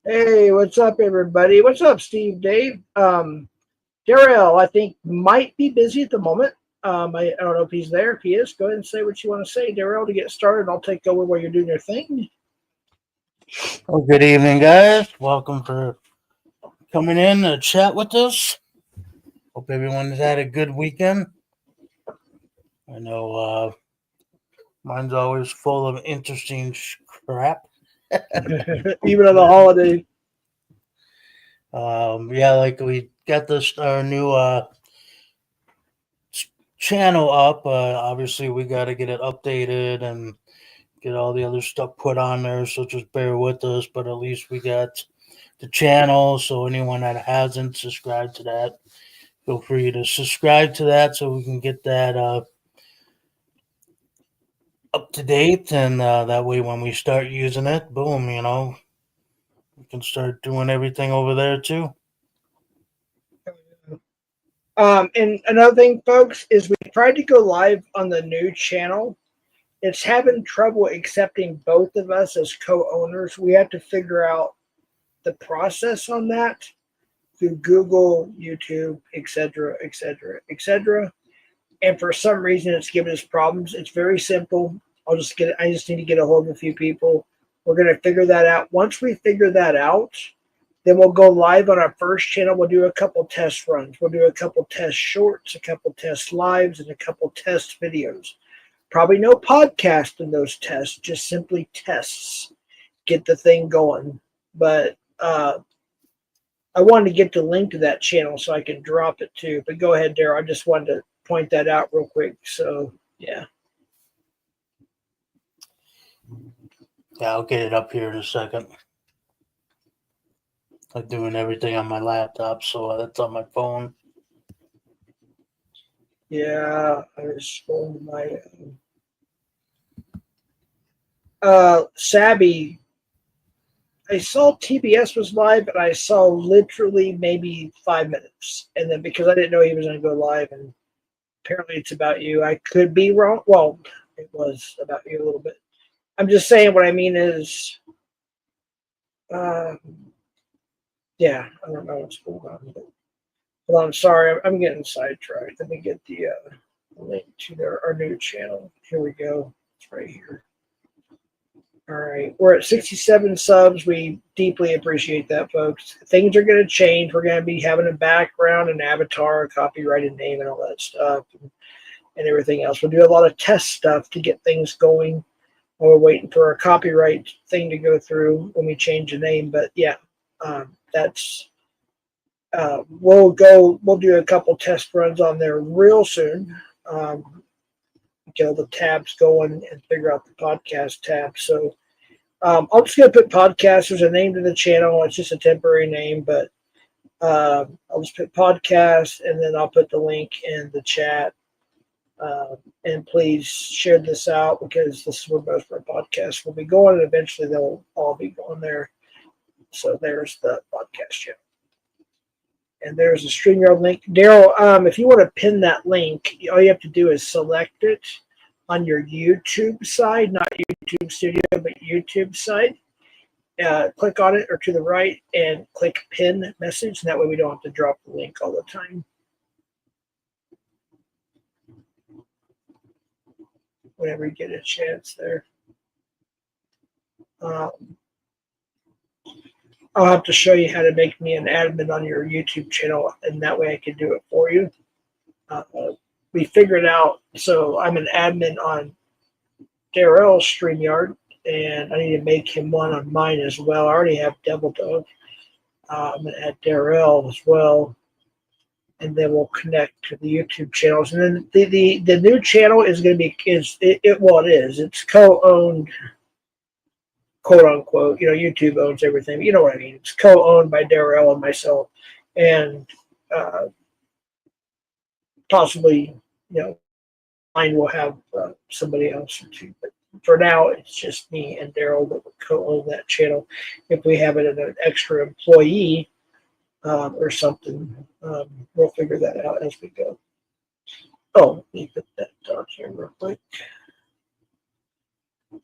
Hey, what's up, everybody? What's up, Steve, Dave? Darrell, I think, might be busy at the moment. I don't know if he's there. If he is, go ahead and say what you want to say, Darrell, to get started. I'll take over while you're doing your thing. Well, good evening, guys. Welcome for coming in to chat with us. Hope everyone's had a good weekend. I know mine's always full of interesting crap. Even on the holiday. Yeah, like we got this our new channel up. Obviously, we got to get it updated and get all the other stuff put on there. So just bear with us. But at least we got the channel. So anyone that hasn't subscribed to that, feel free to subscribe to that so we can get that up to date. And that way, when we start using it, boom, we can start doing everything over there too. And another thing, folks, is we tried to go live on the new channel. It's having trouble accepting both of us as co-owners. We have to figure out the process on that through Google, YouTube, etc., etc., etc. And for some reason, it's giving us problems. It's very simple. I just need to get a hold of a few people. We're going to figure that out. Once we figure that out, then we'll go live on our first channel. We'll do a couple test runs. We'll do a couple test shorts, a couple test lives, and a couple test videos. Probably no podcast in those tests, just simply tests. Get the thing going. But I wanted to get the link to that channel so I can drop it too. But go ahead, Darryl. I just wanted to point that out real quick. So, yeah. Yeah, I'll get it up here in a second. I'm doing everything on my laptop, so that's on my phone. Yeah, I was on my Sabby. I saw TBS was live, and I saw literally maybe 5 minutes, and then because I didn't know he was going to go live, and apparently it's about you. I could be wrong. Well, it was about you a little bit. I'm just saying what I mean is, yeah, I don't know what's going on. But, well, I'm sorry, I'm getting sidetracked. Let me get the link to our new channel. Here we go. It's right here. All right, we're at 67 subs. We deeply appreciate that, folks. Things are going to change. We're going to be having a background, an avatar, a copyrighted name, and all that stuff, and everything else. We'll do a lot of test stuff to get things going. We're waiting for a copyright thing to go through when we change the name. But yeah, that's we'll do a couple test runs on there real soon. Get the tabs going and figure out the podcast tab. So I'm just going to put podcast. There's a name to the channel. It's just a temporary name, but I'll just put podcast, and then I'll put the link in the chat. And please share this out, because this is where most of our podcasts will be going, and eventually they'll all be going there. So there's the podcast channel. And there's a StreamYard link. Daryl, if you want to pin that link, all you have to do is select it on your YouTube side, not YouTube Studio, but YouTube side. Click on it or to the right and click pin message. And that way we don't have to drop the link all the time. Whenever you get a chance there. I'll have to show you how to make me an admin on your YouTube channel, and that way I can do it for you. We figured out, so I'm an admin on Darrell's StreamYard, and I need to make him one on mine as well. I already have Devil Dog. I'm going to add Darrell as well, and then we'll connect to the YouTube channels. And then the new channel is going to be, it's co-owned, quote unquote. YouTube owns everything. You know what I mean? It's co-owned by Darrell and myself, and possibly, mine will have somebody else or two. But for now, it's just me and Daryl that will co-own that channel. If we have it as an extra employee or something, we'll figure that out as we go. Oh, let me put that down here real quick.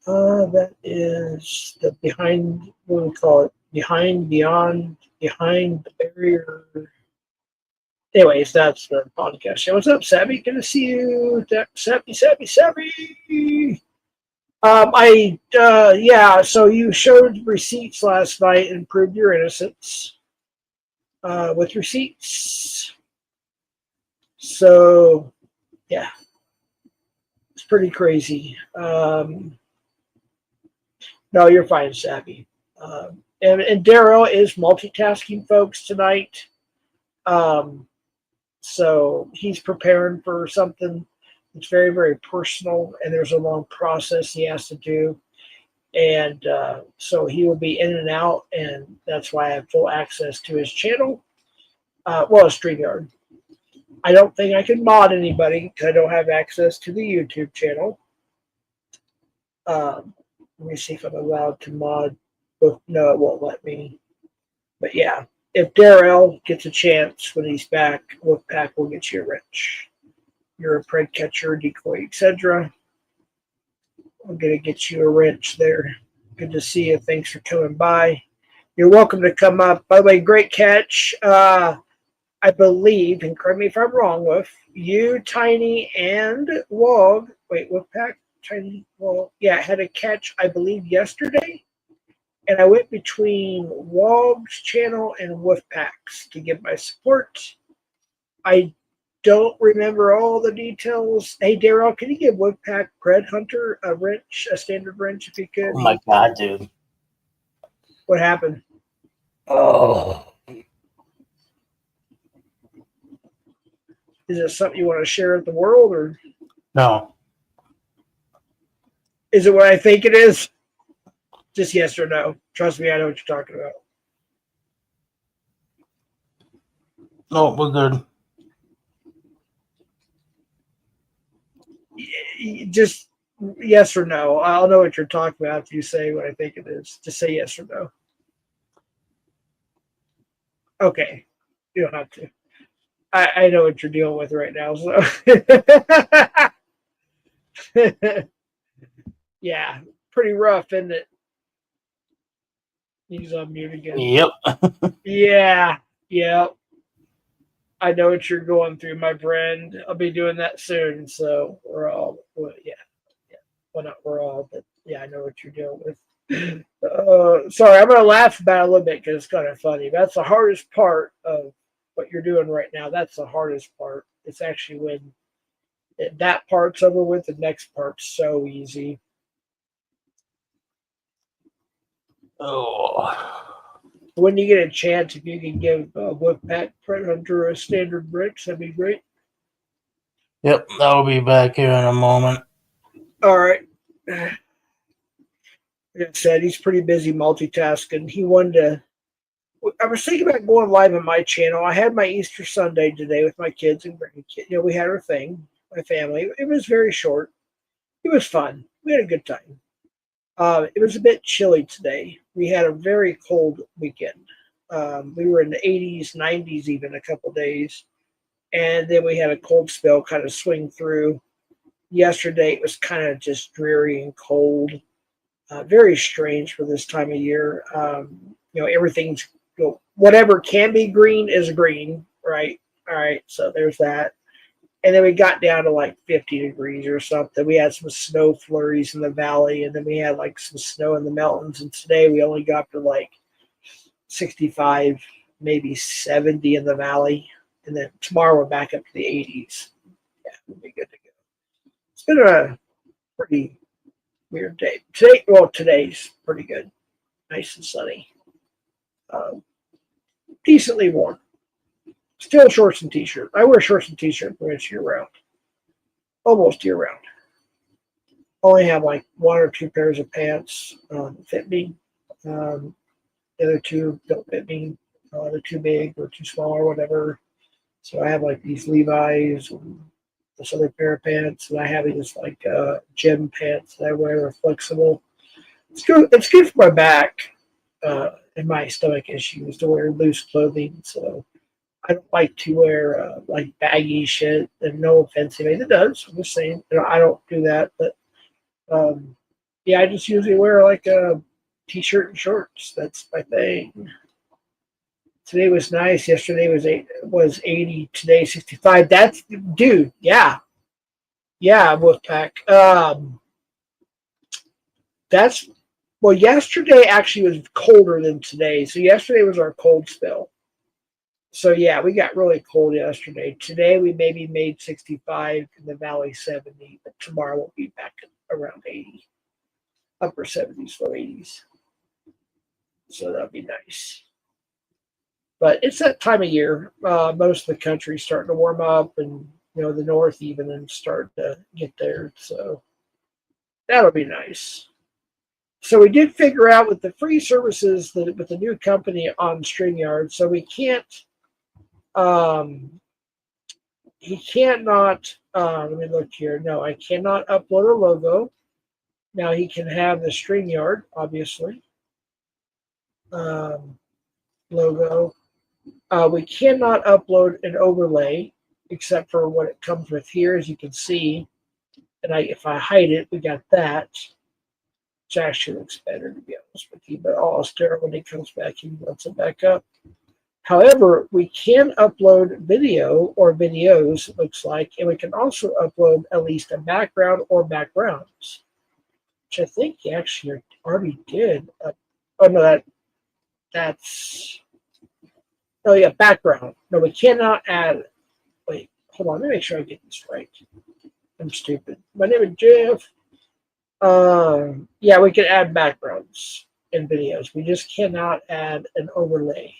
That is the behind, what do we call it? behind the barrier. Anyways, that's the podcast show. What's up, Savvy? Good to see you, Savvy. Yeah. So you showed receipts last night and proved your innocence with receipts. So yeah, it's pretty crazy. No, you're fine, Savvy. And Daryl is multitasking, folks, tonight. So he's preparing for something that's very, very personal, and there's a long process he has to do. And so he will be in and out, and that's why I have full access to his channel. Well, StreamYard. I don't think I can mod anybody because I don't have access to the YouTube channel. Let me see if I'm allowed to mod. No, it won't let me. But yeah, if Darrell gets a chance when he's back, Wolfpack will get you a wrench. You're a prey catcher, decoy, etc. I'm going to get you a wrench there. Good to see you. Thanks for coming by. You're welcome to come up. By the way, great catch. I believe, and correct me if I'm wrong, with you, Tiny, and Wog. Wait, Wolfpack, Tiny, Wog. Yeah, I had a catch, I believe, yesterday. And I went between Wog's channel and Wolfpack's to give my support. I don't remember all the details. Hey, Daryl, can you give Wolfpack Pred Hunter a wrench, a standard wrench, if you could? Oh my God, dude. What happened? Oh. Is it something you want to share with the world, or No. is it what I think it is? Just yes or no. Trust me, I know what you're talking about. No, we're good. Just yes or no. I'll know what you're talking about if you say what I think it is. Just say yes or no. Okay. You don't have to. I know what you're dealing with right now. So yeah, pretty rough, isn't it? He's on mute again. Yep. Yeah. I know what you're going through, my friend. I'll be doing that soon. So we're all, well, yeah. Well, not we're all, but yeah, I know what you're dealing with. Sorry, I'm going to laugh about it a little bit because it's kind of funny. That's the hardest part of what you're doing right now. That's the hardest part. It's actually when that part's over with, the next part's so easy. Oh. When you get a chance, if you can give Wolfpack Pred Hunter a standard bricks, that'd be great. Yep, I'll be back here in a moment. All right. Like I said, he's pretty busy multitasking. He wanted to. I was thinking about going live on my channel. I had my Easter Sunday today with my kids and grandkids. You know, we had our thing, my family. It was very short. It was fun. We had a good time. It was a bit chilly today. We had a very cold weekend. We were in the 80s, 90s even a couple days. And then we had a cold spell kind of swing through. Yesterday, it was kind of just dreary and cold. Very strange for this time of year. Everything's, whatever can be green is green, right? All right, so there's that. And then we got down to like 50 degrees or something. We had some snow flurries in the valley, and then we had like some snow in the mountains. And today we only got to like 65, maybe 70 in the valley. And then tomorrow we're back up to the 80s. Yeah, we'll be good to go. It's been a pretty weird day. Today's pretty good. Nice and sunny. Decently warm. Still shorts and t-shirt. I wear shorts and t-shirt pretty much year round. Almost year round. Only have like one or two pairs of pants that fit me. The other two don't fit me. They're too big or too small or whatever. So I have like these Levi's and this other pair of pants, and I have these like gym pants that I wear are flexible. It's good. It's good for my back and my stomach issues to wear loose clothing. So I don't like to wear like baggy shit. And no offense to anybody that does. I'm just saying, I don't do that. But yeah, I just usually wear like a T-shirt and shorts. That's my thing. Today was nice. Yesterday was 80. Today 65. That's dude. Yeah, yeah. Wolfpack. That's well. Yesterday actually was colder than today. So yesterday was our cold spell. So yeah, we got really cold yesterday. Today we maybe made 65 in the valley 70, but tomorrow we'll be back around 80, upper 70s, low 80s. So that'll be nice. But it's that time of year. Most of the country's starting to warm up, and the north even and start to get there. So that'll be nice. So we did figure out with the free services that with the new company on StreamYard, so we can't. He cannot. Let me look here. No, I cannot upload a logo. Now he can have the StreamYard, obviously. Logo. We cannot upload an overlay except for what it comes with here, as you can see. And if I hide it, we got that, which actually looks better, to be honest with you. But I'll stare when he comes back. He wants it back up. However, we can upload video or videos, it looks like, and we can also upload at least a background or backgrounds, which I think he actually already did. Oh, no, that's... Oh, yeah, background. No, we cannot add... Wait, hold on. Let me make sure I get this right. I'm stupid. My name is Jeff. Yeah, we can add backgrounds in videos. We just cannot add an overlay.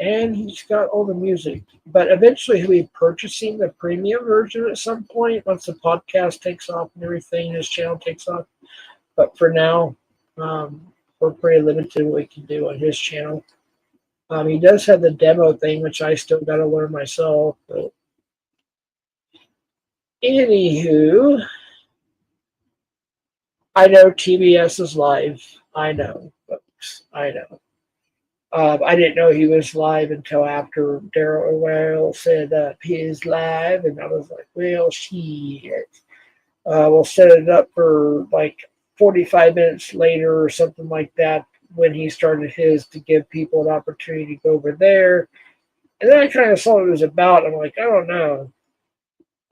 And he's got all the music. But eventually he'll be purchasing the premium version at some point once the podcast takes off and everything, his channel takes off. But for now, we're pretty limited in what we can do on his channel. He does have the demo thing, which I still got to learn myself. But anywho, I know TBS is live. I know, folks. I know. I didn't know he was live until after Daryl Well said he is live, and I was like, well, shit. We'll set it up for like 45 minutes later or something like that when he started his to give people an opportunity to go over there. And then I kind of saw what it was about. I'm like, I don't know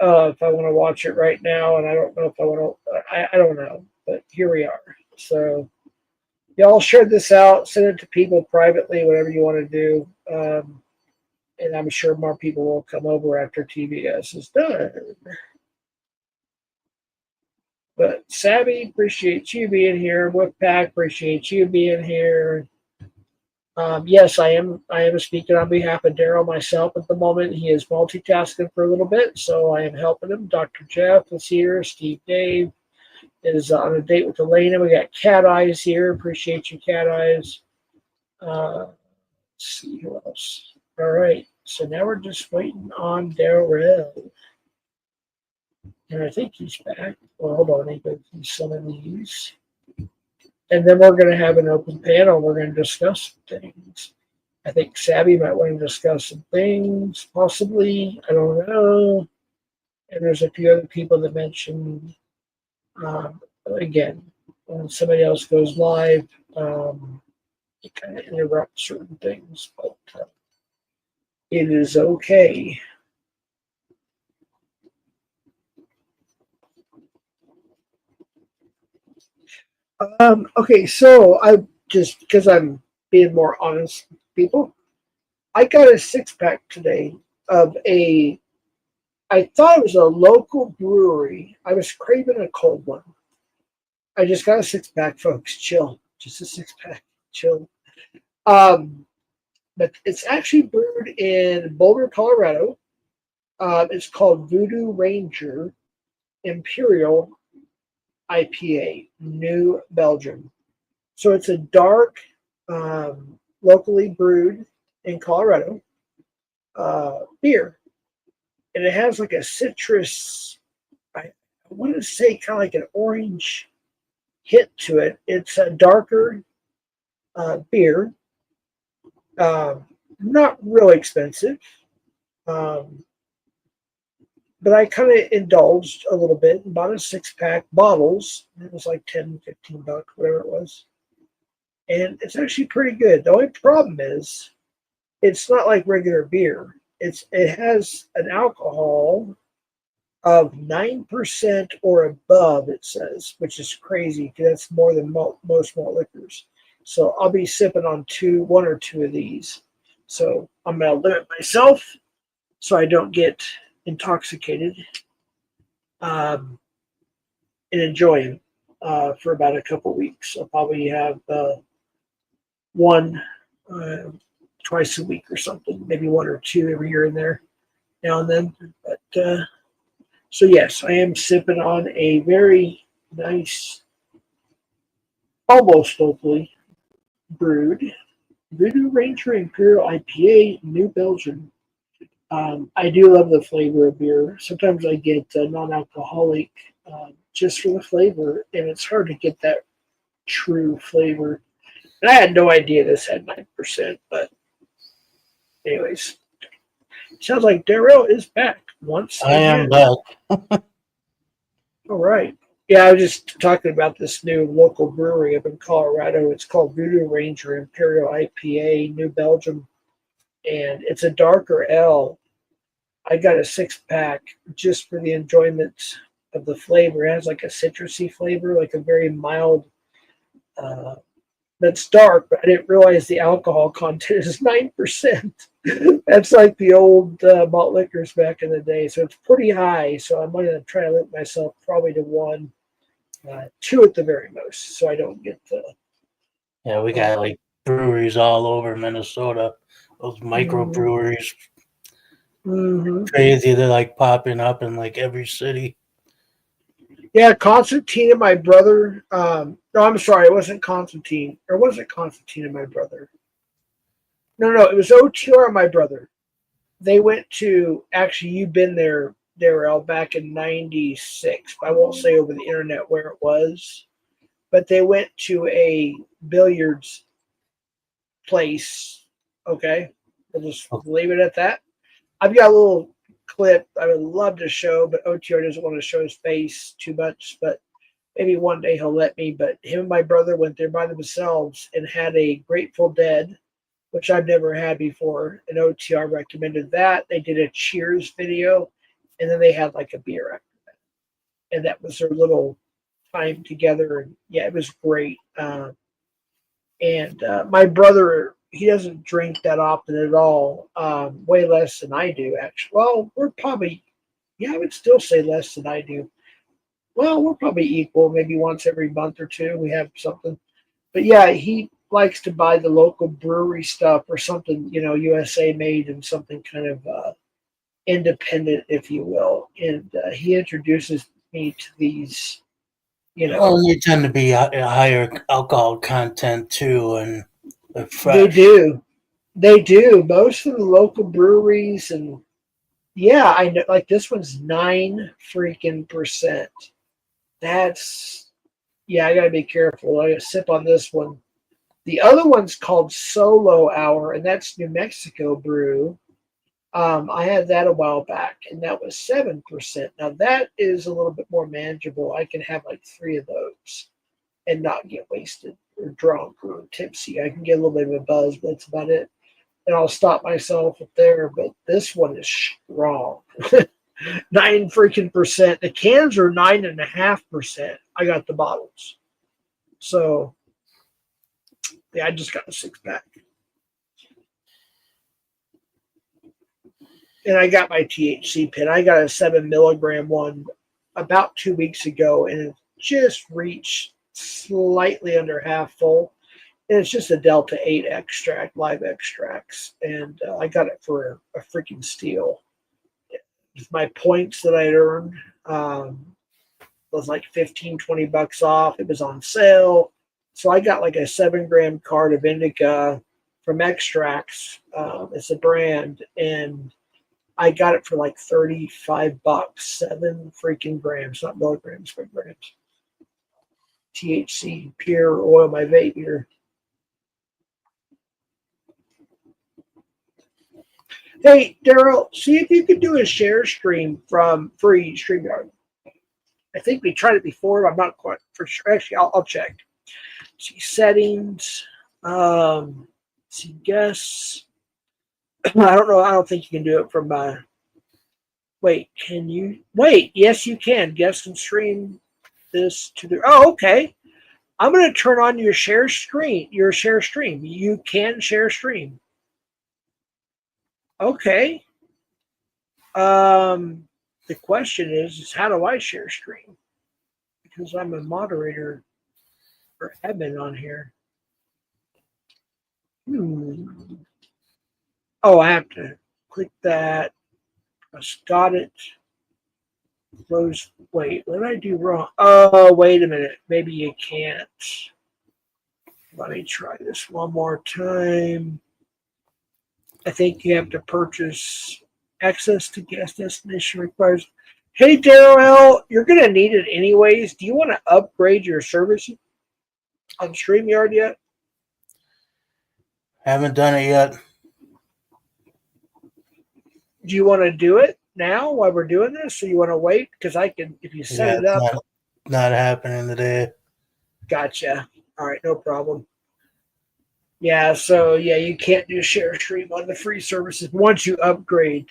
if I want to watch it right now, and I don't know if I want to. I don't know, but here we are. So y'all share this out, send it to people privately, whatever you want to do. And I'm sure more people will come over after TBS is done. But Savvy, appreciate you being here. Wolfpack, appreciate you being here. Yes, I am speaking on behalf of Daryl myself at the moment. He is multitasking for a little bit, so I am helping him. Dr. Jeff is here. Steve Dave is on a date with Elena. We got Cat Eyes here. Appreciate you, Cat Eyes. Let's see who else. All right, so now we're just waiting on Daryl. And I think he's back. Well, hold on. He's some of these. And then we're going to have an open panel. We're going to discuss things. I think Savvy might want to discuss some things, possibly. I don't know. And there's a few other people that mentioned, again, when somebody else goes live, it kind of interrupts certain things. But it is okay. Okay, so I just, because I'm being more honest with people, I got a 6-pack today of I thought it was a local brewery. I was craving a cold one. I just got a 6-pack, folks. Chill. Just a 6-pack. Chill. But it's actually brewed in Boulder, Colorado. It's called Voodoo Ranger Imperial IPA, New Belgium. So it's a dark, locally brewed in Colorado beer. And it has like a citrus, I want to say kind of like an orange hit to it. It's a darker beer, not really expensive. But I kind of indulged a little bit and bought a 6-pack bottles. It was like $10, $15, whatever it was. and it's actually pretty good. The only problem is it's not like regular beer. It has an alcohol of 9% or above, it says, which is crazy because that's more than most malt liquors. So I'll be sipping on one or two of these. So I'm going to limit myself so I don't get intoxicated, and enjoy them for about a couple weeks. I'll probably have one twice a week or something, maybe one or two every here and there now and then. But so yes, I am sipping on a very nice, almost locally brewed Voodoo Ranger Imperial IPA, New Belgium. I do love the flavor of beer. Sometimes I get non-alcoholic just for the flavor, and it's hard to get that true flavor. And I had no idea this had 9%, but anyways, sounds like Darrell is back once I am again. back. All right. Yeah, I was just talking about this new local brewery up in Colorado. It's called Voodoo Ranger Imperial IPA, New Belgium, and it's a darker ale. I got a 6-pack just for the enjoyment of the flavor. It has like a citrusy flavor, like a very mild. That's dark, but I didn't realize the alcohol content is 9%. That's like the old malt liquors back in the day, so it's pretty high. So I'm going to try to limit myself probably to one, two at the very most, so I don't get the. Yeah, we got like breweries all over Minnesota. Those Mhm. microbreweries, Mhm. crazy. They're like popping up in like every city. Yeah, Constantine and my brother. No, I'm sorry, it wasn't Constantine. Or was it Constantine and my brother? No, it was OTR and my brother. They went to, actually, you've been there, Darrell, back in 96. I won't say over the internet where it was, but they went to a billiards place. Okay. We'll just leave it at that. I've got a little clip I would love to show, but OTR doesn't want to show his face too much. But maybe one day he'll let me. But him and my brother went there by themselves and had a Grateful Dead, which I've never had before. And OTR recommended that. They did a Cheers video, and then they had like a beer after that. And that was their little time together. And yeah, it was great. And my brother, he doesn't drink that often at all, way less than I do, actually. Well, we're probably, yeah, I would still say less than I do. Well, we're probably equal. Maybe once every month or two we have something. But yeah, he likes to buy the local brewery stuff or something, USA made and something kind of independent, if you will. And he introduces me to these, Well, they tend to be a higher alcohol content too, and they're they fresh. do. They do. Most of the local breweries, and yeah, I know, like this one's 9% freaking. That's, yeah, I got to be careful. I got to sip on this one. The other one's called Solo Hour, and that's New Mexico brew. I had that a while back, and that was 7%. Now that is a little bit more manageable. I can have like three of those and not get wasted or drunk or tipsy. I can get a little bit of a buzz, but that's about it. And I'll stop myself up there. But this one is strong. 9% The cans are 9.5%. I got the bottles. So yeah, I just got a 6-pack. And I got my THC pin. I got a 7 milligram one about 2 weeks ago, and it just reached slightly under half full. And it's just a Delta 8 extract, live extracts. And I got it for a freaking steal. With my points that I'd earned, was like 15, $20 off. It was on sale. So I got like a 7-gram card of indica from Extracts. It's a brand. And I got it for like $35, 7 freaking grams, not milligrams, but grams. THC, pure oil, my vape here. Hey, Daryl, see if you can do a share stream from free StreamYard. I think we tried it before. I'm not quite for sure. Actually, I'll check. See settings. See, guess I don't know. I don't think you can do it from wait, can you wait? Yes, you can. Guest and stream this to the oh, okay. I'm gonna turn on your share screen, your share stream. You can share stream. Okay. Um the question is how do I share stream? Because I'm a moderator or admin on here. Hmm. Oh, I have to click that. Got it. Close. Wait, what did I do wrong? Oh, wait a minute. Maybe you can't. Let me try this one more time. I think you have to purchase access to guest destination requires. Hey, Daryl, you're going to need it anyways. Do you want to upgrade your service on StreamYard yet? Haven't done it yet. Do you want to do it now while we're doing this, or you want to wait? Because I can, if you set Yeah, it it's up. not happening today. Gotcha. All right, no problem. Yeah, so yeah, you can't do share stream on the free services once you upgrade.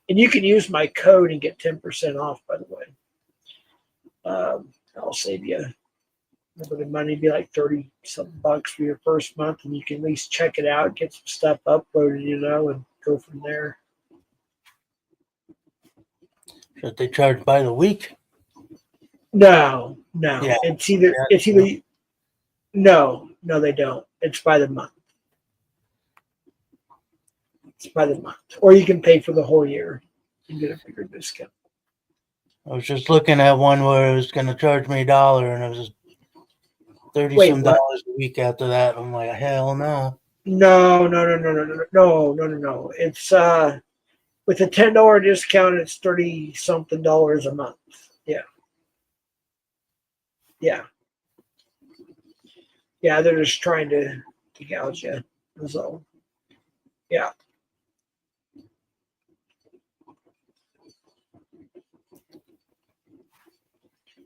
And you can use my code and get 10% off, by the way. I'll save you a little bit of money, be like 30 something bucks for your first month, and you can at least check it out, get some stuff uploaded, and go from there. Should they charge by the week? No. Yeah. It's either no, they don't. It's by the month. It's by the month. Or you can pay for the whole year and get a bigger discount. I was just looking at one where it was going to charge me $1, and it was 30 Wait, some what? dollars a week after that. I'm like, hell no. No. It's with a $10 discount, it's 30 something dollars a month. Yeah. Yeah. Yeah, they're just trying to gouge you. So yeah.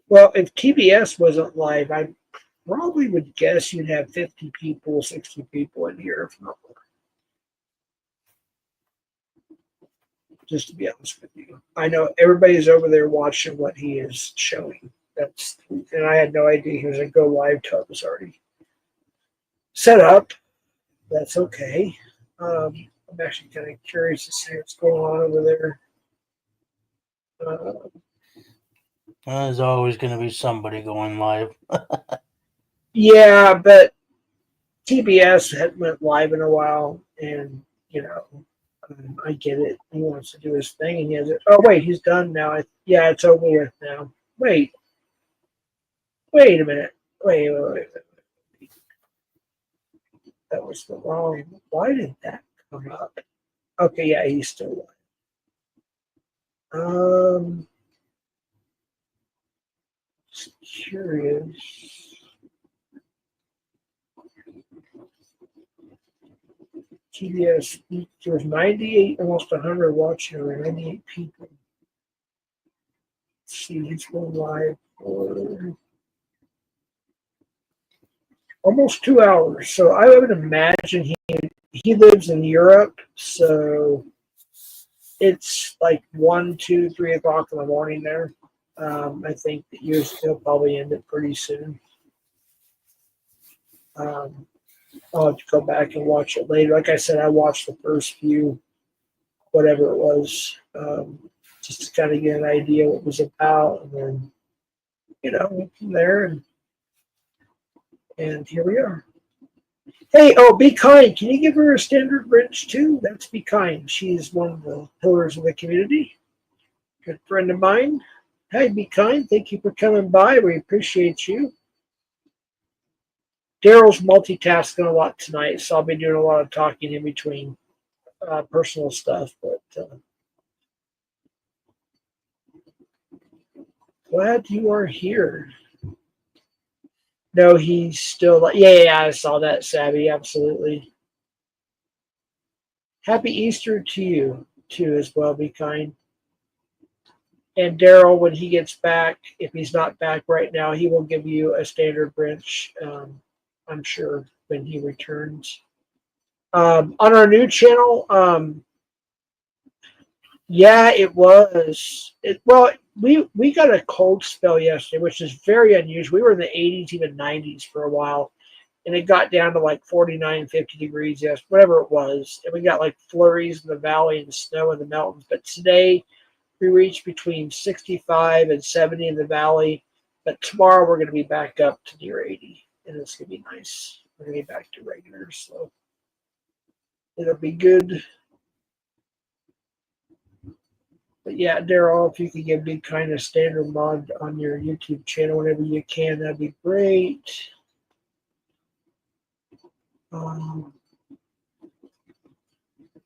Well, if TBS wasn't live, I probably would guess you'd have 50 people, 60 people in here, if not more. Just to be honest with you, I know everybody's over there watching what he is showing. And I had no idea he was a go live till it was already set up. That's okay. I'm actually kind of curious to see what's going on over there. There's always going to be somebody going live. Yeah, but TBS hadn't went live in a while, and I get it. He wants to do his thing, and he has it. Oh wait, he's done now. Yeah, it's over with now. Wait a minute. Wait. That was the wrong. Why did that come up? Okay, yeah, he's still live. Just curious. TBS, there's 98, almost 100 watching, or 98 people. Let's see, he's going live for almost 2 hours. So I would imagine he lives in Europe, so it's like 1, 2, 3 o'clock in the morning there. I think that he'll probably end it pretty soon. I'll have to go back and watch it later. Like I said, I watched the first few, whatever it was, just to kind of get an idea what it was about, and then went from there, and here we are. Hey, Be Kind. Can you give her a standard wrench too? That's Be Kind. She's one of the pillars of the community. Good friend of mine. Hi, Be Kind. Thank you for coming by. We appreciate you. Daryl's multitasking a lot tonight, so I'll be doing a lot of talking in between personal stuff. But glad you are here. No, he's still like, yeah, I saw that, Savvy. Absolutely. Happy Easter to you, too, as well. Be Kind. And Daryl, when he gets back, if he's not back right now, he will give you a standard wrench I'm sure, when he returns. On our new channel, yeah, it was. Well, we got a cold spell yesterday, which is very unusual. We were in the 80s, even 90s for a while, and it got down to like 49, 50 degrees, yes, whatever it was. And we got like flurries in the valley and snow in the mountains. But today we reached between 65 and 70 in the valley. But tomorrow we're going to be back up to near 80, and it's going to be nice. We're going to be back to regular, so it'll be good. But yeah, Daryl, if you could give me kind of standard mod on your YouTube channel whenever you can, that'd be great.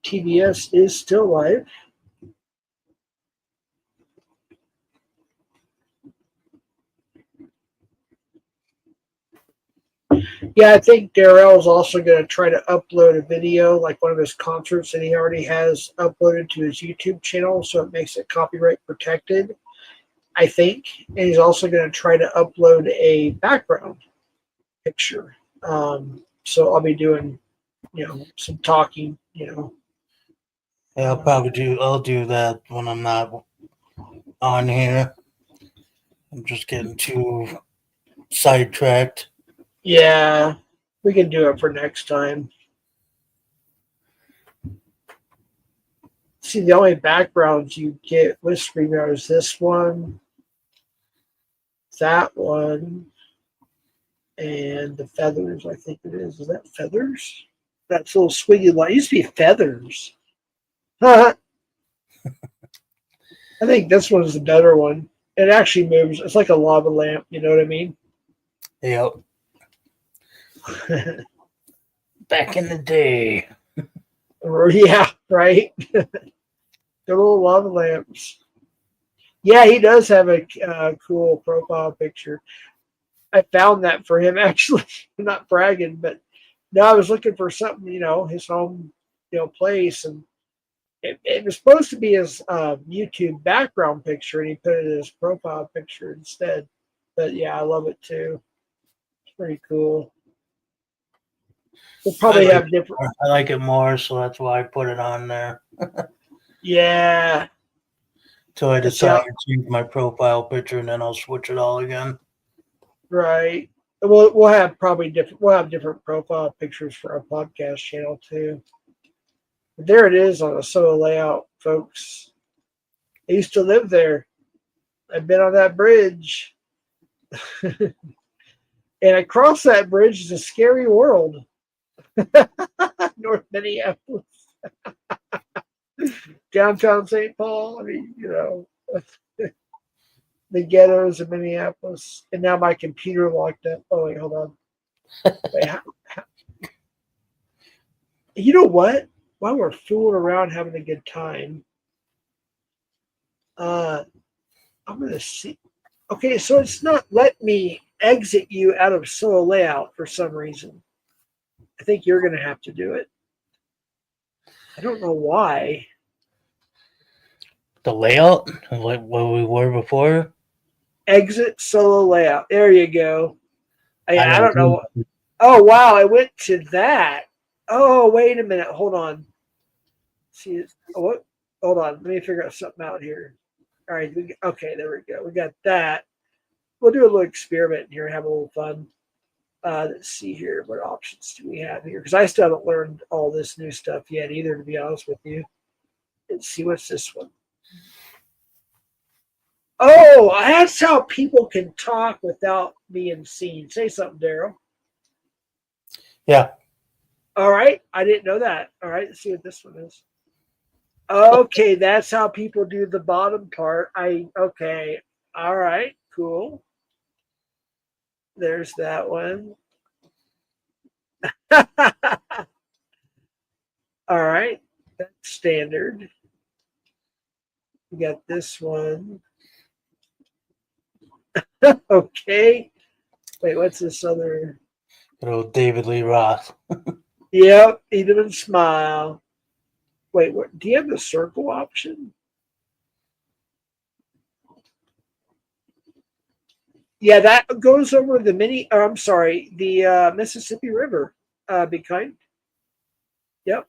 TBS is still live. Yeah, I think Darrell is also going to try to upload a video, like one of his concerts that he already has uploaded to his YouTube channel, so it makes it copyright protected, I think. And he's also going to try to upload a background picture. So I'll be doing, some talking, Yeah, I'll do that when I'm not on here. I'm just getting too sidetracked. Yeah, we can do it for next time. See, the only backgrounds you get with StreamYard is this one, that one, and the feathers, I think it is. Is that feathers? That's little swiggy light. It used to be feathers. I think this one is the better one. It actually moves. It's like a lava lamp. You know what I mean? Yep. Back in the day. Yeah, right. The little lava lamps. Yeah, he does have a cool profile picture. I found that for him actually. I'm not bragging, but no, I was looking for something, his home, place, and it was supposed to be his YouTube background picture, and he put it as his profile picture instead. But yeah, I love it too. It's pretty cool. We'll probably have different. I like it more, so that's why I put it on there. Yeah. So I decided to change my profile picture, and then I'll switch it all again. Right. We'll have different profile pictures for our podcast channel too. But there it is on a solo layout, folks. I used to live there. I've been on that bridge. And across that bridge is a scary world. North Minneapolis. Downtown St. Paul. I mean, the ghettos of Minneapolis. And now my computer locked up. Oh, wait, hold on. Wait, you know what? While we're fooling around having a good time, I'm going to see. Okay, so it's not let me exit you out of solo layout for some reason. I think you're going to have to do it. I don't know why. The layout, like what we were before. Exit solo layout. There you go. I don't know. know. Oh, wow. I went to that. Oh, wait a minute. Hold on. See, what? Hold on. Let me figure out something out here. All right. Okay, there we go. We got that. We'll do a little experiment here and have a little fun. Let's see here. What options do we have here? Because I still haven't learned all this new stuff yet either, to be honest with you. Let's see. What's this one? Oh, that's how people can talk without being seen. Say something, Daryl. Yeah. All right. I didn't know that. All right. Let's see what this one is. Okay. That's how people do the bottom part. Okay. All right. Cool. There's that one. All right. That's standard. We got this one. Okay. Wait, what's this other? Good old David Lee Roth. Yep. Eat and smile. Wait, what? Do you have the circle option? Yeah, that goes over the the Mississippi River. Be kind. Yep,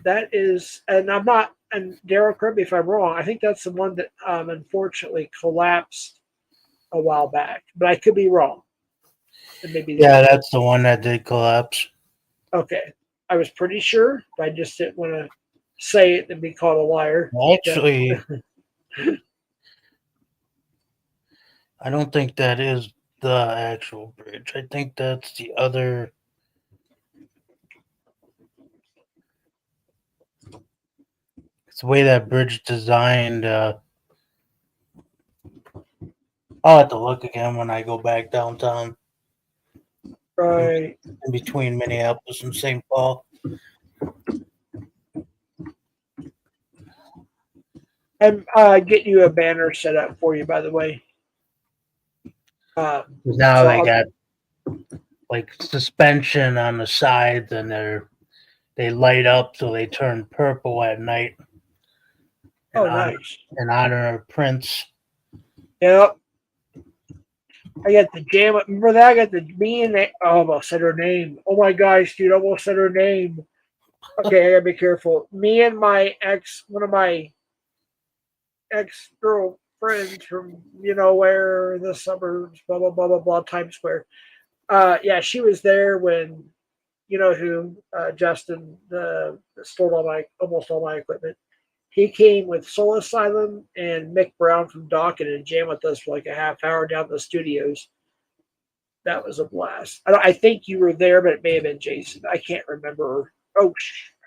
that is, and I'm not. And Daryl, correct me if I'm wrong. I think that's the one that unfortunately collapsed a while back, but I could be wrong. It may be the Yeah, other one. that's the one that did collapse. Okay, I was pretty sure, but I just didn't want to say it and be called a liar. That Actually, I don't think that is the actual bridge. I think that's the other. It's the way that bridge designed. I'll have to look again when I go back downtown right. in between Minneapolis and St. Paul. I'm getting you a banner set up for you, by the way. Now So they I'll, got like suspension on the sides, and they light up so they turn purple at night in oh, honor nice. in honor of Prince. Yep. I got the jam. Remember that? I got the me and I almost said her name. Oh my gosh, dude! Almost said her name. Okay, I gotta be careful. Me and my ex, one of my ex girlfriends from where in the suburbs, blah blah blah blah blah, Times Square. Yeah, she was there when who Justin stole almost all my equipment. He came with Soul Asylum and Mick Brown from Dawkins and jammed with us for like a half hour down the studios. That was a blast. I think you were there, but it may have been Jason. I can't remember. Oh,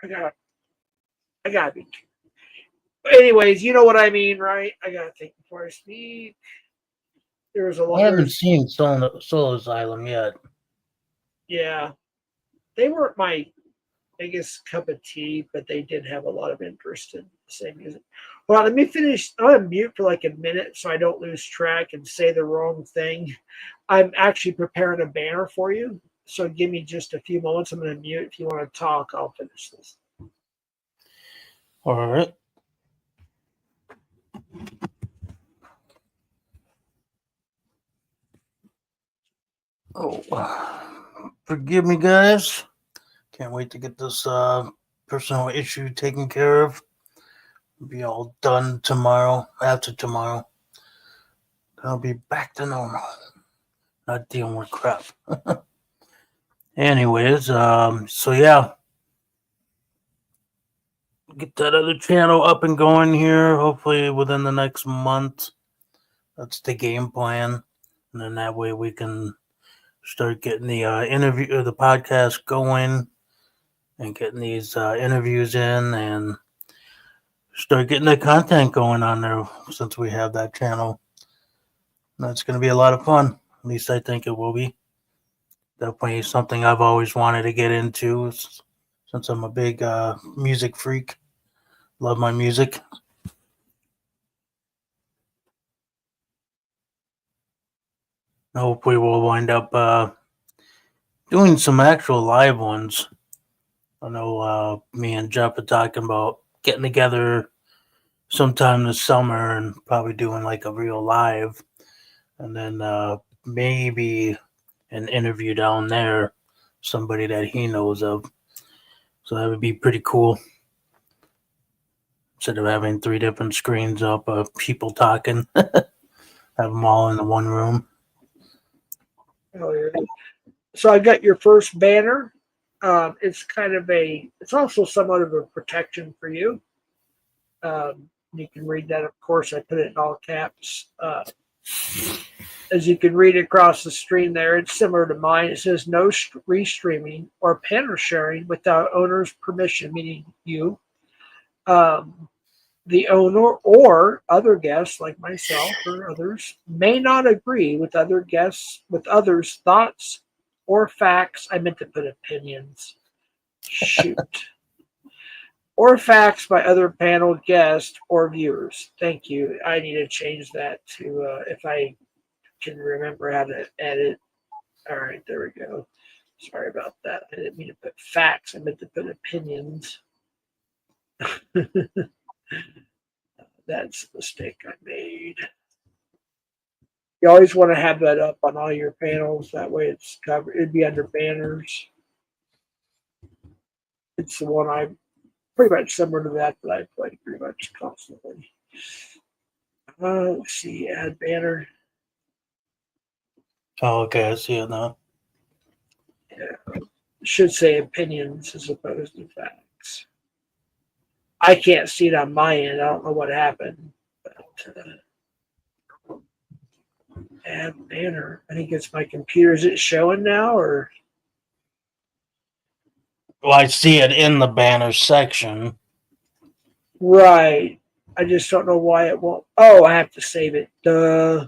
I gotta be. Anyways, you know what I mean, right? I gotta think before I speak. There was a I lot. haven't There's seen Soul Asylum yet. yeah, they weren't my biggest cup of tea, but they did have a lot of interest in the same music. Well, let me finish. I'm gonna mute for like a minute so I don't lose track and say the wrong thing. I'm actually preparing a banner for you. So give me just a few moments. I'm going to mute. If you want to talk, I'll finish this. All right. Oh, forgive me, guys. Can't wait to get this personal issue taken care of. Be all done tomorrow. After tomorrow, I'll be back to normal. Not dealing with crap. Anyways, so yeah, get that other channel up and going here. Hopefully within the next month. That's the game plan, and then that way we can start getting the interview or the podcast going, and getting these interviews in, and start getting the content going on there. Since we have that channel, that's going to be a lot of fun. At least I think it will be. Definitely something I've always wanted to get into, since I'm a big music freak. Love my music. Hopefully, we'll wind up doing some actual live ones. I know me and Jeff are talking about getting together sometime this summer and probably doing like a real live, and then maybe an interview down there, somebody that he knows of. So that would be pretty cool. Instead of having three different screens up of people talking, have them all in the one room. Oh, yeah. So I got your first banner. It's kind of it's also somewhat of a protection for you. You can read that, of course. I put it in all caps. As you can read across the screen there, it's similar to mine. It says no restreaming or banner sharing without owner's permission, meaning you. Um, the owner or other guests like myself or others may not agree with others' thoughts or facts. I meant to put opinions. Shoot. Or facts by other panel guests or viewers. Thank you. I need to change that to if I can remember how to edit. All right, there we go. Sorry about that. I didn't mean to put facts. I meant to put opinions. That's the mistake I made. You always want to have that up on all your panels. That way it's covered. It'd be under banners. It's the one I pretty much similar to that I play pretty much constantly. Let's see, add banner. Oh, okay, I see it now. Yeah. It should say opinions as opposed to facts. I can't see it on my end. I don't know what happened. But, add banner. I think it's my computer. Is it showing now or? Well, I see it in the banner section. Right. I just don't know why it won't. Oh, I have to save it. Duh.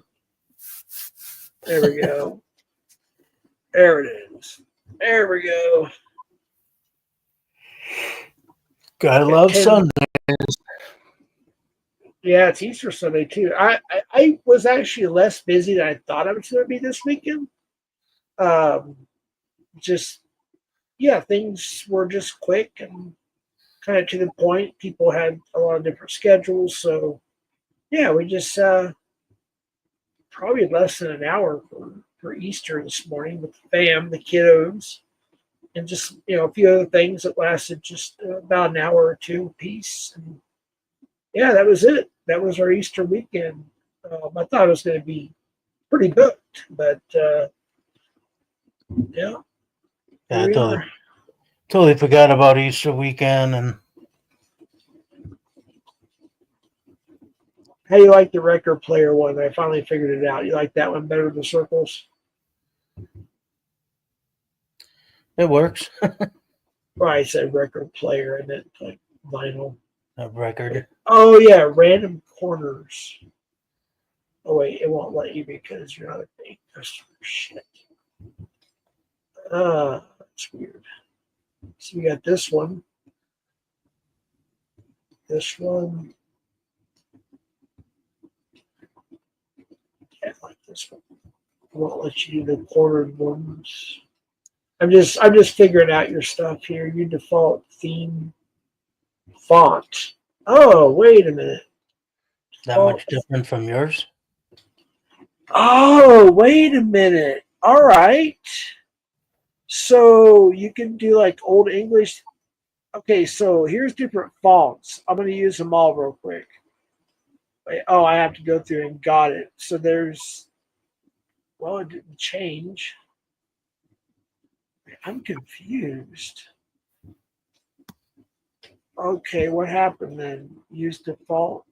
There we go. There it is. There we go. I love Sundays. Yeah, it's Easter Sunday too. I was actually less busy than I thought I was going to be this weekend. Just yeah, things were just quick and kind of to the point. People had a lot of different schedules, so yeah, we just probably less than an hour for Easter this morning with the fam, the kiddos, and just a few other things that lasted just about an hour or two apiece. And yeah, that was it. That was our Easter weekend. I thought it was going to be pretty booked, but yeah, Yeah, I we are. totally forgot about Easter weekend. And How do you like the record player one? I finally figured it out. You like that one better than circles? it works. Well, I said record player. I meant like vinyl. A record. Oh yeah, random corners. Oh wait, it won't let you because you're not a paying customer. Shit. That's weird. So we got this one. This one. Yeah, I like this one. It won't let you do the cornered ones. I'm just figuring out your stuff here. Your default theme font. Oh, wait a minute. That much different from yours? Oh, wait a minute. All right. So you can do like Old English. Okay, so here's different fonts. I'm going to use them all real quick. Wait, oh, I have to go through and got it. So there's, well, it didn't change. I'm confused. Okay, what happened then? Use default.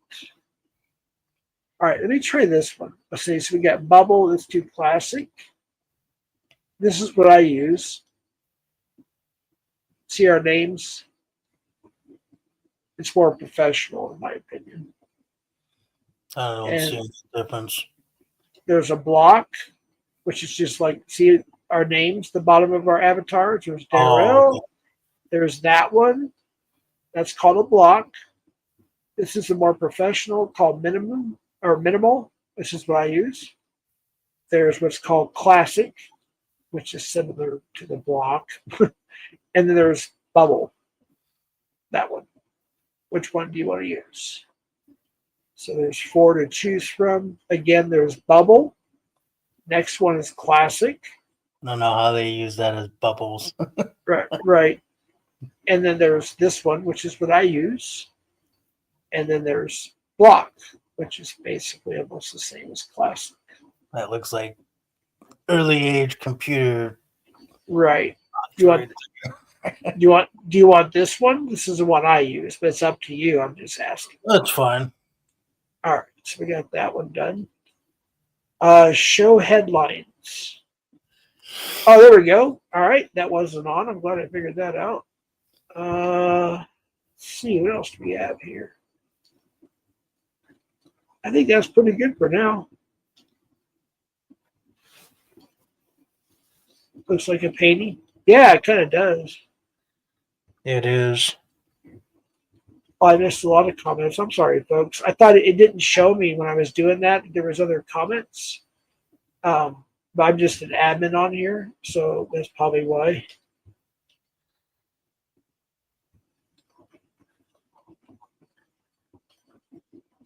All right, let me try this one. Let's see. So we got bubble. Let's do classic. This is what I use. See our names. It's more professional, in my opinion. I don't And see any difference. there's a block, which is just like, see our names, the bottom of our avatars. There's Darrell. Oh, There's that one. That's called a block. This is a more professional called minimum or minimal. This is what I use. There's what's called classic, which is similar to the block. And then there's bubble. That one. Which one do you want to use? So there's 4 to choose from. Again, there's bubble. Next one is classic. I don't know how they use that as bubbles. Right. And then there's this one, which is what I use. And then there's block, which is basically almost the same as classic. That looks like early age computer. Right. Do you want this one? This is the one I use, but it's up to you. I'm just asking. That's fine. All right, so we got that one done. Show headlines. Oh, there we go. All right, that wasn't on. I'm glad I figured that out. Let's see, what else do we have here? I think that's pretty good for now. Looks like a painting. Yeah, it kind of does. It is. Oh, I missed a lot of comments. I'm sorry, folks. I thought it didn't show me when I was doing that. There was other comments. But I'm just an admin on here, so that's probably why.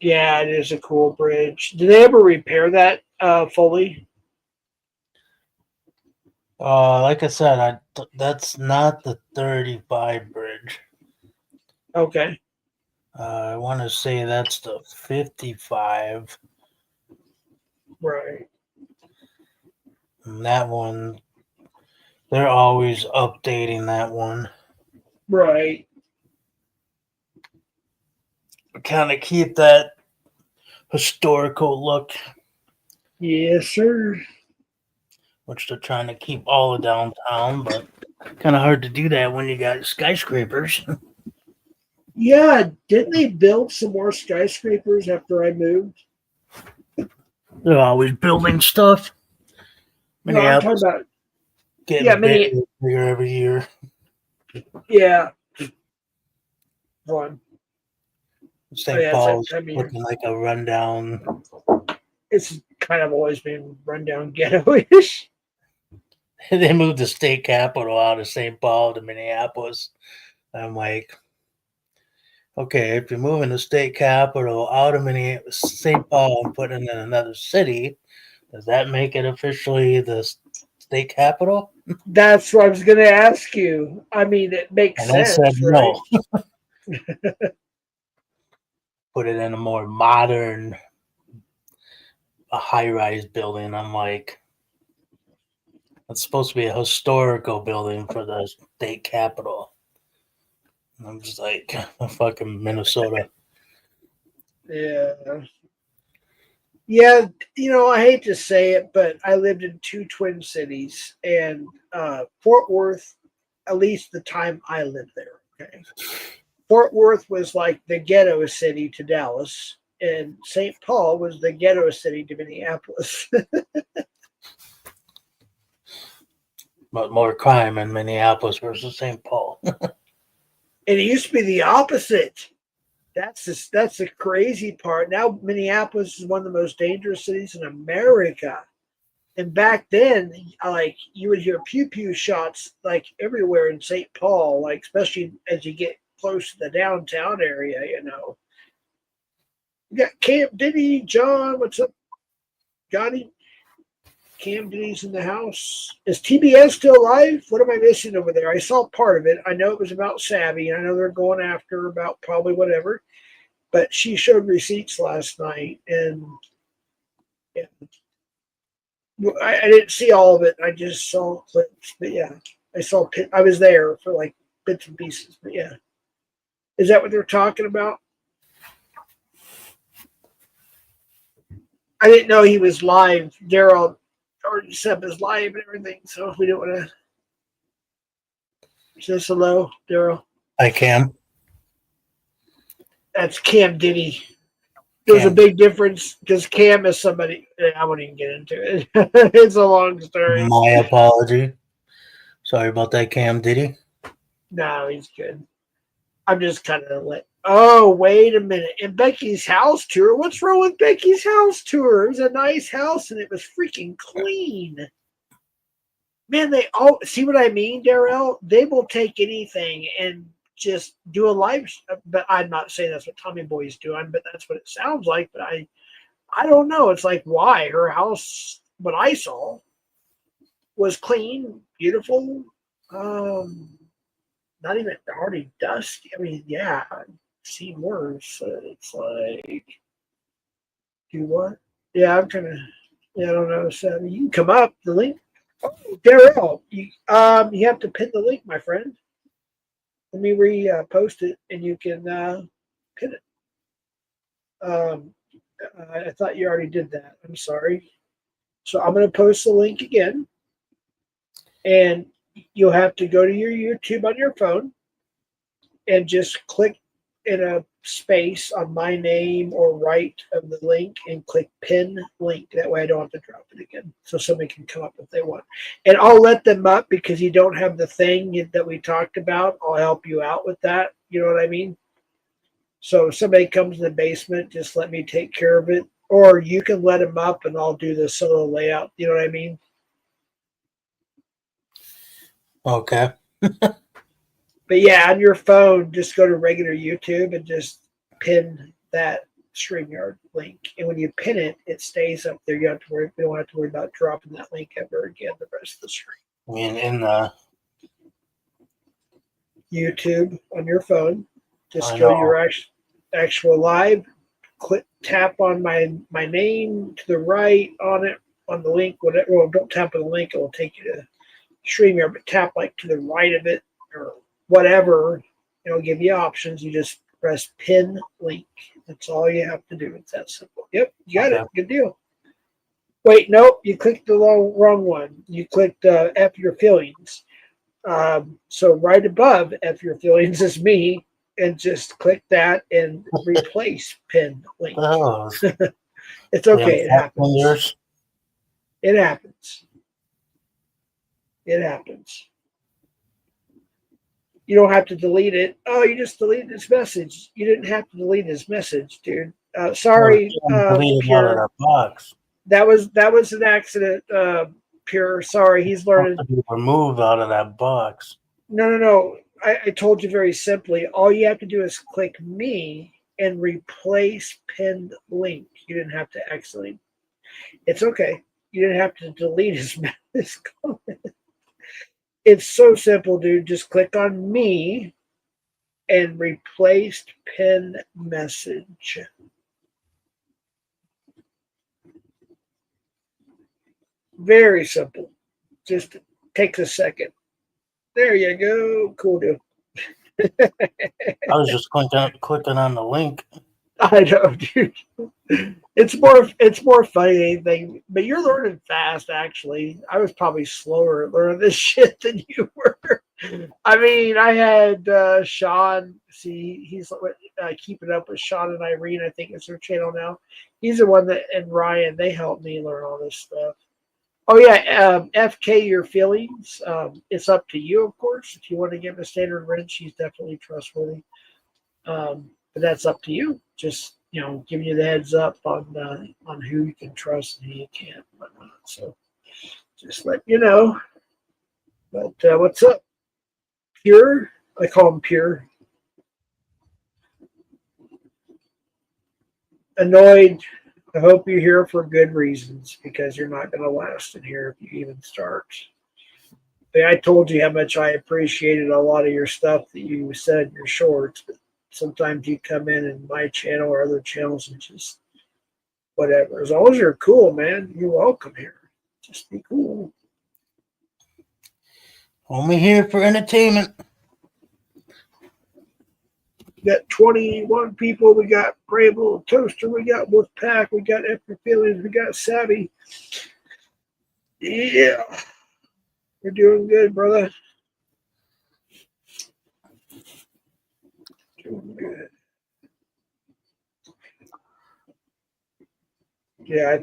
Yeah, it is a cool bridge. Did they ever repair that fully? Like I said, that's not the 35 bridge. Okay. I want to say that's the 55. Right. And that one, they're always updating that one. Right. Kind of keep that historical look, Yes, sir. which they're trying to keep all of downtown, but kind of hard to do that when you got skyscrapers. Yeah, didn't they build some more skyscrapers after I moved? They're always building stuff. No, I'm talking Minneapolis about yeah, getting bigger, many bigger every year. yeah. One. Oh St. yeah, it's that Paul's time of year. looking like a rundown. It's kind of always been rundown ghetto-ish. They moved the state capital out of St. Paul to Minneapolis. I'm like, okay, if you're moving the state capital out of Minneapolis, St. Paul, and putting it in another city, does that make it officially the state capital? That's what I was gonna ask you. I mean, it makes And I said sense, right? no. Put it in a more modern, a high-rise building. I'm like, it's supposed to be a historical building for the state capital. And I'm just like, fucking Minnesota. Yeah. Yeah, I hate to say it, but I lived in two twin cities, and Fort Worth, at least the time I lived there, okay. Fort Worth was like the ghetto city to Dallas, and St. Paul was the ghetto city to Minneapolis. But more crime in Minneapolis versus St. Paul. And it used to be the opposite. That's the crazy part. Now Minneapolis is one of the most dangerous cities in America. And back then, like you would hear pew pew shots like everywhere in St. Paul, like especially as you get close to the downtown area. You got Camp Diddy, John, what's up, Johnny? Cam Diddy's in the house. Is TBS still alive? What am I missing over there? I saw part of it. I know it was about Savvy. I know they're going after her about probably whatever. But she showed receipts last night, and yeah, I didn't see all of it. I just saw clips. But yeah, I was there for like bits and pieces. But yeah, is that what they're talking about? I didn't know he was live. Daryl already said his live and everything, so we don't want to. Just hello, Daryl. I can. That's Cam Diddy. There's a big difference because Cam is somebody. I won't even get into it. It's a long story. My apology. Sorry about that, Cam Diddy. No, he's good. I'm just kind of like, oh, wait a minute. And Becky's house tour. What's wrong with Becky's house tour? It was a nice house and it was freaking clean. Man, they all see what I mean, Darrell. They will take anything and just do a live. But I'm not saying that's what Tommy Boy's doing, but that's what it sounds like. But I don't know. It's like why her house. What I saw was clean, beautiful. Not even hardly dusty. I mean, yeah, I've seen worse. It's like, do what? Yeah, I'm kind of. Yeah, I don't know. So you can come up. The link. Oh, Darrell, you have to pin the link, my friend. Let me post it, and you can pin it. I thought you already did that. I'm sorry. So I'm going to post the link again, and you'll have to go to your YouTube on your phone and just click in a space on my name or right of the link and click pin link. That way I don't have to drop it again. So somebody can come up if they want. And I'll let them up because you don't have the thing that we talked about. I'll help you out with that. You know what I mean? So if somebody comes in the basement, just let me take care of it. Or you can let them up and I'll do the solo layout. You know what I mean? Okay. But yeah, on your phone, just go to regular YouTube and just pin that StreamYard link. And when you pin it, it stays up there. You don't have to worry about dropping that link ever again the rest of the stream. I mean, in the YouTube on your phone, just I go to know. your actual live, tap on my name to the right on it, on the link, whatever. Well, don't tap on the link, it will take you to StreamYard, but tap like to the right of it or whatever. It'll give you options. You just press pin link. That's all you have to do. It's that simple. Yep, you got it. Good deal. Wait, nope, you clicked the wrong one. You clicked F your feelings. So right above F your feelings is me, and just click that and replace pin link. Oh, It's okay. It happens. It happens. It happens. You don't have to delete it. Oh, you just deleted this message. You didn't have to delete this message, dude. Sorry, Pure. Out of that box. That was an accident. Pure. Sorry, he's learning. To be removed out of that box. No. I told you very simply. All you have to do is click me and replace pinned link. You didn't have to accidentally. It's okay. You didn't have to delete his comment. It's so simple, dude. Just click on me and replace pin message. Very simple. Just takes a second. There you go. Cool deal. I was just clicking on the link. I know, dude. It's more funny than anything, but you're learning fast. Actually, I was probably slower at learning this shit than you were. I mean, I had Sean. See, he's keeping up with Sean and Irene. I think it's their channel now. He's the one and Ryan. They helped me learn all this stuff. Oh yeah, FK your feelings. It's up to you, of course. If you want to give a standard wrench, she's definitely trustworthy. But that's up to you. Just giving you the heads up on who you can trust and who you can't. So just let you know. But what's up, Pure? I call him Pure. Annoyed. I hope you're here for good reasons, because you're not going to last in here if you even start. I told you how much I appreciated a lot of your stuff that you said in your shorts, but sometimes you come in my channel or other channels and just whatever. As long as you're cool, man, you're welcome here. Just be cool. Only here for entertainment. We got 21 people. We got Brable Toaster. We got Wolfpack. We got Epic Feelings. We got Savvy. Yeah. We're doing good, brother. Doing good. Yeah,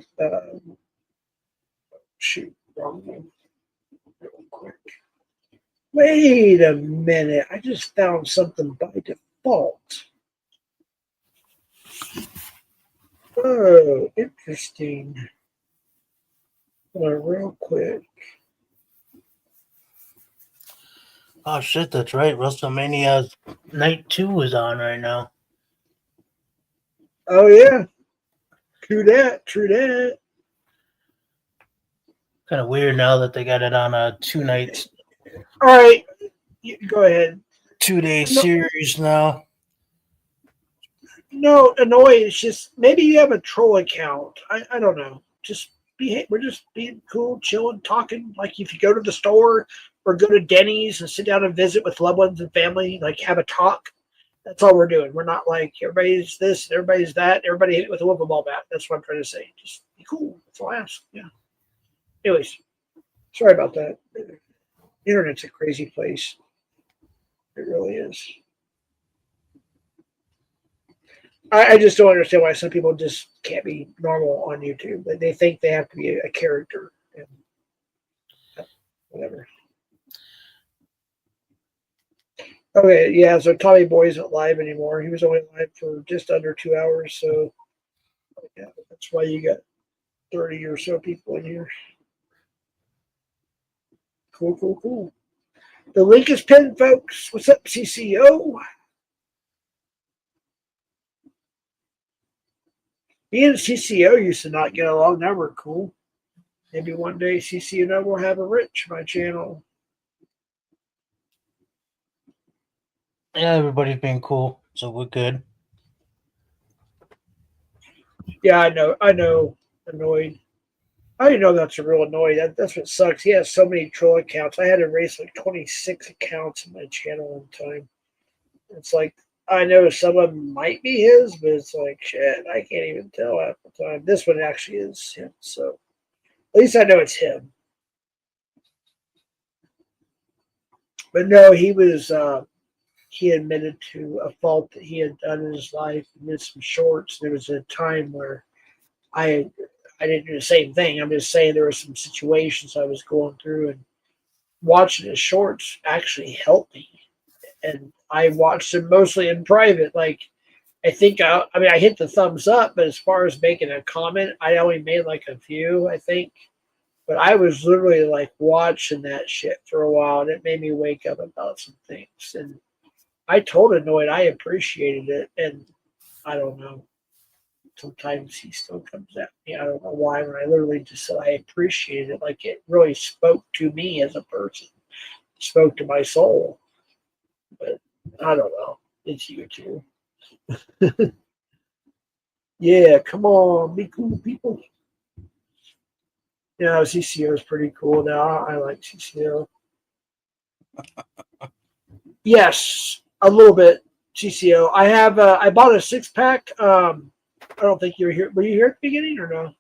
shoot, wrong one. Real quick. Wait a minute. I just found something by default. Oh, interesting. Real quick. Oh shit, that's right. WrestleMania Night 2 is on right now. Oh yeah. True that. Kind of weird now that they got it on 2 nights. All right, go ahead. 2-day series now. No, annoying. It's just maybe you have a troll account. I don't know. We're just being cool, chilling, talking. Like if you go to the store or go to Denny's and sit down and visit with loved ones and family, like have a talk. That's all we're doing. We're not like everybody's this, everybody's that, everybody hit it with a whooping ball bat. That's what I'm trying to say. Just be cool. That's all I ask. Yeah. Anyways, sorry about that. The internet's a crazy place. It really is. I just don't understand why some people just can't be normal on YouTube. They think they have to be a character and whatever. Okay, yeah, so Tommy Boy isn't live anymore. He was only live for just under 2 hours, so yeah, that's why you got 30 or so people in here. Cool. The link is pinned, folks. What's up, CCO? Me and CCO used to not get along. Now we're cool. Maybe one day CCO and I will have a Rich my channel. Yeah, everybody's been cool, so we're good. Yeah, I know. Annoyed. I didn't know that's a real annoyed. That's what sucks. He has so many troll accounts. I had to erase like 26 accounts in my channel one time. It's like I know some of them might be his, but it's like shit. I can't even tell at the time. This one actually is him, so at least I know it's him. But no, he was. He admitted to a fault that he had done in his life. He did some shorts. There was a time where I I didn't do the same thing. I'm just saying there were some situations I was going through, and watching his shorts actually helped me. And I watched them mostly in private. Like I mean, I hit the thumbs up, but as far as making a comment, I only made like a few, I think. But I was literally like watching that shit for a while, and it made me wake up about some things. And I told Annoyed I appreciated it, and I don't know. Sometimes he still comes at me. I don't know why. When I literally just said I appreciated it, like it really spoke to me as a person, spoke to my soul. But I don't know. It's you too. Yeah, come on, be cool, people. Yeah, CCO is pretty cool now. I like CCO. Yes, a little bit. CCO. I have. I bought a 6 pack. I don't think you were here. Were you here at the beginning or no?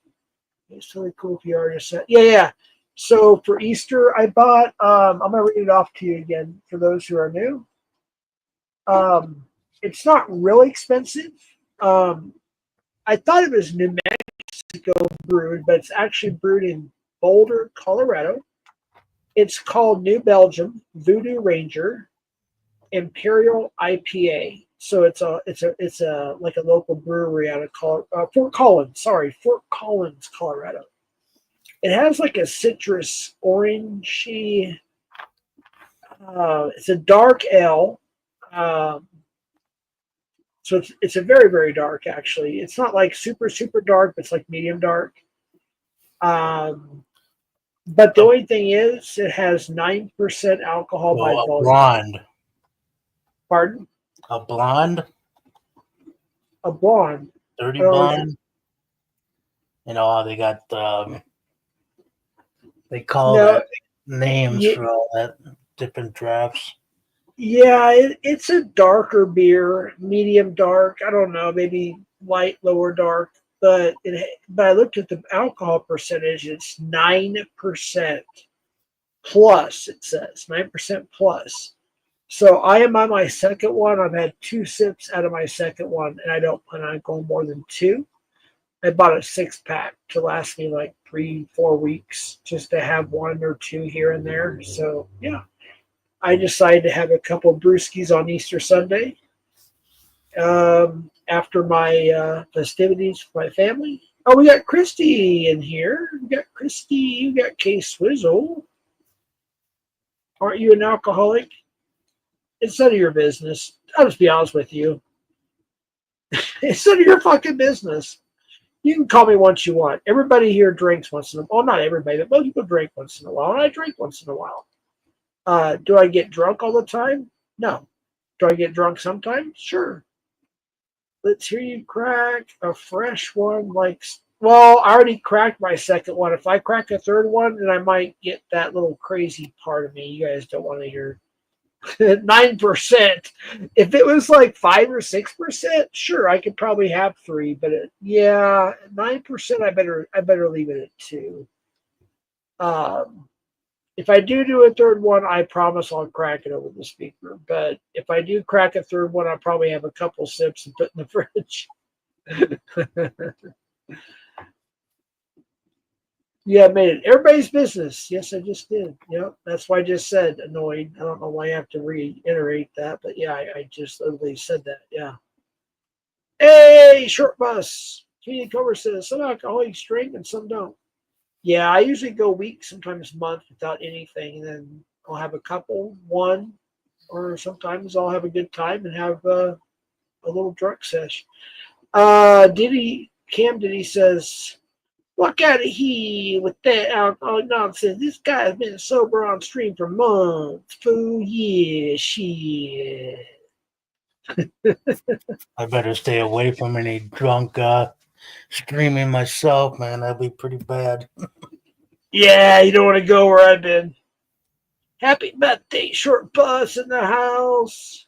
It's really cool if you are just said. Yeah, yeah. So for Easter, I bought. I'm gonna read it off to you again for those who are new. Um, it's not really expensive. Um, I thought it was New Mexico brewed, but it's actually brewed in Boulder, Colorado. It's called New Belgium Voodoo Ranger Imperial IPA. So it's a like a local brewery out of Fort Collins. Sorry, Fort Collins, Colorado. It has like a citrus orangey. It's a dark ale. Um, so it's a very very dark actually. It's not like super dark, but it's like medium dark. Um, but the A, only thing is, it has 9% alcohol by well, a volume. blonde. Pardon? A blonde? A blonde. Dirty I don't know what you. blonde? You know how they got they call No, their names y- for all that different drafts. yeah, it's a darker beer, medium dark. I don't know, maybe light, lower dark. But I looked at the alcohol percentage. It's 9% plus. It says 9% plus. So I am on my second one. I've had 2 sips out of my second one, and I don't plan on going more than two. I bought a 6 pack to last me like 3, 4 weeks, just to have one or two here and there. So yeah, I decided to have a couple of brewskis on Easter Sunday after my festivities with my family. Oh, we got Christy in here. We got Christy. You got K Swizzle. Aren't you an alcoholic? It's none of your business. I'll just be honest with you. It's none of your fucking business. You can call me once you want. Everybody here drinks once in a while. Well, not everybody, but most people drink once in a while, and I drink once in a while. Do I get drunk all the time? No. Do I get drunk sometimes? Sure. Let's hear you crack a fresh one. Well, I already cracked my second one. If I crack a third one, then I might get that little crazy part of me you guys don't want to hear. 9%. If it was like 5 or 6%, sure, I could probably have three. But yeah, 9%. I better leave it at two. Um, if I do a third one, I promise I'll crack it over the speaker. But if I do crack a third one, I'll probably have a couple sips and put in the fridge. Yeah, I made it everybody's business. Yes, I just did. Yep, that's why I just said annoyed. I don't know why I have to reiterate that, but yeah, I just literally said that. Yeah. Hey, short bus. Community cover says some alcoholics drink and some don't. Yeah, I usually go weeks, sometimes month without anything, and then I'll have a couple, one, or sometimes I'll have a good time and have a little drunk sesh. Diddy Camden, he says, "Look out of here with that alcoholic nonsense. This guy's been sober on stream for months. Fool, yeah, shit." I better stay away from any drunk streaming myself, man. That'd be pretty bad. Yeah, you don't want to go where I've been. Happy birthday, Short Bus in the house.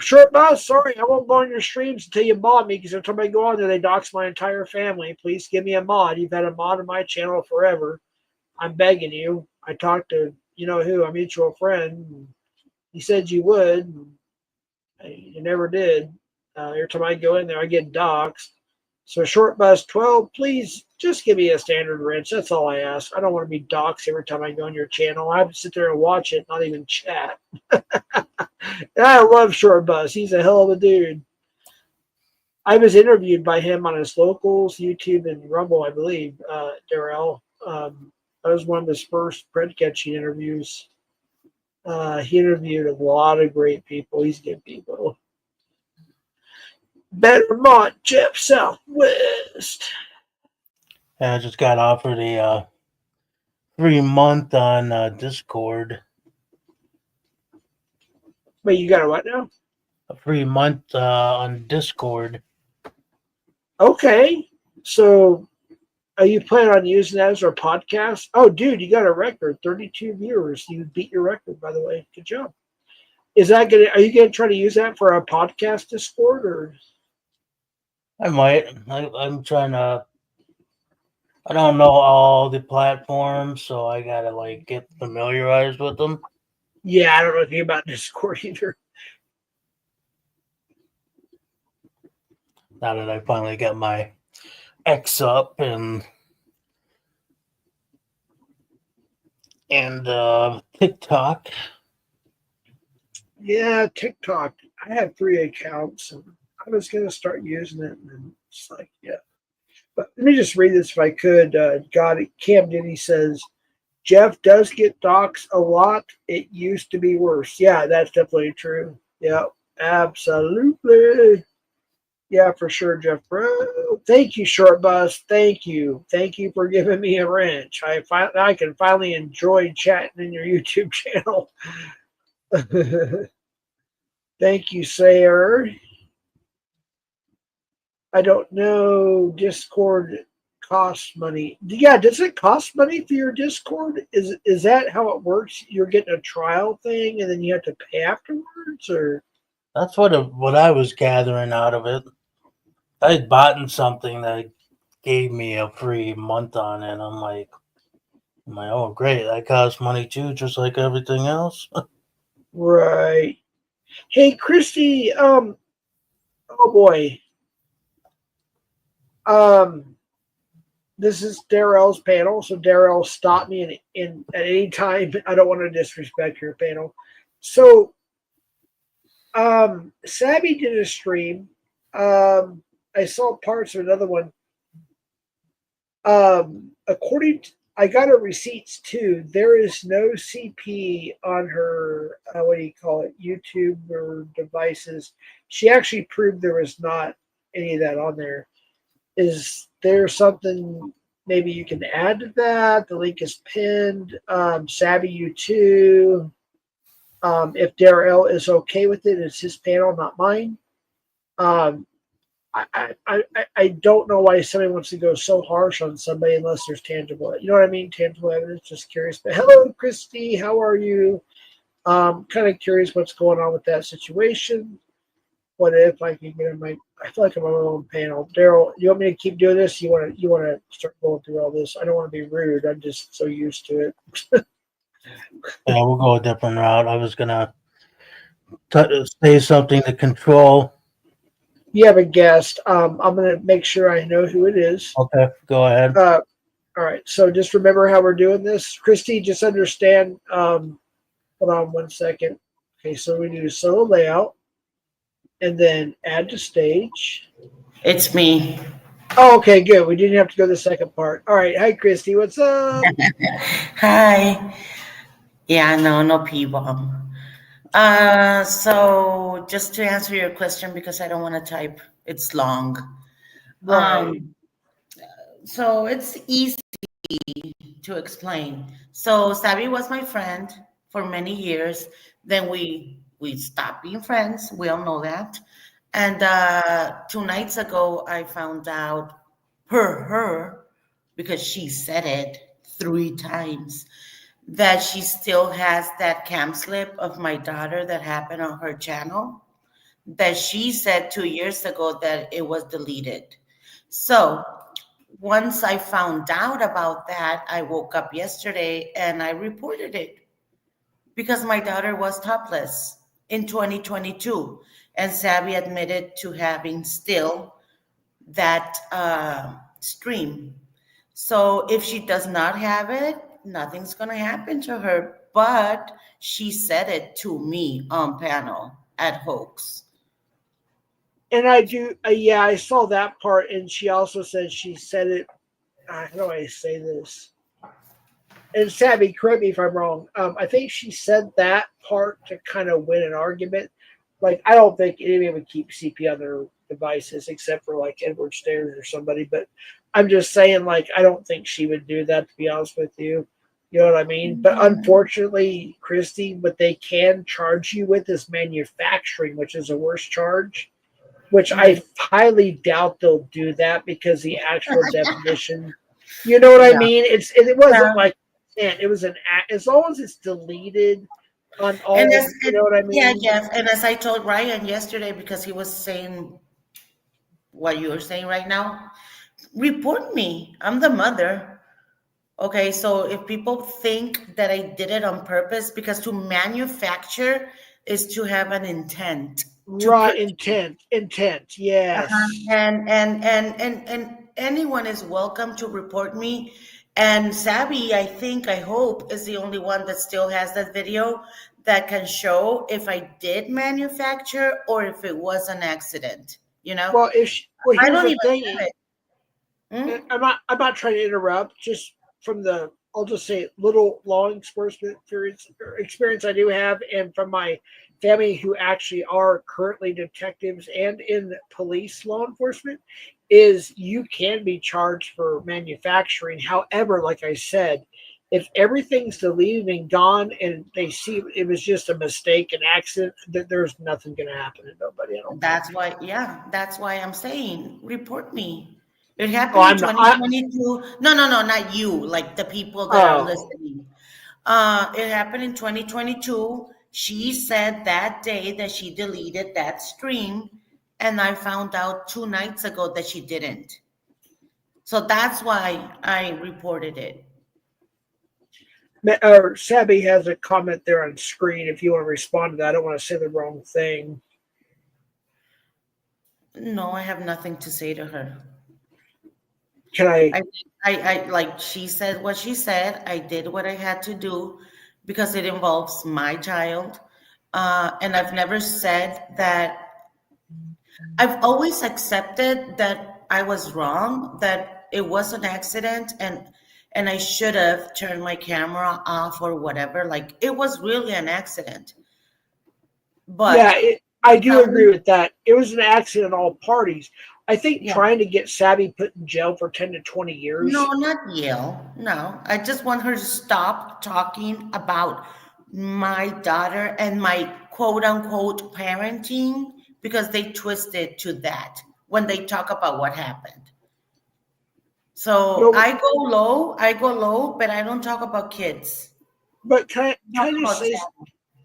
Short Bus, sorry, I won't go on your streams until you mod me, because every time I go on there, they dox my entire family. Please give me a mod. You've had a mod on my channel forever. I'm begging you. I talked to, you know who, a mutual friend. He said you would. You never did. Every time I go in there, I get doxxed. So Short Bus 12, please just give me a standard wrench. That's all I ask. I don't want to be doxxed every time I go on your channel. I have to sit there and watch it, not even chat. I love Short Bus. He's a hell of a dude. I was interviewed by him on his locals, YouTube, and Rumble, I believe, Darrell. That was one of his first bread catching interviews. He interviewed a lot of great people. He's good people. Bettermont, Jeff Southwest. I just got offered a free month on Discord. Wait, you got a what now? A free month on Discord. Okay. So are you planning on using that as our podcast? Oh, dude, you got a record. 32 viewers. You beat your record, by the way. Good job. Is that gonna? Are you gonna try to use that for our podcast Discord, or? I might. I'm trying to. I don't know all the platforms, so I gotta like get familiarized with them. Yeah, I don't know anything about Discord either. Now that I finally got my X up and TikTok. Yeah, TikTok. I have 3 accounts, and I was gonna start using it, and then it's like, yeah. But let me just read this if I could. Cam Denny says, Jeff does get doxxed a lot. It used to be worse. Yeah, that's definitely true. Yeah, absolutely. Yeah, for sure, Jeff, bro. Thank you, Short Bus. Thank you. Thank you for giving me a wrench. I can finally enjoy chatting in your YouTube channel. Thank you, Sayer. I don't know. Discord costs money. Yeah, does it cost money for your Discord? Is that how it works? You're getting a trial thing and then you have to pay afterwards, or? That's what I was gathering out of it. I had bought something that gave me a free month on it. I'm like, oh great, that costs money too, just like everything else. Right. Hey, Christy. Oh boy. This is Darrell's panel, so Darrell, stop me in at any time. I don't want to disrespect your panel. So, Savvy did a stream. I saw parts of another one. According to, I got her receipts too. There is no CP on her, what do you call it, YouTube or devices. She actually proved there was not any of that on there. Is there something maybe you can add to that? The link is pinned. Savvy you too. If Darrell is okay with it, it's his panel, not mine. I don't know why somebody wants to go so harsh on somebody unless there's tangible. You know what I mean? Tangible evidence. Just curious. But hello, Christy. How are you? Kind of curious what's going on with that situation. What if I can get in my? I feel like I'm on my own panel. Daryl, you want me to keep doing this? You want to start going through all this? I don't want to be rude. I'm just so used to it. Yeah, we'll go a different route. I was gonna say something to control. You have a guest. I'm gonna make sure I know who it is. Okay, go ahead. All right. So just remember how we're doing this, Christy. Just understand. Hold on 1 second. Okay, so we do solo layout, and then add to stage. It's me. Oh, okay, good. We didn't have to go to the second part. All right. Hi, Christy. What's up? Hi. Yeah, no P-bomb. So just to answer your question, because I don't want to type, it's long. Right. So it's easy to explain. So Sabi was my friend for many years. Then we stopped being friends. We all know that. And 2 nights ago, I found out per her, because she said it 3 times, that she still has that cam slip of my daughter that happened on her channel, that she said 2 years ago that it was deleted. So once I found out about that, I woke up yesterday and I reported it because my daughter was topless in 2022. And Savvy admitted to having still that stream. So if she does not have it, nothing's going to happen to her. But she said it to me on panel at Hoax. And I do, yeah, I saw that part. And she also said she said it. How do I say this? And Savvy, correct me if I'm wrong. I think she said that part to kind of win an argument. Like, I don't think anybody would keep CP on their devices except for like Edward Stairs or somebody. But I'm just saying, like, I don't think she would do that, to be honest with you. You know what I mean? But unfortunately, Christy, what they can charge you with is manufacturing, which is a worse charge, which I highly doubt they'll do that because the actual definition, you know what I Yeah. mean? It wasn't Yeah. like it was an as long as it's deleted on all, And as you know what I yeah, mean? yes. And as I told Ryan yesterday, because he was saying what you're saying right now, report me. I'm the mother. Okay, so if people think that I did it on purpose, because to manufacture is to have an intent to Right, put. intent, yes. And anyone is welcome to report me. And Savvy, I hope, is the only one that still has that video that can show if I did manufacture or if it was an accident. You know, Well, well, I here's don't the even thing. have it. Hmm? I'm not trying to interrupt. Just from the, I'll just say little law enforcement experience I do have, and from my family who actually are currently detectives and in police law enforcement, is you can be charged for manufacturing. However, like I said, if everything's deleted and gone, and they see it was just a mistake, an accident, that there's nothing going to happen to nobody. I don't think. That's why, yeah, that's why I'm saying report me. It Oh, happened in I'm not. 2022. No, no, no, not you, like the people that are Oh, listening. It happened in 2022. She said that day that she deleted that stream, and I found out 2 nights ago that she didn't. So that's why I reported it. Or Sabby has a comment there on screen. If you want to respond to that, I don't want to say the wrong thing. No, I have nothing to say to her. Can I? I like she said what she said. I did what I had to do because it involves my child. And I've never said that. I've always accepted that I was wrong, that it was an accident, and I should have turned my camera off or whatever. Like it was really an accident. Yeah, But I do agree something, with that. It was an accident on all parties. I think yeah. trying to get Sabby put in jail for 10 to 20 No, years. not Yale. No, I just want her to stop talking about my daughter and my quote unquote parenting because they twist it to that when they talk about what happened. So No, I go low, but I don't talk about kids. but I talk can I just about say,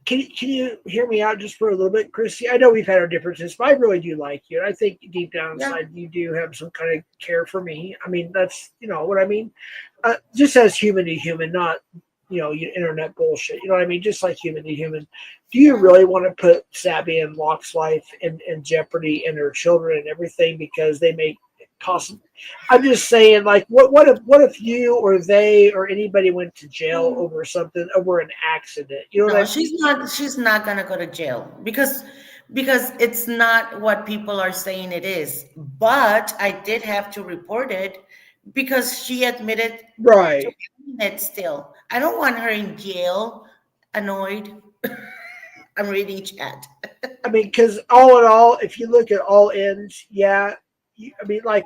can you hear me out just for a little bit, Chrissy? I know we've had our differences, but I really do like you. And I think deep down yeah. inside, you do have some kind of care for me. I mean, that's, you know what I mean? Just as human to human, not, internet bullshit. You know what I mean? Just like human to human. Do you really want to put Sabby and Locke's life in jeopardy and her children and everything because they make it possible? I'm just saying, like, what if you or they or anybody went to jail over something, over an accident? You know what No, I mean? she's not gonna go to jail because it's not what people are saying it is. But I did have to report it because she admitted to Right. doing it still. I don't want her in jail, annoyed. I'm reading chat. I mean, because all in all, if you look at all ends, yeah, I mean, like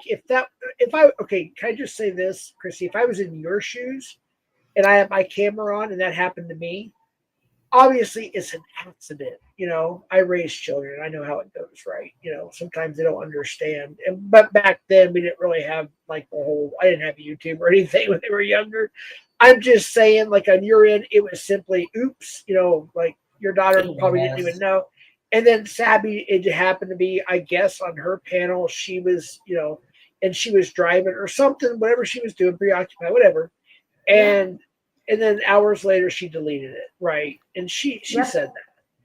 okay, can I just say this, Chrissy? If I was in your shoes and I had my camera on and that happened to me, obviously it's an accident. I raise children. I know how it goes, right? Sometimes they don't understand. But back then we didn't really have like I didn't have YouTube or anything when they were younger. I'm just saying, like on your end, it was simply oops, like your daughter probably didn't even Yes. know. And then Sabby, it happened to be, I guess, on her panel, she was, and she was driving or something, whatever she was doing, preoccupied, whatever. Yeah. And then hours later she deleted it, right? And she Yep. said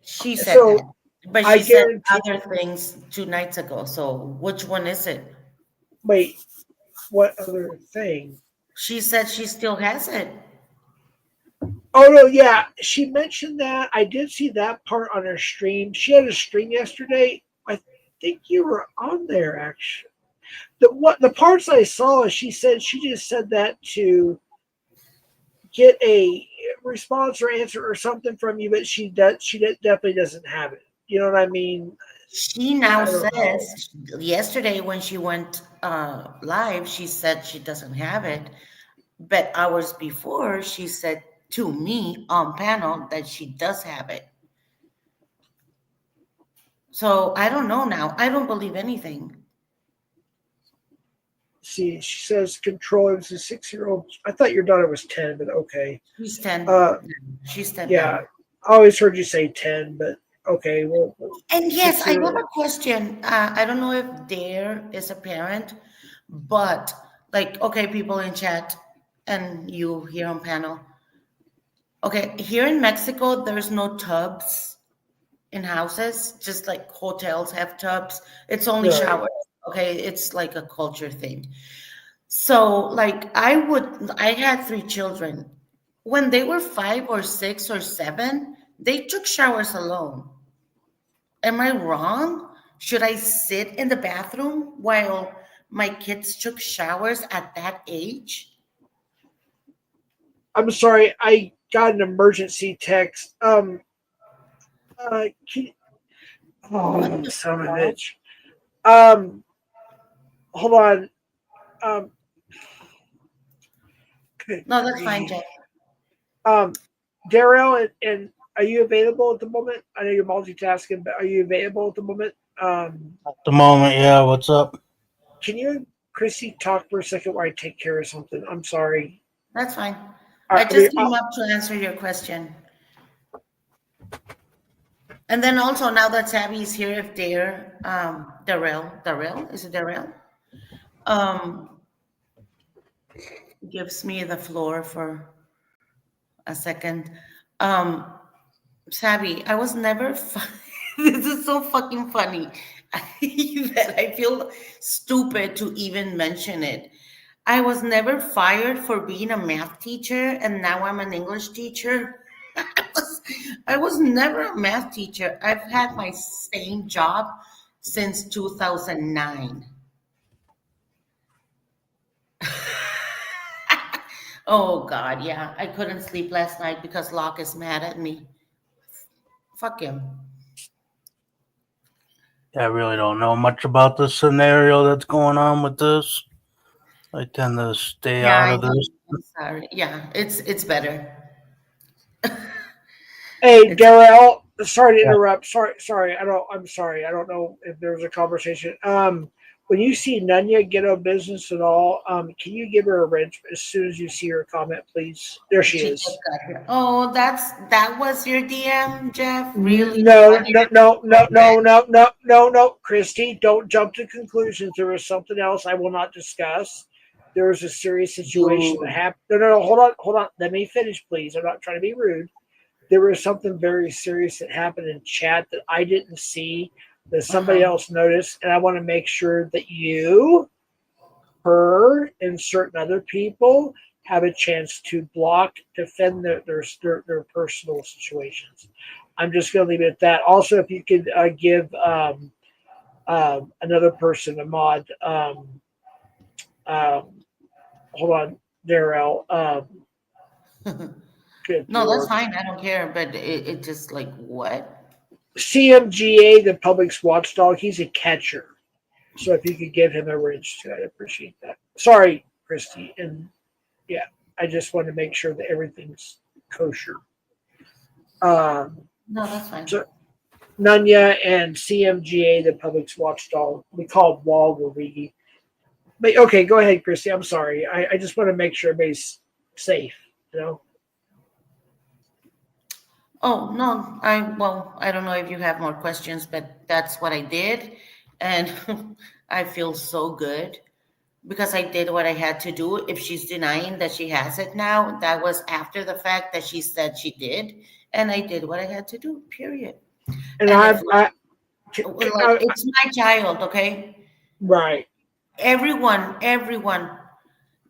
She that. said that. So But I she said guarantee. other things 2 nights ago. So which one is it? Wait, what other thing? She said she still has it. Oh no, yeah, she mentioned that. I did see that part on her stream. She had a stream yesterday. I think you were on there actually. The parts I saw, she said she just said that to get a response or answer or something from you, but definitely doesn't have it. You know what I mean? She now I don't know. says yesterday when she went live, she said she doesn't have it. But hours before, she said to me on panel that she does have it. So I don't know now. I don't believe anything. See, she says control. It was a 6-year-old. I thought your daughter was 10, but okay. She's 10. Uh, She's 10 yeah, now. I always heard you say 10, but okay. Well, And yes, I have 6-year-old. a question. I don't know if Dare is a parent, but like, okay, people in chat and you here on panel. Okay, here in Mexico, there's no tubs in houses, just like hotels have tubs. It's only Right. showers. Okay, it's like a culture thing. So, like, I had 3 children. When they were 5 or 6 or 7, they took showers alone. Am I wrong? Should I sit in the bathroom while my kids took showers at that age? I'm sorry. I got an emergency text. Can, oh, son of a bitch. Um, hold on. Um, good No, that's fine, grief. Jeff. Darrell, and are you available at the moment? I know you're multitasking, but are you available at the moment? At the moment, yeah. What's up? Can you, Chrissy, talk for a second while I take care of something? I'm sorry. That's fine. I I mean, just came up to answer your question. And then also now that Tabby is here, if Dare, Darrell, is it Darrell? Um, gives me the floor for a second. Um, Sabby, I was never this is so fucking funny that I feel stupid to even mention it. I was never fired for being a math teacher, and now I'm an English teacher. I was never a math teacher. I've had my same job since 2009. Oh God, yeah. I couldn't sleep last night because Locke is mad at me. Fuck him. I really don't know much about the scenario that's going on with this. I tend to stay Yeah, out I of know. this. I'm sorry. Yeah, it's better. hey, It's Darrell. Sorry to Yeah. interrupt. Sorry. I'm sorry. I don't know if there was a conversation. When you see Nunya get a business at all, can you give her a wrench as soon as you see her comment, please? There she she just is. got here. Oh, that was your DM, Jeff. Really? No, I no, didn't no, know no, no, no, no, no, no, Christy, don't jump to conclusions. There was something else I will not discuss. There was a serious situation that Dude. happened. No, hold on. Let me finish, please. I'm not trying to be rude. There was something very serious that happened in chat that I didn't see, that somebody Uh-huh. else noticed, and I want to make sure that you, her, and certain other people have a chance to block, defend their personal situations. I'm just going to leave it at that. Also, if you could give another person a mod, um, hold on, Darrell. Good No, that's Lord. fine. I don't care. But it just like what? CMGA, the public's watchdog, he's a catcher. So if you could give him a wrench too, I'd appreciate that. Sorry, Christy. And yeah, I just want to make sure that everything's kosher. Um, No, that's fine. so Nunya and CMGA, the public's watchdog, we call it Walgorigi. But okay, go ahead, Christy. I'm sorry. I just want to make sure everybody's safe, you know? Oh, no, I don't know if you have more questions, but that's what I did. And I feel so good because I did what I had to do. If she's denying that she has it now, that was after the fact that she said she did. And I did what I had to do, period. And And if, like, I it's my child, okay? right, Everyone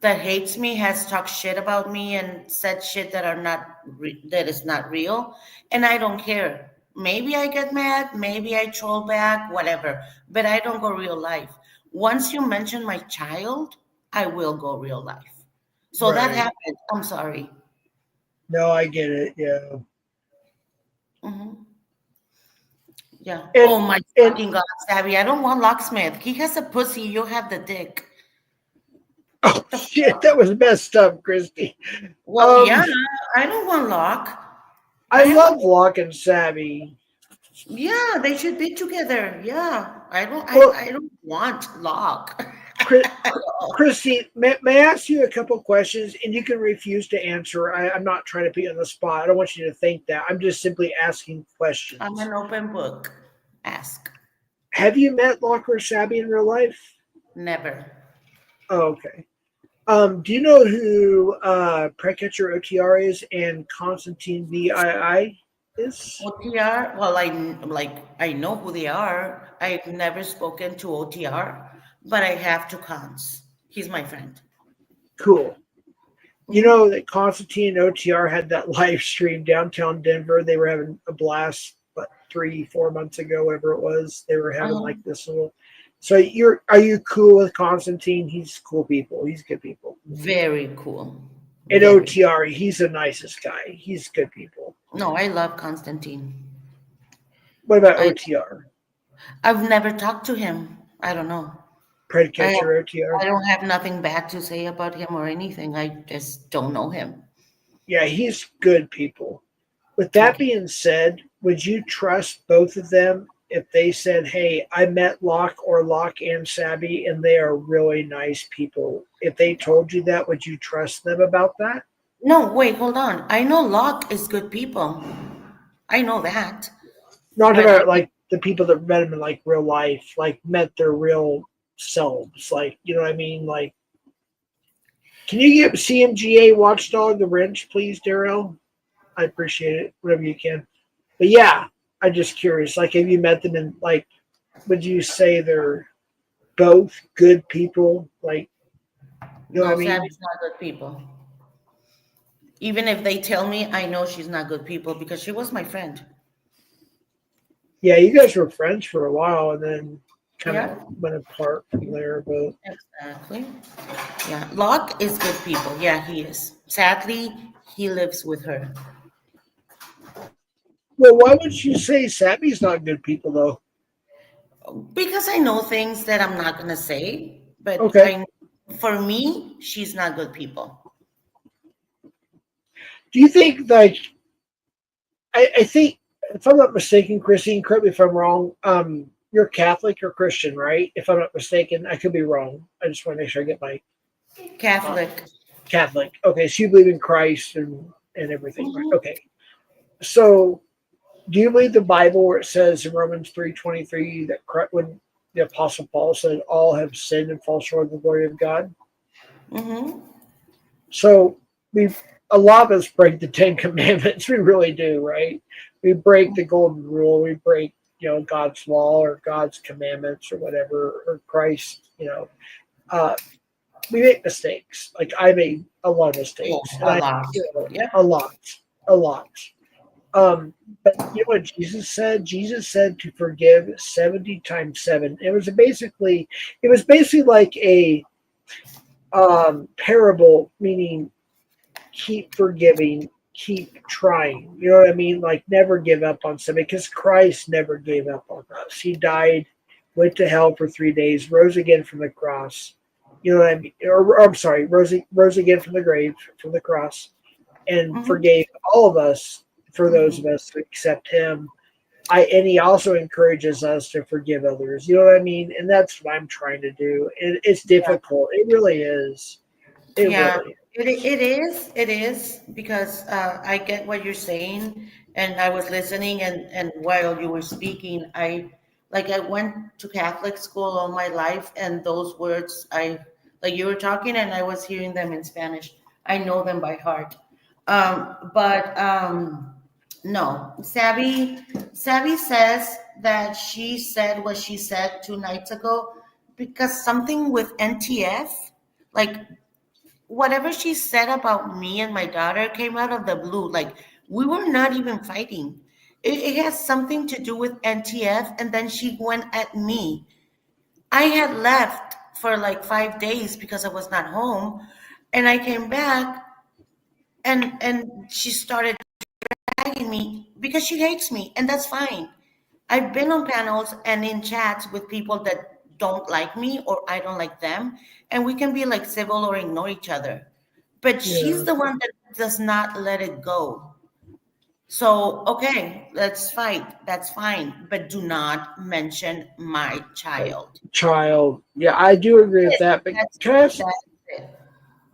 that hates me has talked shit about me and said shit that are not that is not real, and I don't care. Maybe I get mad, maybe I troll back, whatever, but I don't go real life. Once you mention my child, I will go real life. So that right. happened. I'm sorry. No, I get it. Yeah. Hmm. Yeah. And Oh my and fucking God, Savvy. I don't want locksmith. He has a pussy. You have the dick. oh The shit, that was messed up, Christy. Well, Um, yeah, I don't want lock. I I have a love Locke and Savvy. Yeah, they should be together. Yeah. Well, I don't want lock. Chris, Christy, may I ask you a couple questions, and you can refuse to answer. I'm not trying to put you on the spot. I don't want you to think that. I'm just simply asking questions. I'm an open book. Ask. Have you met Locke or Savvy in real life? Never. Oh, okay. Do you know who Precatcher OTR is and Constantine VII is? OTR, well, I know who they are. I've never spoken to OTR, but I have to cons. He's my friend. Cool. You Hmm. know that Constantine and OTR had that live stream downtown Denver. They were having a blast, what, 3, 4 months ago, whatever it was. They were having Uh-huh. like this little. So are you cool with Constantine? He's cool people. He's good people. Very cool. And Very. OTR, he's the nicest guy. He's good people. No, I love Constantine. What about I OTR? I've never talked to him. I don't know. I have, Predicatcher OTR? I don't have nothing bad to say about him or anything. I just don't know him. Yeah, he's good people. With that Okay. being said, would you trust both of them if they said, "Hey, I met Locke and Sabby, and they are really nice people"? If they told you that, would you trust them about that? No, wait, hold on. I know Locke is good people. I know that. Not But about like the people that met them in like real life, like met their real selves. Like, you know what I mean? Like, can you give CMGA Watchdog the wrench, please, Darrell? I appreciate it, whatever you can. But yeah, I'm just curious. Like, have you met them in like? Would you say they're both good people? Like, you know what I no, mean? Savvy's not good people. Even if they tell me, I know she's not good people because she was my friend. Yeah, you guys were friends for a while, and then kind of Yeah, went apart from there. But exactly. Yeah, Locke is good people. Yeah, he is. Sadly, he lives with her. well, why would you say Sammy's not good people though? Because I know things that I'm not gonna say, but Okay. for me, she's not good people. Do you think like I think if I'm not mistaken, Christine, correct me if I'm wrong. You're Catholic or Christian, right? If I'm not mistaken, I could be wrong. I just want to make sure I get my uh, Catholic. Catholic. Okay, so you believe in Christ and everything, right? Mhm. Okay. So do you believe the Bible where it says in Romans 3:23 that when the Apostle Paul said all have sinned and fall short of the glory of God? Mm-hmm. So we a lot of us break the Ten Commandments. We really do, right? We break the golden rule. We break, God's law or God's commandments or whatever, or Christ, uh, we make mistakes. Like I made a lot of Yeah, mistakes, and a lot. Yep. a lot, a lot. But you know what Jesus said? Jesus said to forgive 70 times seven. It was basically like a parable, meaning keep forgiving, keep trying. You know what I mean? Like never give up on somebody because Christ never gave up on us. He died went to hell for 3 days, rose again from the cross. You know what I mean? Or I'm sorry, rose again from the grave, from the cross, and Mhm. forgave all of us for those Mhm. of us who accept him. And he also encourages us to forgive others. You know what I mean? And that's what I'm trying to do. It's Yeah. difficult. It really is. It Yeah, really it is because I get what you're saying, and I was listening, and while you were speaking, I went to Catholic school all my life, and those words like you were talking, and I was hearing them in Spanish. I know them by heart. But no, Savvy says that she said what she said 2 nights ago because something with NTF, like whatever she said about me and my daughter came out of the blue. Like we were not even fighting. It has something to do with NTF, and then she went at me. I had left for like 5 days because I was not home, and I came back, and she started tagging me because she hates me, and that's fine. I've been on panels and in chats with people that don't like me or I don't like them, and we can be like civil or ignore each other. But she's is. the one that does not let it go. So, okay, let's fight. That's fine. But do not mention my Yeah. child. Child. Yeah, I do agree with that. But That's can I ask, that's it.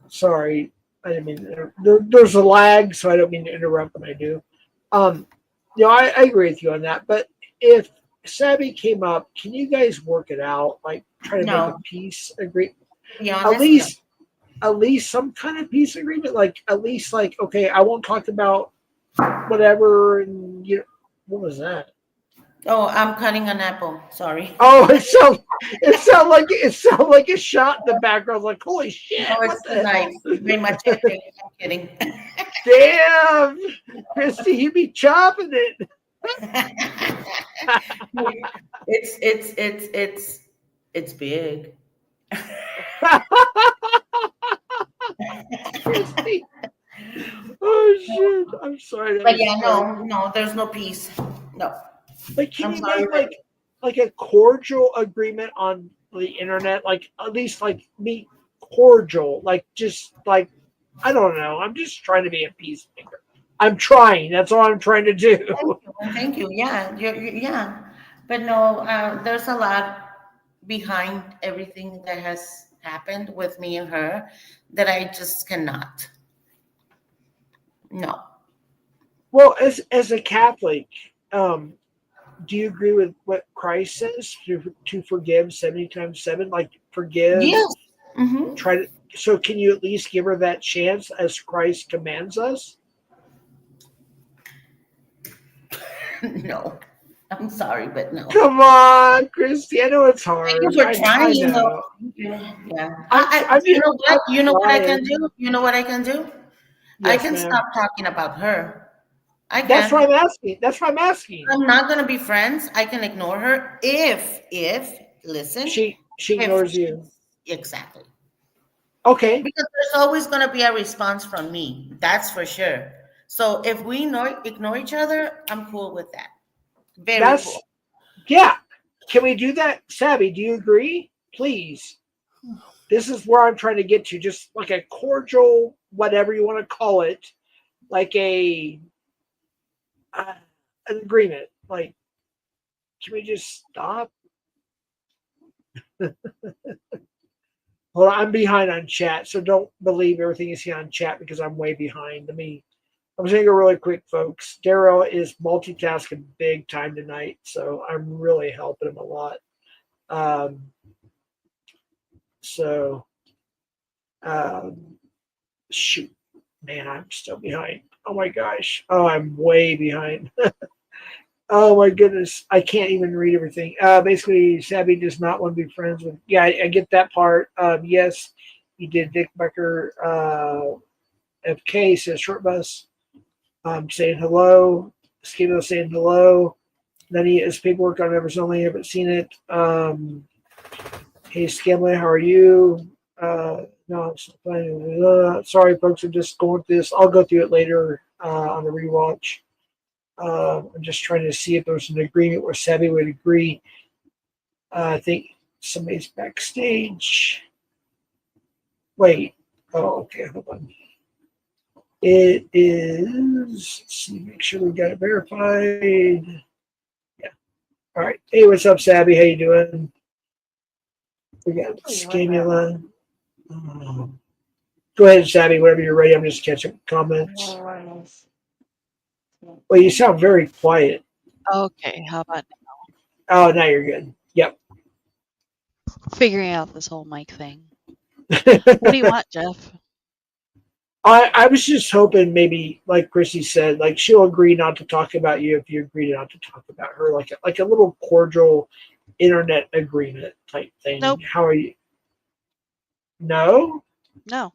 sorry, I didn't mean to, there's a lag, so I don't mean to interrupt when I do. Um, I agree with you on that. But if Savvy came up, can you guys work it out? Like try to make a No, peace agree, to be at honest, no. least some kind of peace agreement. Like at least like okay, I won't talk about whatever, and what was that? Oh, I'm cutting an apple. Sorry. Oh, it sounded like a shot in the background. I was like, holy No, shit, what it's the the knife. hell? My machete. I'm kidding. Damn, Christy, you be chopping it. It's big. Christy. Oh shit. I'm sorry, that But was yeah, funny. no, there's no peace. No, Like can I'm you sorry, make but like a cordial agreement on the internet? Like at least like me cordial. Like just like I don't know. I'm just trying to be a peacemaker. I'm trying. That's all I'm trying to do. thank you. Yeah, yeah. But no, there's a lot behind everything that has happened with me and her that I just cannot. No, Well, as a Catholic, do you agree with what Christ says to forgive 70 times seven? Like forgive, yes. Mm-hmm. try to. So can you at least give her that chance as Christ commands us? No, I'm sorry, but no. Come on, Christy. I know it's Thank you hard. for I trying, though. know. Yeah. I'm You know I'm what? You know what I can trying. do? You know what I can do? I Yes, can stop ma'am. talking about her. I That's why can. I'm asking. That's why I'm asking. I'm not gonna be friends. I can ignore her if listen, She if ignores you. exactly. Okay. Because there's always gonna be a response from me. That's for sure. So if we ignore each other, I'm cool with that. Very That's cool. yeah. Can we do that? Savvy, do you agree? Please. This is where I'm trying to get to. Just like a cordial, whatever you want to call it, like uh, an agreement. Like, can we just stop? Well, I'm behind on chat, so don't believe everything you see on chat because I'm way behind. I'm saying it really quick, folks. Daryl is multitasking big time tonight, so I'm really helping him a lot. Um, so, um, shoot, man, I'm still behind. Oh my gosh. Oh, I'm way behind. Oh my goodness, I can't even read everything. Basically, Savvy does not want to be friends with. Yeah, I get that part. Yes, he did. Dick Becker, FK says short bus. Saying hello. Skimo saying hello. None of his paperwork on members only. Haven't seen it. Hey, Skimley, how are you? No, it's fine. Sorry, folks. I'm just going through this. I'll go through it later on the rewatch. I'm just trying to see if there's an agreement where Savvy would agree. I think somebody's backstage. Wait. Oh, okay. Hold on. It is. Let's see. Make sure we got it verified. Yeah. All right. Hey, what's up, Sabby? How you doing? We got Scamula. Go ahead, Sabby. Whenever you're ready, I'm just catching comments. Well, you sound very quiet. Okay, how about Oh, now you're good. Yep. figuring out this whole mic thing? What do you want, Jeff? I was just hoping maybe, like Chrissy said, like she'll agree not to talk about you if you agree not to talk about her, like a little cordial internet agreement type thing. Nope. How are you? No. No,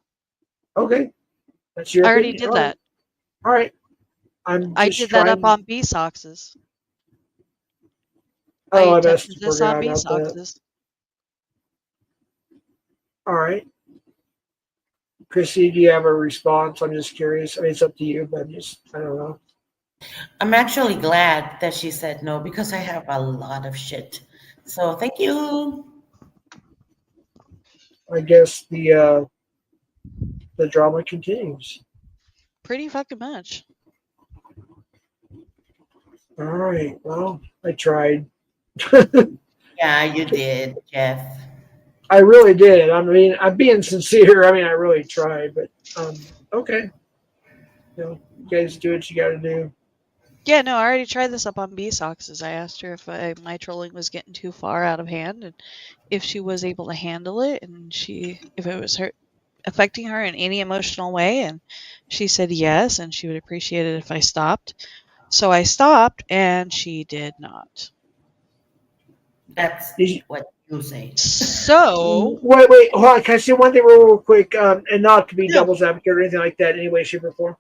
Okay, that's your I already opinion. did that. All right. I'm I just did that up trying. on B-Soxes. Oh, I I must attempted have this on forgot about that. B-Soxes. All right. Chrissy, do you have a response? I'm just curious. I mean, it's up to you, but I don't know. I'm actually glad that she said no because I have a lot of shit. So thank you. I guess the drama continues. Pretty fucking much. All right. Well, I tried. Yeah, you did, Jeff. I really did. I mean, I'm being sincere. I mean, I really tried, but okay. You guys do what you got to do. Yeah, no, I already tried this up on B-Soxes. I asked her if my trolling was getting too far out of hand and if she was able to handle it and if it was affecting her in any emotional way, and she said yes, and she would appreciate it if I stopped. So I stopped, and she did not. That's Did you, what you say. So wait. Hold on. Can I say one thing real quick? And not to be no, devil's advocate or anything like that, in any way, shape, or form.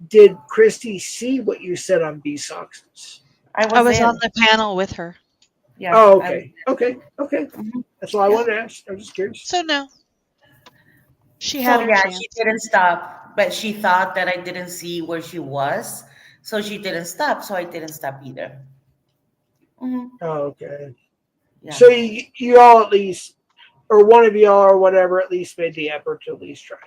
Did Christy see what you said on B Soxes? I I was was there. on the panel with her. Yeah. Oh, okay. Okay. Mhm. That's all I Yeah. wanted to ask. I was just curious. So no, she So had her yeah, she chance. didn't stop, but she thought that I didn't see where she was, so she didn't stop. So I didn't stop either. Hmm. Oh, okay. Yeah. So you all at least, or one of y'all or whatever, at least made the effort to at least try.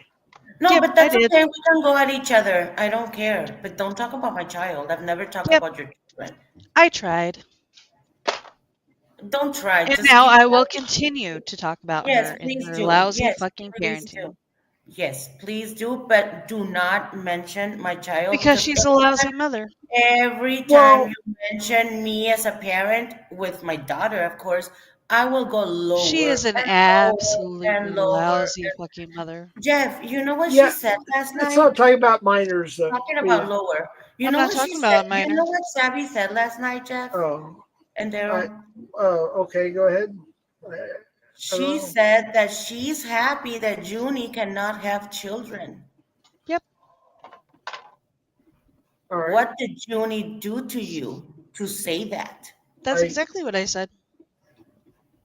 No, Yep, but I that's did. okay. We can go at each other. I don't care. But don't talk about my child. I've never talked Yep, about your children. I tried, Don't try. and Just now keep I will going. continue to talk about Yes, her and please her do. lousy Yes, fucking please parenting do. Yes, please do. But do not mention my child because because she's a lousy mother. every time Well, you mention me as a parent with my daughter, of course, I will go She is lower an and lower absolutely and lower. lousy fucking mother. Jeff, you know what she yeah, said last let's night? not talk about minors, though. Talking I about mean, lower. You I'm know not what she talking said? about a You minor. know what Sabby said last night, Jeff oh, and I, Daryl? okay, go ahead. I don't She know. said that she's happy that Junie cannot have children. Yep. All right. What did Junie do to you to say that? That's I exactly what I said.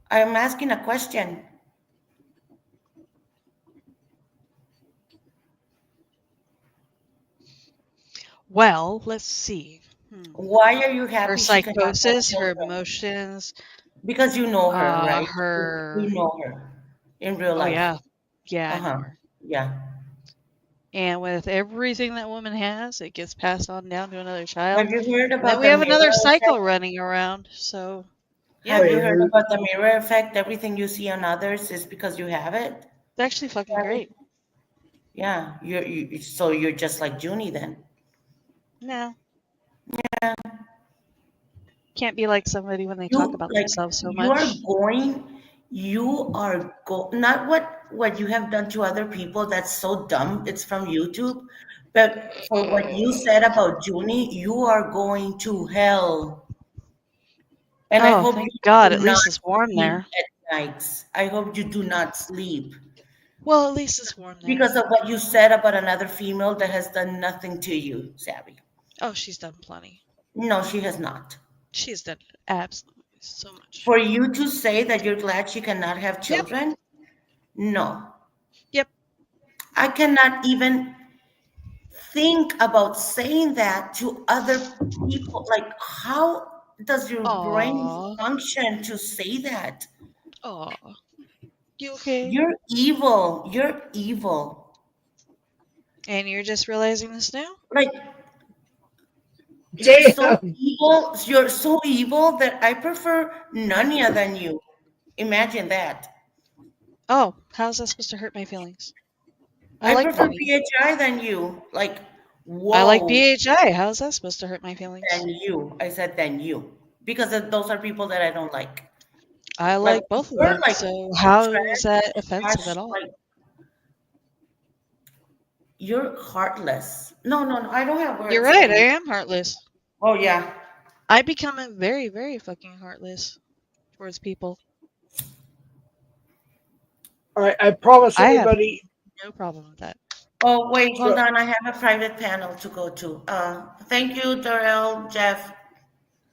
I'm asking a question. Well, let's see. Why are you Her happy she cannot have psychosis, her children? emotions, Because you know her, right? You her. know her in real Oh, life. yeah. Yeah, I know Uh-huh. her. Yeah. And with everything that woman has, it gets passed on down to another child. Have you heard And then about we the have another mirror cycle effect? running around. So, yeah, Have you wait. heard about the mirror effect? Everything you see on others is because you have it? it's actually fucking great. Yeah. So you're just like Junie then. No, can't be like somebody when they talk You about like themselves so you're much. going, you are not what you have done to other people. That's so dumb. It's from YouTube. But for what you said about Junie, you are going to hell. And I Oh, hope thank you God. do At not least it's warm sleep there. at nights. I hope you do not sleep Well, at least it's warm there. because of what you said about another female that has done nothing to you, Savvy. Oh, she's done plenty. No, she has not. She's done absolutely so much. For you to say that you're glad she cannot have Yep. children, no. Yep. I cannot even think about saying that to other people. Like, how? does your brain Aw. function to say that? Aw. You okay? You're evil. You're evil. And you're just realizing this now? Like you're so Damn. evil. You're so evil that I prefer Nanya than you. Imagine that. Oh, how's that supposed to hurt my feelings? I I like prefer Nani. PHI than you. Like, I like whoa, BHI. How's that supposed to hurt my feelings? than you. I said than you. Because those are people that I don't like. I Like, like both of you're them, like so how is trash, that offensive trash, at all? like, you're heartless. No, no, no. I don't have You're words for right, I you. am heartless. Oh, yeah. I become a very, very fucking heartless towards people. All right, I promise I have everybody. no problem with that. Oh, wait, hold So, on. I have a private panel to go to. Thank you, Darrell, Jeff.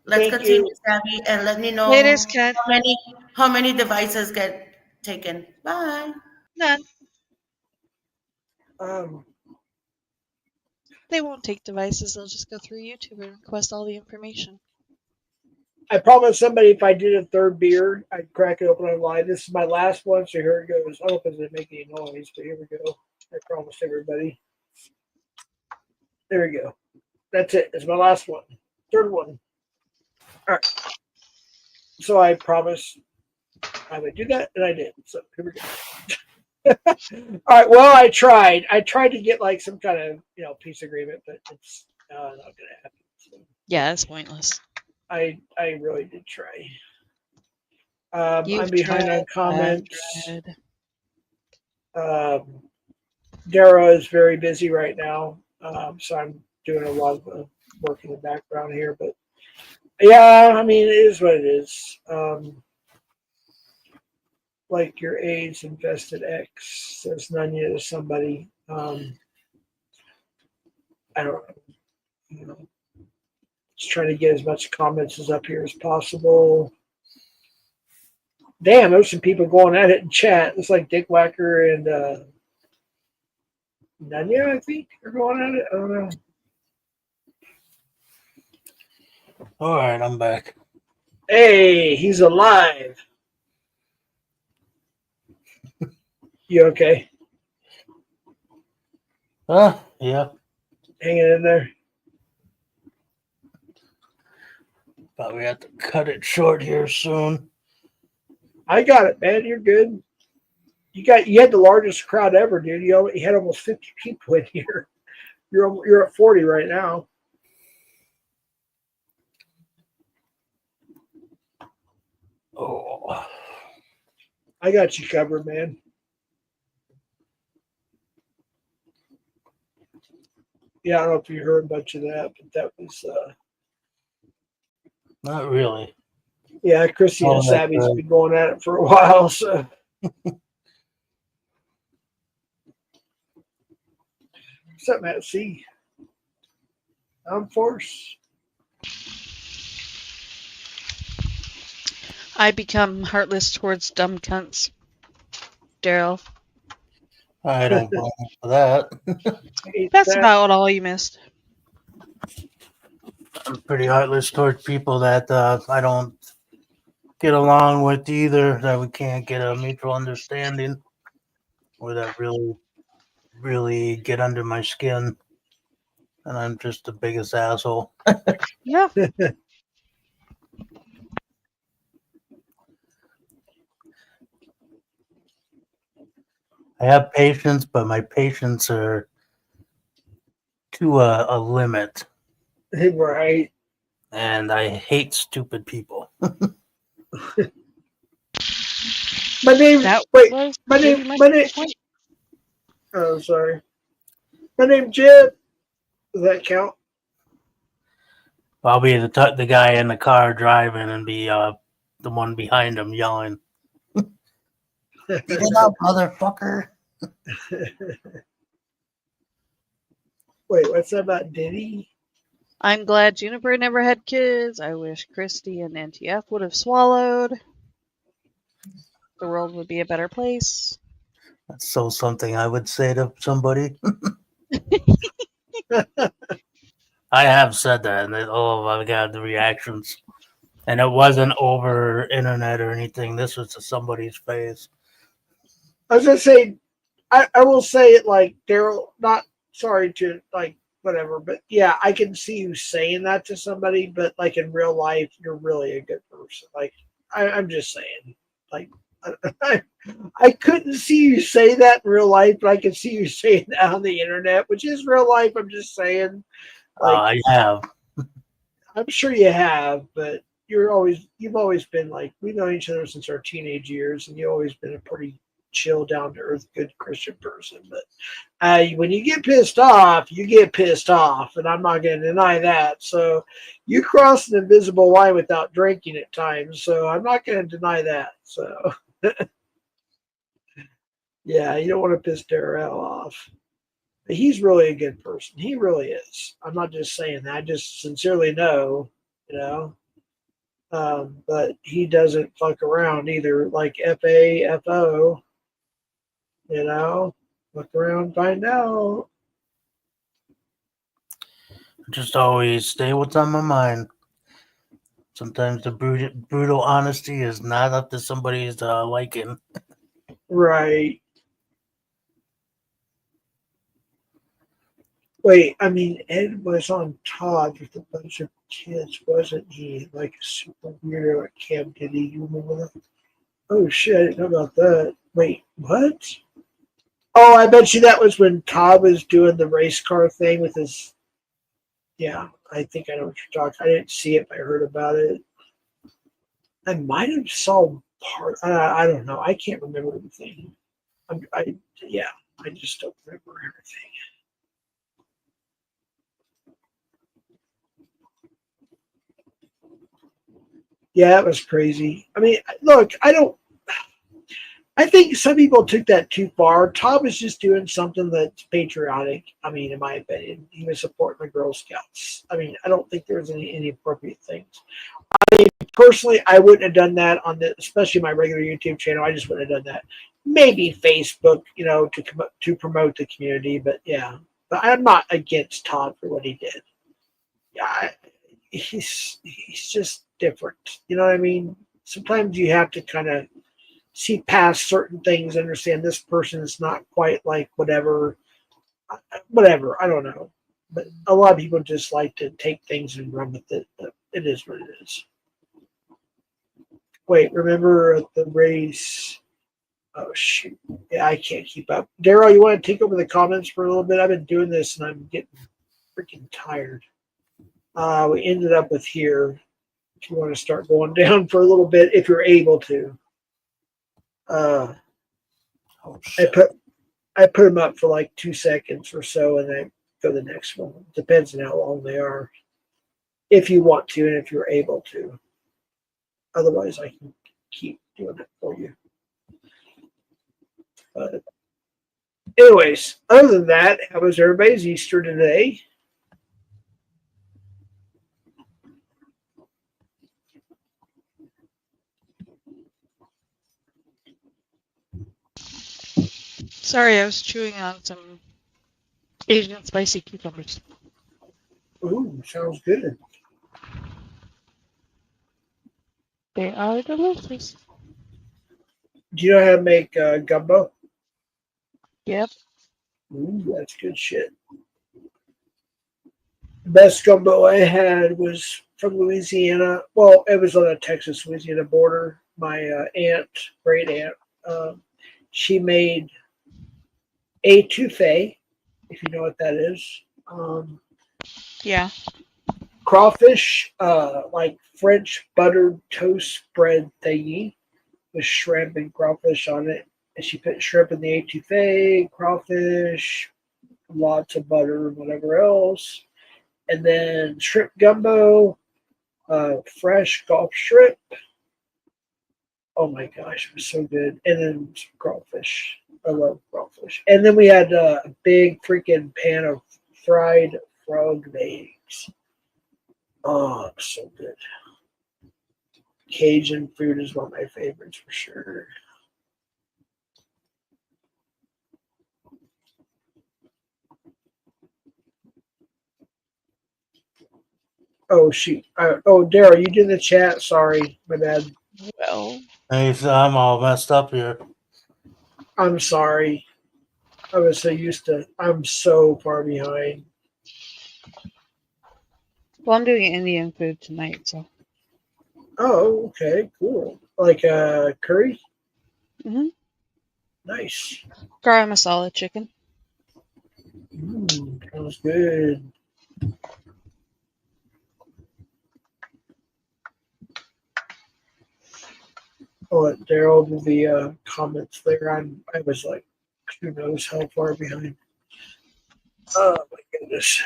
Let's thank continue, you. Savvy, and let me Laters, know Ken. how many devices get taken. Bye. None. Um, They won't take devices, they'll just go through YouTube and request all the information. I promised somebody if I did a third beer, I'd crack it open on live. This is my last one, so here it goes. I hope it doesn't make any noise, but here we go. I promised everybody. There we go. That's it. It's my last one. Third one. All right. So I promised I would do that, and I did. So here we go. All right. Well, I tried. I tried to get like some kind of peace agreement, but it's not going to happen. So Yeah, it's pointless. I really did try. You've I'm behind tried, on comments. I've tried. Dara is very busy right now, so I'm doing a lot of work in the background here. But yeah, I mean, it is what it is. Like your AIDS infested X says Nunya to somebody. I don't know. Just trying to get as much comments as up here as possible. Damn, there's some people going at it in chat. It's like Dick Whacker and Nunya, I think, are going at it. I don't know. All right, I'm back. Hey, he's alive. You okay? Yeah. Hanging in there? But we have to cut it short here soon. I got it, man. You're good. You had the largest crowd ever, dude. You had almost 50 people in here. You're at 40 right now. Oh, I got you covered, man. Yeah, I don't know if you heard much of that, but that was not really. yeah, Christina Oh, that's Savvy's right. been going at it for a while, so something at sea. Force. I become heartless towards dumb cunts. Daryl. I don't blame you for that. That's That. about all you missed. I'm pretty heartless towards people that I don't get along with either, that we can't get a mutual understanding, or that really, really get under my skin. And I'm just the biggest asshole. Yeah. I have patience, but my patience are to a limit. Right. And I hate stupid people. My name. That Wait. was My pretty name. much My the name. point. Oh, sorry. My name Jim. Does that count? I'll be the guy in the car driving and be the one behind him yelling, "Get it up, motherfucker!" Wait, what's that about Diddy? I'm glad Juniper never had kids. I wish Christy and NTF would have swallowed. The world would be a better place. That's so something I would say to somebody. I have said that, and oh my god, the reactions. And it wasn't over internet or anything. This was to somebody's face. I was gonna say, I will say it like Daryl. Not sorry to like whatever, but yeah, I can see you saying that to somebody, but like in real life, you're really a good person. Like I'm just saying, like I, I couldn't see you say that in real life, but I can see you saying that on the internet, which is real life. I'm just saying, like I have. I'm sure you have, but you've always been like we've known each other since our teenage years, and you've always been a pretty chill, down to earth, good Christian person. But when you get pissed off, you get pissed off, and I'm not going to deny that. So you cross an invisible line without drinking at times, so I'm not going to deny that. So yeah, you don't want to piss Darrell off. But he's really a good person. He really is. I'm not just saying that. I just sincerely know, you know. But he doesn't fuck around either. Like FAFO, you know. Look around, find out. Just always stay what's on my mind. Sometimes the brutal honesty is not up to somebody's liking. Right. Wait, I mean, Ed was on Todd with a bunch of kids, wasn't he? Like a super weirdo at Camp Diddy. You remember that? Oh shit, I didn't know about that. Wait, what? Oh, I bet you that was when Todd was doing the race car thing with his. Yeah, I think I know what you're talking. I didn't see it, but I heard about it. I might have saw part. I don't know. I can't remember everything. Yeah, I just don't remember everything. Yeah, it was crazy. I mean, look, I don't. I think some people took that too far. Todd was just doing something that's patriotic. I mean, in my opinion, he was supporting the Girl Scouts. I mean, I don't think there was any appropriate things. Personally, I wouldn't have done that on the, especially my regular YouTube channel. I just wouldn't have done that. Maybe Facebook, to promote the community. But yeah, but I'm not against Todd for what he did. Yeah, he's just different. You know what I mean? Sometimes you have to kind of see past certain things, understand this person is not quite like whatever. I don't know, but a lot of people just like to take things and run with it. But it is what it is. Wait, remember the race? Oh shoot! Yeah, I can't keep up. Daryl, you want to take over the comments for a little bit? I've been doing this and I'm getting freaking tired. We ended up with here. If you want to start going down for a little bit, if you're able to. Uh, Oh I shit! put them up for like 2 seconds or so, and then go to the next one. Depends on how long they are. If you want to, and if you're able to. Otherwise, I can keep doing it for you. But anyways, other than that, how was everybody's Easter today? Sorry, I was chewing on some Asian spicy cucumbers. Ooh, sounds good. They are delicious. Do you know how to make gumbo? Yep. Ooh, that's good shit. The best gumbo I had was from Louisiana. Well, it was on the Texas-Louisiana border. My great aunt, she made etouffee, if you know what that is. Yeah. Crawfish, like French buttered toast bread thingy with shrimp and crawfish on it. And she put shrimp in the etouffee, crawfish, lots of butter, and whatever else. And then shrimp gumbo, fresh Gulf shrimp. Oh my gosh, it was so good. And then some crawfish. I love crawfish. And then we had a big freaking pan of fried frog legs. Oh, so good. Cajun food is one of my favorites for sure. Oh shoot. Oh, Daryl, you did the chat. Sorry, my bad. Well, Hey, so I'm all messed up here. I'm sorry. I was so used to. I'm so far behind. I'm doing Indian food tonight, so. Oh, okay, cool. Like curry. Mm-hmm. Nice. Garam masala chicken. Sounds good. I'll let Daryl do the comments there. I was like, who knows how far behind. Oh my goodness.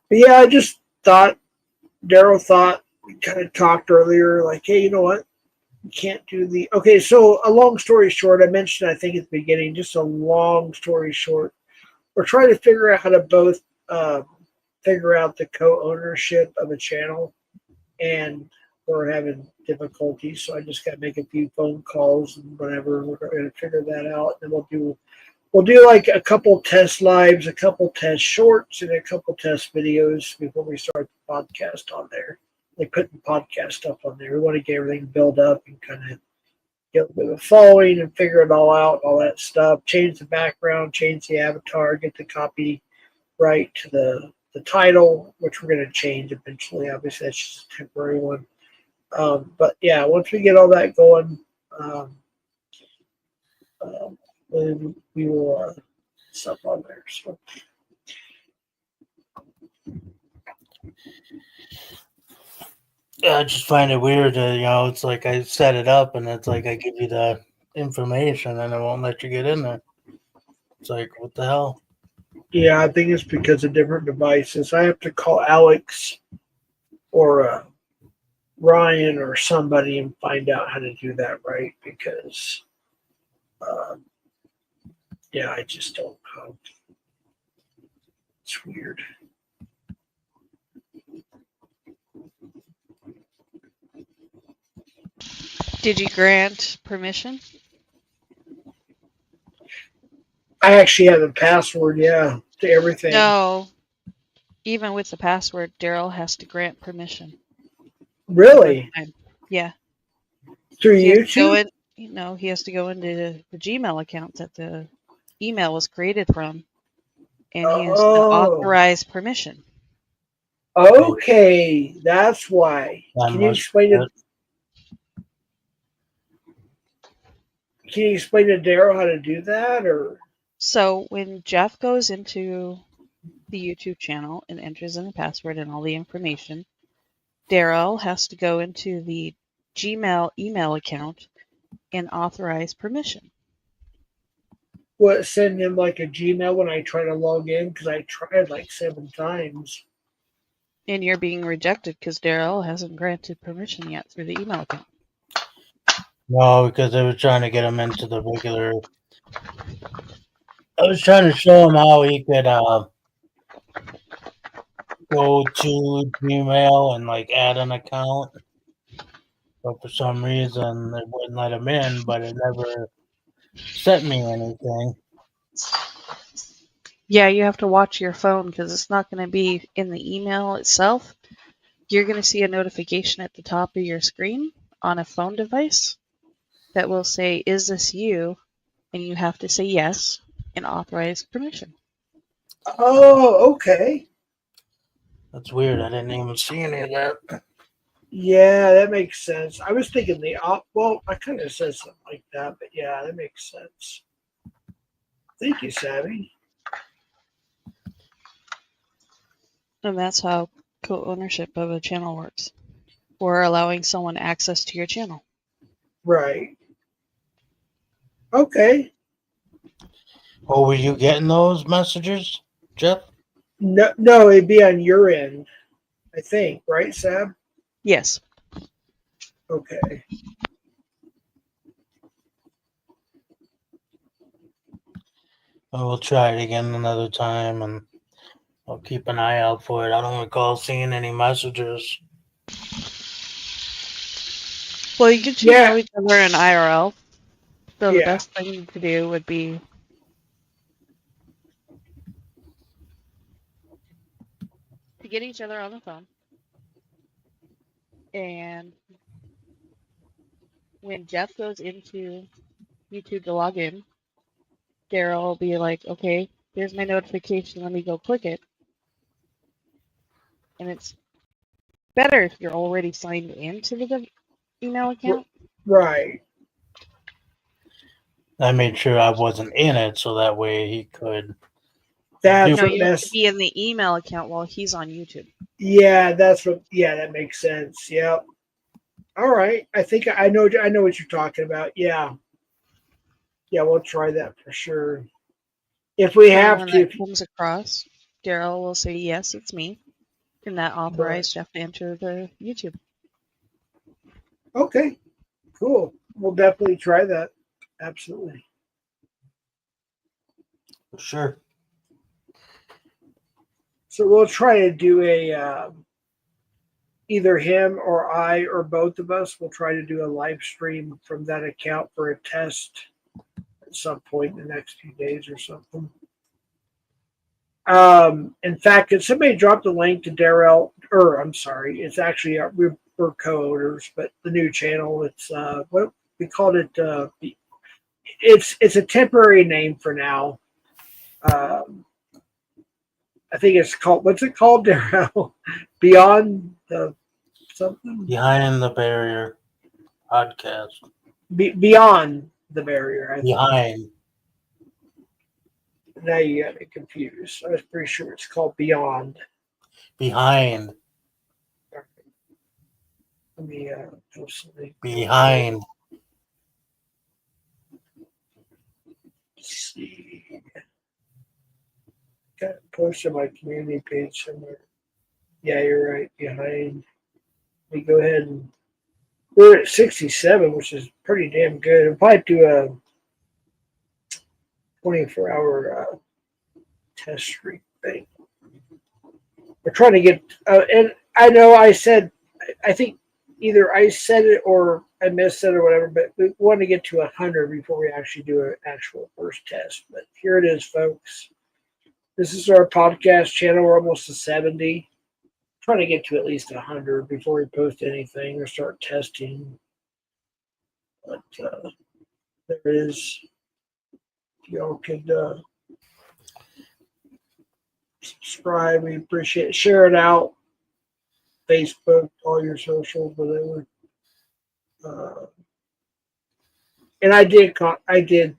But yeah, I just thought Daryl thought we kind of talked earlier, like, hey, you know what? You can't do the okay. So a long story short, I mentioned I think at the beginning, just a long story short, we're trying to figure out how to both figure out the co-ownership of a channel, and we're having difficulties. So I just got to make a few phone calls and whatever. We're going to figure that out, and we'll do like a couple test lives, a couple test shorts, and a couple test videos before we start the podcast on there. Like putting podcast stuff on there. We want to get everything built up and kind of get a bit of a following and figure it all out, all that stuff. Change the background, change the avatar, get the copy right to the title, which we're going to change eventually. Obviously, that's just a temporary one. But yeah, once we get all that going, then we will stuff on there. So. Yeah, I just find it weird. It's like I set it up, and it's like I give you the information, and it won't let you get in there. It's like, what the hell? Yeah, I think it's because of different devices. I have to call Alex or Ryan or somebody and find out how to do that right because, yeah, I just don't know. It's weird. Did you grant permission? I actually have a password, yeah, to everything. No. Even with the password, Daryl has to grant permission. Really? Yeah. Through He has to go YouTube? in, he has to go into the Gmail account that the email was created from, and he has to Oh, authorize permission. okay, that's why. I Can you must explain it? Can you explain to Daryl how to do that, or? So when Jeff goes into the YouTube channel and enters in the password and all the information, Daryl has to go into the Gmail email account and authorize permission. What, send him like a Gmail when I try to log in? Because I tried like 7 times. And you're being rejected because Daryl hasn't granted permission yet through the email account. No, because I was trying to get him into the regular. I was trying to show him how he could go to Gmail and like add an account, but for some reason it wouldn't let him in. But it never sent me anything. Yeah, you have to watch your phone because it's not going to be in the email itself. You're going to see a notification at the top of your screen on a phone device that will say, "Is this you?" And you have to say yes and authorize permission. Oh, okay. That's weird. I didn't even see any of that. Yeah, that makes sense. I was thinking well, I kind of said something like that, but yeah, that makes sense. Thank you, Savvy. And that's how co-ownership of a channel works. Or allowing someone access to your channel. Right. Okay. Oh, were you getting those messages, Jeff? No, it'd be on your end, I think, right, Sab? Yes. Okay. I will try it again another time, and I'll keep an eye out for it. I don't recall seeing any messages. Well, you get to know each other in IRL. So the Yeah. best thing to do would be get each other on the phone. And when Jeff goes into YouTube to log in, Daryl will be like, okay, here's my notification. Let me go click it. And it's better if you're already signed into the email account. Right. I made sure I wasn't in it so that way he could. That's No, what you have to be in the email account while he's on YouTube. Yeah, that makes sense. Yep. All right. I think I know what you're talking about. Yeah. Yeah, we'll try that for sure. If we have when to. that comes across, Daryl will say, yes, it's me. And that authorized Jeff to enter the YouTube. Okay. Cool. We'll definitely try that. Absolutely. Sure. So we'll try to do a either him or I or both of us will try to do a live stream from that account for a test at some point in the next few days or something. In fact, if somebody dropped a link to Darrell, or I'm sorry, it's actually we're co-owners, but the new channel, it's what we called it. It's a temporary name for now. I think it's called, what's it called, Darrell? Beyond the something? Behind the Barrier podcast. Beyond the Barrier. I think. Behind. Now you got me confused. I was pretty sure it's called Beyond. Behind. Let me post something. Behind. Let's see. Got it posted on my community page somewhere. Yeah, you're right. Behind. Let me go ahead and we're at 67, which is pretty damn good. I'll probably do a 24-hour test stream thing. We're trying to get, and I know I said, I think either I said it or I missed it or whatever, but we want to get to 100 before we actually do an actual first test. But here it is, folks. This is our podcast channel. We're almost to 70. Trying to get to at least 100 before we post anything or start testing. But there it is. Y'all could subscribe. We appreciate it. Share it out. Facebook, all your socials, whatever. And I did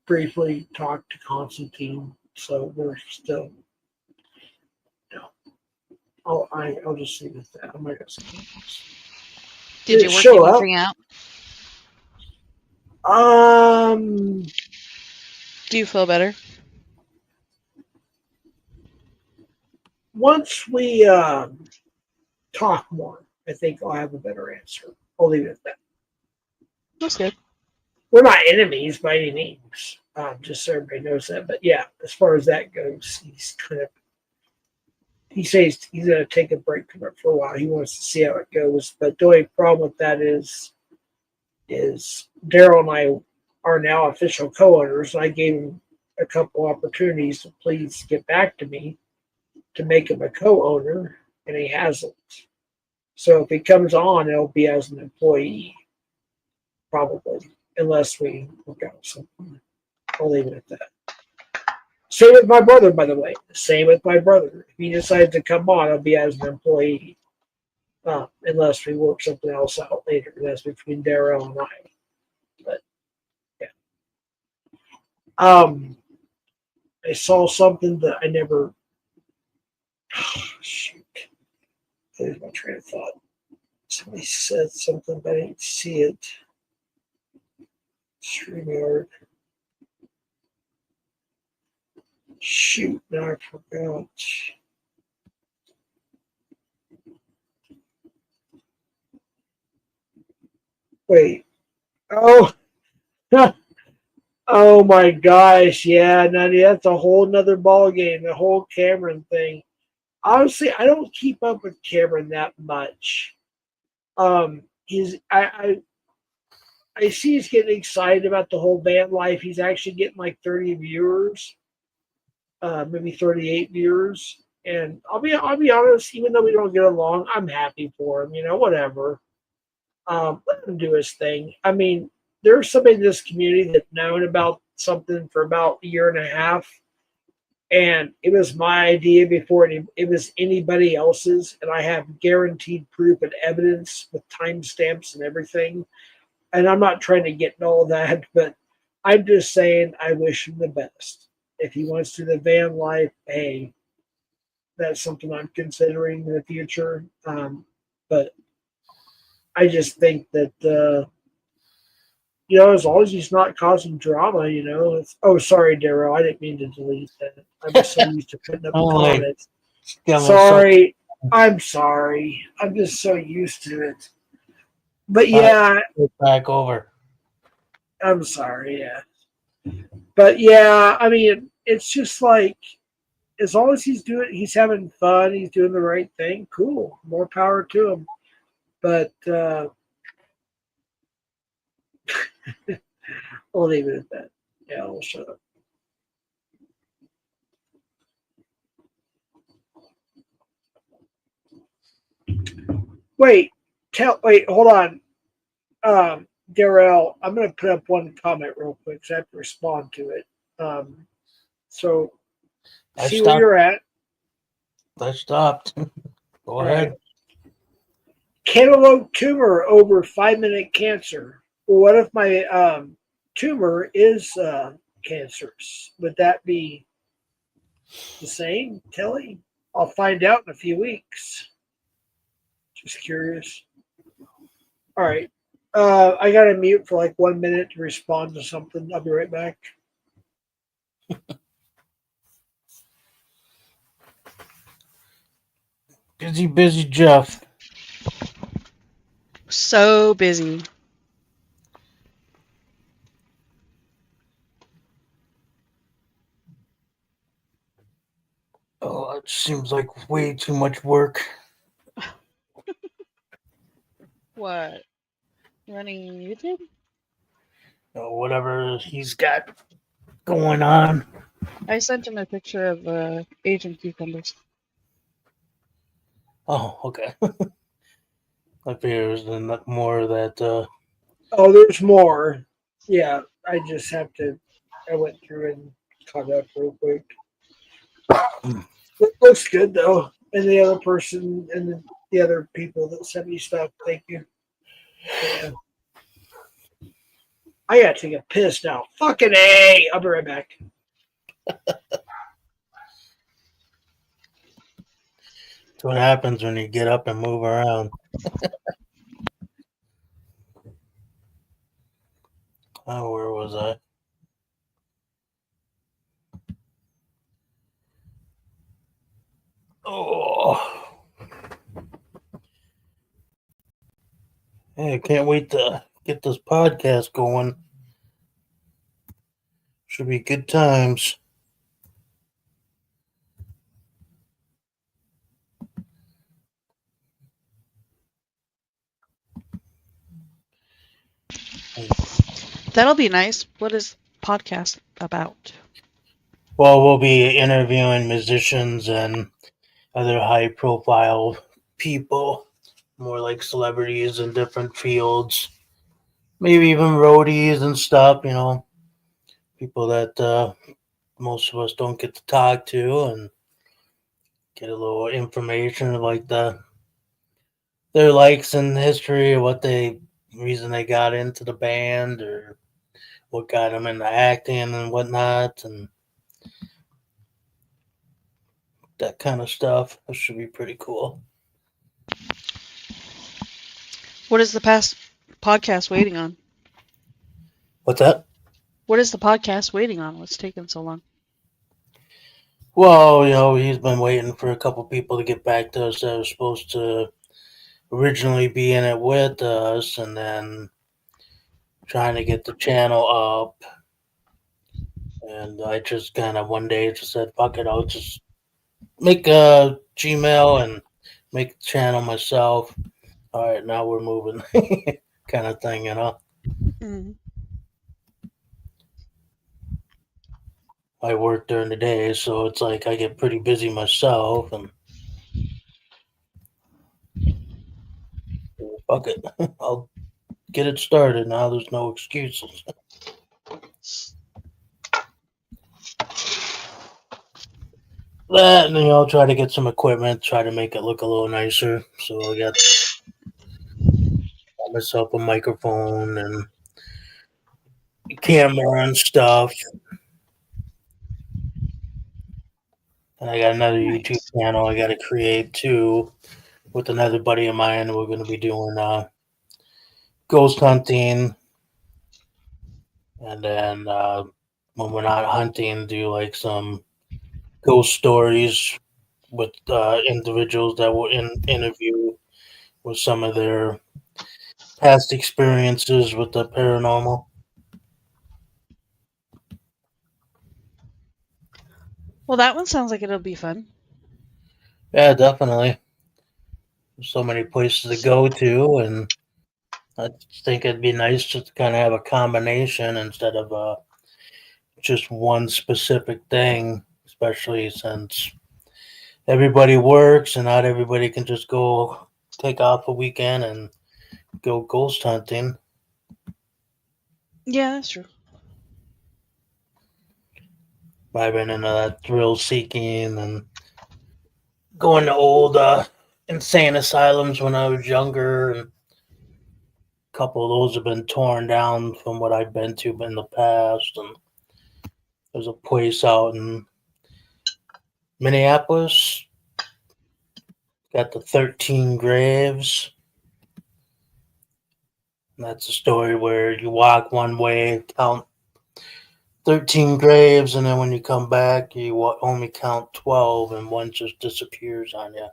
briefly talk to Constantine, so we're still. I'll just leave it at that. I'm not gonna say anything else. Did you work show anything out? Do you feel better? Once we talk more, I think I'll have a better answer. I'll leave it at that. That's good. We're not enemies by any means, just so everybody knows that. But yeah, as far as that goes, he's kind of. He says he's going to take a break from it for a while. He wants to see how it goes. But the only problem with that is Daryl and I are now official co-owners. I gave him a couple opportunities to please get back to me to make him a co-owner, and he hasn't. So if he comes on, it'll be as an employee, probably, unless we work out something. I'll leave it at that. Same with my brother, by the way. Same with my brother. If he decides to come on, I'll be as an employee. Unless we work something else out later. That's between Darrell and I. But yeah. I saw something that I never shoot. There's my train of thought. Somebody said something, but I didn't see it. StreamYard. Shoot, now I forgot. Wait. Oh. Oh my gosh. Yeah, Nutty, that's a whole nother ball game, the whole Cameron thing. Honestly, I don't keep up with Cameron that much. I see he's getting excited about the whole van life. He's actually getting like 30 viewers. Maybe 38 viewers. And I'll be honest, even though we don't get along, I'm happy for him. Whatever. Let him do his thing. I mean, there's somebody in this community that's known about something for about a year and a half, and it was my idea before it was anybody else's, and I have guaranteed proof and evidence with timestamps and everything. And I'm not trying to get in all that, but I'm just saying I wish him the best. If he wants to do the van life, hey, that's something I'm considering in the future. But I just think that as long as he's not causing drama, oh, sorry, Darryl, I didn't mean to delete that. I'm just so used to putting up Oh, like, comments. yeah, well, Sorry, I'm sorry. I'm just so used to it. But yeah, back over. I'm sorry. Yeah, but yeah, I mean, it's just like as long as he's having fun, he's doing the right thing. Cool, more power to him. But I'll leave it at that. Yeah, I'll shut up. Wait, hold on. Darrell, I'm going to put up one comment real quick so I have to respond to it. So, see where you're at. I stopped. Go ahead. Right. Cantaloupe tumor over 5-minute cancer. Well, what if my tumor is cancerous? Would that be the same, Kelly? I'll find out in a few weeks. Just curious. All right. I got to mute for like 1 minute to respond to something. I'll be right back. Busy Jeff. So busy. Oh, it seems like way too much work. What? Running YouTube? Whatever he's got going on. I sent him a picture of Asian cucumbers. Oh, okay. I figure there's more that. Oh, there's more. Yeah, I just have to. I went through and caught up real quick. It looks good though, and the other person and the other people that sent me stuff. Thank you. Yeah. I gotta take a piss now. Fucking A. I'll be right back. That's what happens when you get up and move around. Oh, where was I? Oh. Hey, I can't wait to get this podcast going. Should be good times. That'll be nice. What is podcast about? Well, we'll be interviewing musicians and other high profile people, more like celebrities in different fields. Maybe even roadies and stuff, people that most of us don't get to talk to and get a little information like their likes and history, or reason they got into the band, or what got them into acting and whatnot, and that kind of stuff. That should be pretty cool. What is the past podcast waiting on? What's that? What is the podcast waiting on? What's taking so long? Well, he's been waiting for a couple people to get back to us that were supposed to originally be in it with us, and then trying to get the channel up. And I just kind of one day just said, fuck it, I'll just make a Gmail and make the channel myself. All right, now we're moving, kind of thing, Mm. I work during the day, so it's like I get pretty busy myself, and fuck it, I'll get it started now. There's no excuses. That, and then I'll try to get some equipment, try to make it look a little nicer. So I got myself a microphone and camera and stuff. And I got another YouTube Nice. channel I got to create too with another buddy of mine. We're going to be doing ghost hunting, and then when we're not hunting, do like some ghost stories with individuals that will interview with some of their past experiences with the paranormal. Well, that one sounds like it'll be fun. Yeah, definitely. There's so many places to go to, and I think it'd be nice just to kind of have a combination instead of just one specific thing, especially since everybody works and not everybody can just go take off a weekend and go ghost hunting. Yeah, that's true. I've been into that thrill seeking and going to old insane asylums when I was younger, and a couple of those have been torn down from what I've been to in the past. And there's a place out in Minneapolis, got the 13 graves. And that's a story where you walk one way, count 13 graves, and then when you come back, you only count 12, and one just disappears on you.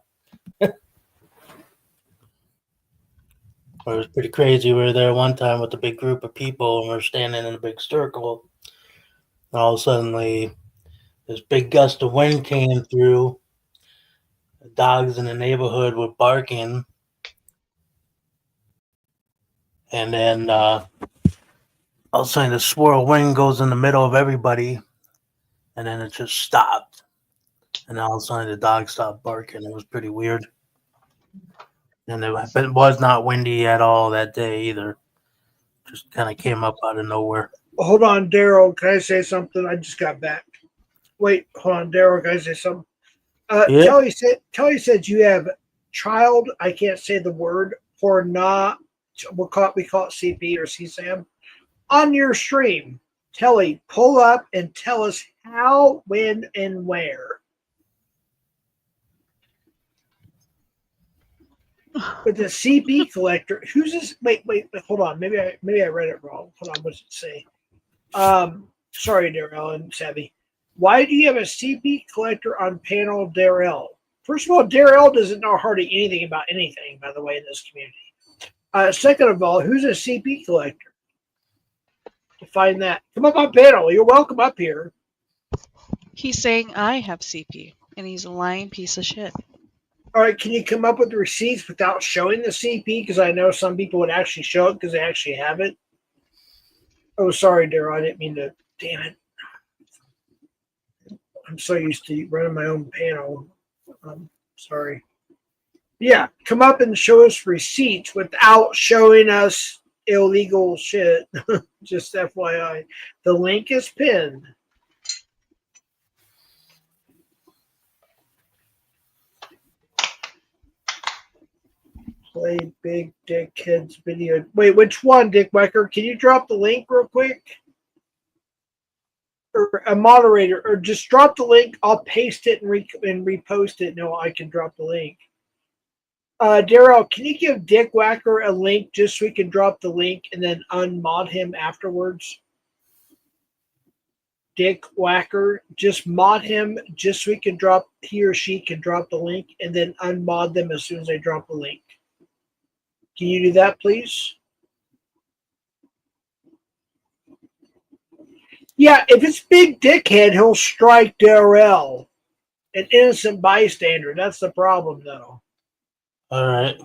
It was pretty crazy. We were there one time with a big group of people, and we are standing in a big circle. And all of a sudden, this big gust of wind came through. The dogs in the neighborhood were barking. And then all of a sudden, the swirl wind goes in the middle of everybody, and then it just stopped. And all of a sudden, the dogs stopped barking. It was pretty weird. And it was not windy at all that day either. Just kind of came up out of nowhere. Hold on, Daryl. Can I say something? I just got back. Wait, hold on, Daryl. Can I say something? Yeah. Kelly said you have child. I can't say the word for not. We call it CP or CSAM on your stream. Kelly, pull up and tell us how, when, and where. But the CP collector, who's this? Wait, hold on. Maybe I read it wrong. Hold on, what does it say? Sorry, Darrell and Savvy. Why do you have a CP collector on panel, Darrell? First of all, Darrell doesn't know hardly anything about anything, by the way, in this community. Second of all, who's a CP collector? To find that, come up on panel. You're welcome up here. He's saying I have CP, and he's a lying piece of shit. All right, can you come up with the receipts without showing the CP? Because I know some people would actually show it because they actually have it. Oh, sorry, Daryl. I didn't mean to. Damn it. I'm so used to running my own panel. Sorry. Yeah, come up and show us receipts without showing us illegal shit. Just FYI. The link is pinned. Play Big Dick Kids video. Wait, which one, Dick Wecker? Can you drop the link real quick? Or a moderator, or just drop the link. I'll paste it and repost it. No, I can drop the link. Daryl, can you give Dick Whacker a link just so we can drop the link and then unmod him afterwards? Dick Whacker, just mod him just so he or she can drop the link and then unmod them as soon as they drop the link. Can you do that, please? Yeah, if it's Big Dickhead, he'll strike Darrell. An innocent bystander. That's the problem, though. All right.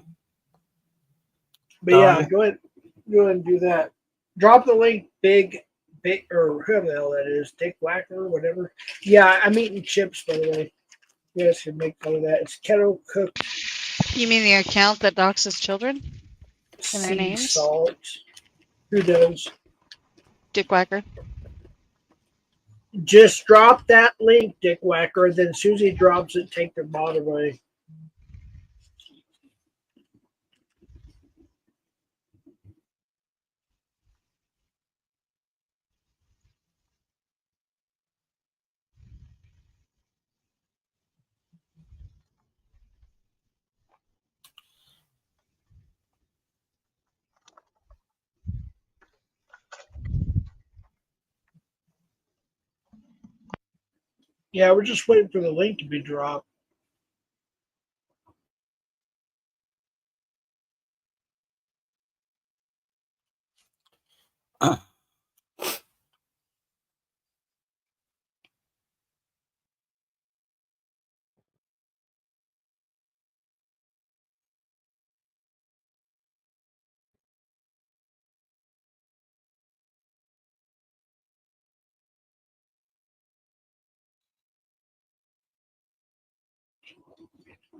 But yeah, go ahead and do that. Drop the link, Big or whoever the hell that is, Dick Whacker or whatever. Yeah, I'm eating chips, by the way. You guys can make fun of that. It's kettle cooked You mean the account that doxes children and their sea names? salt. Who does? Dick Whacker. Just drop that link, Dick Whacker. Then as soon as he drops it, take their bot away. Yeah, we're just waiting for the link to be dropped.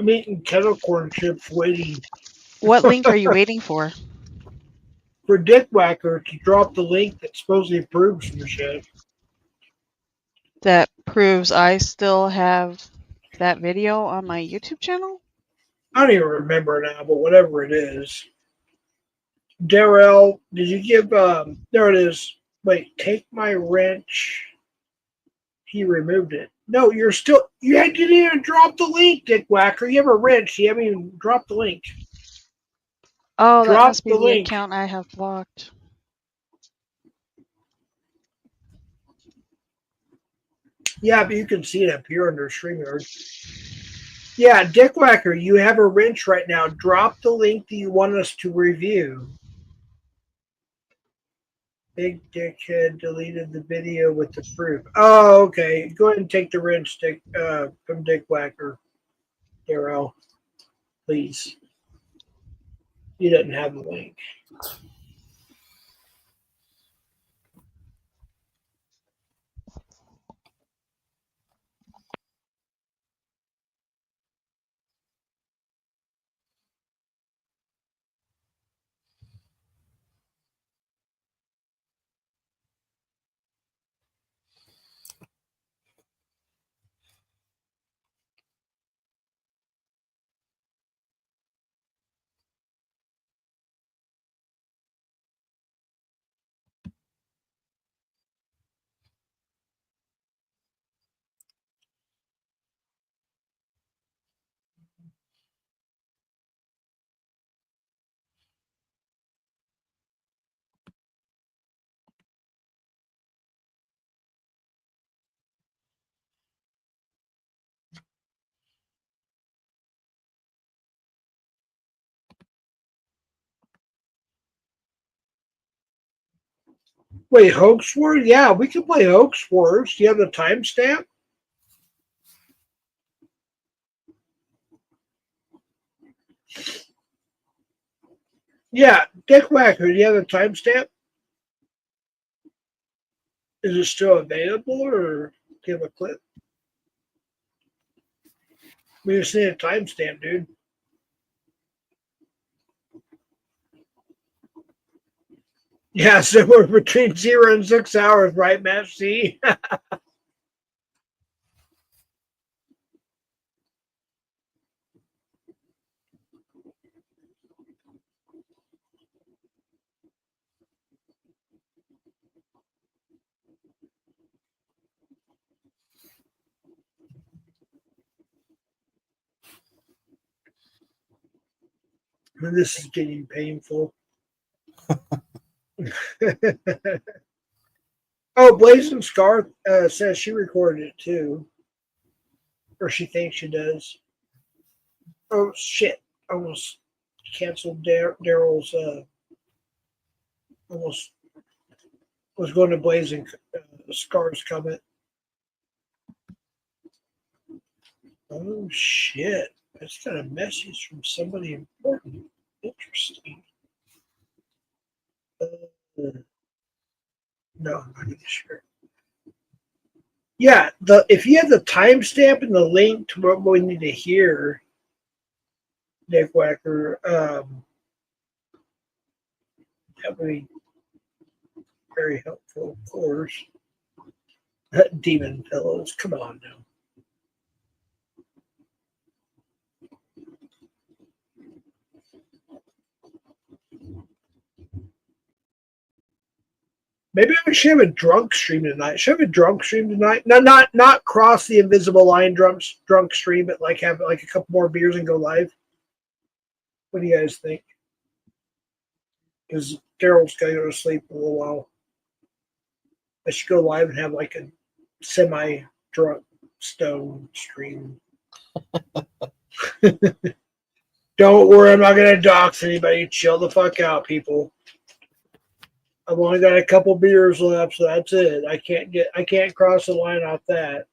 I'm eating kettle corn chips waiting What link are you waiting for? for Dick Whacker to drop the link that supposedly proves some shit. That proves I still have that video on my YouTube channel? I don't even remember now, but whatever it is. Darrell, did you give there it is. Wait, take my wrench. He removed it. No, you didn't even drop the link, Dick Whacker. You have a wrench. You haven't even dropped the link. Oh, that Drop must be the the link. account I have blocked. Yeah, but you can see it up here under StreamYard. Yeah, Dick Whacker, you have a wrench right now. Drop the link that you want us to review. Big Dickhead deleted the video with the proof. Oh, okay. Go ahead and take the wrench from Dick Whacker, Darrell, please. He doesn't have the link. Wait, Hoax Wars? Yeah, we can play Hoax Wars. Do you have the timestamp? Yeah, Dick Whacker, do you have the timestamp? Is it still available or do you have a clip? We just need a timestamp, dude. Yeah, somewhere between 0 and 6 hours, right, Matt? See? This is getting painful. Oh, Blazing Scar says she recorded it too. Or she thinks she does. Oh, shit. Almost canceled Daryl's, almost was going to Blazing Scar's comment. Oh, shit. That's got a message from somebody important. Interesting. No, I'm not even sure. Yeah, if you have the timestamp and the link to what we need to hear, Dick Whacker, that would be very helpful, of course. Demon pillows, come on now. Maybe we should have a drunk stream tonight. Should have a drunk stream tonight. No, not cross the invisible line drunk stream, but like have like a couple more beers and go live. What do you guys think? Because Daryl's got to go to sleep a little while. I should go live and have like a semi-drunk stone stream. Don't worry, I'm not going to dox anybody. Chill the fuck out, people. I've only got a couple beers left, so that's it. I can't cross the line off that.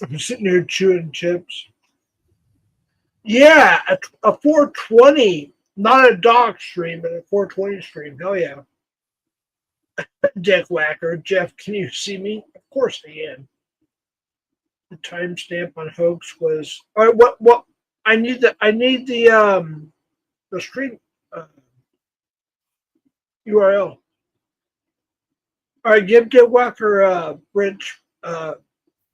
I'm sitting here chewing chips. Yeah, a 420, not a doc stream, but a 420 stream. Hell yeah. Dick Whacker. Jeff, can you see me? Of course I can. The timestamp on hoax was all right. What I need the stream URL. All right, give Dick Whacker Rich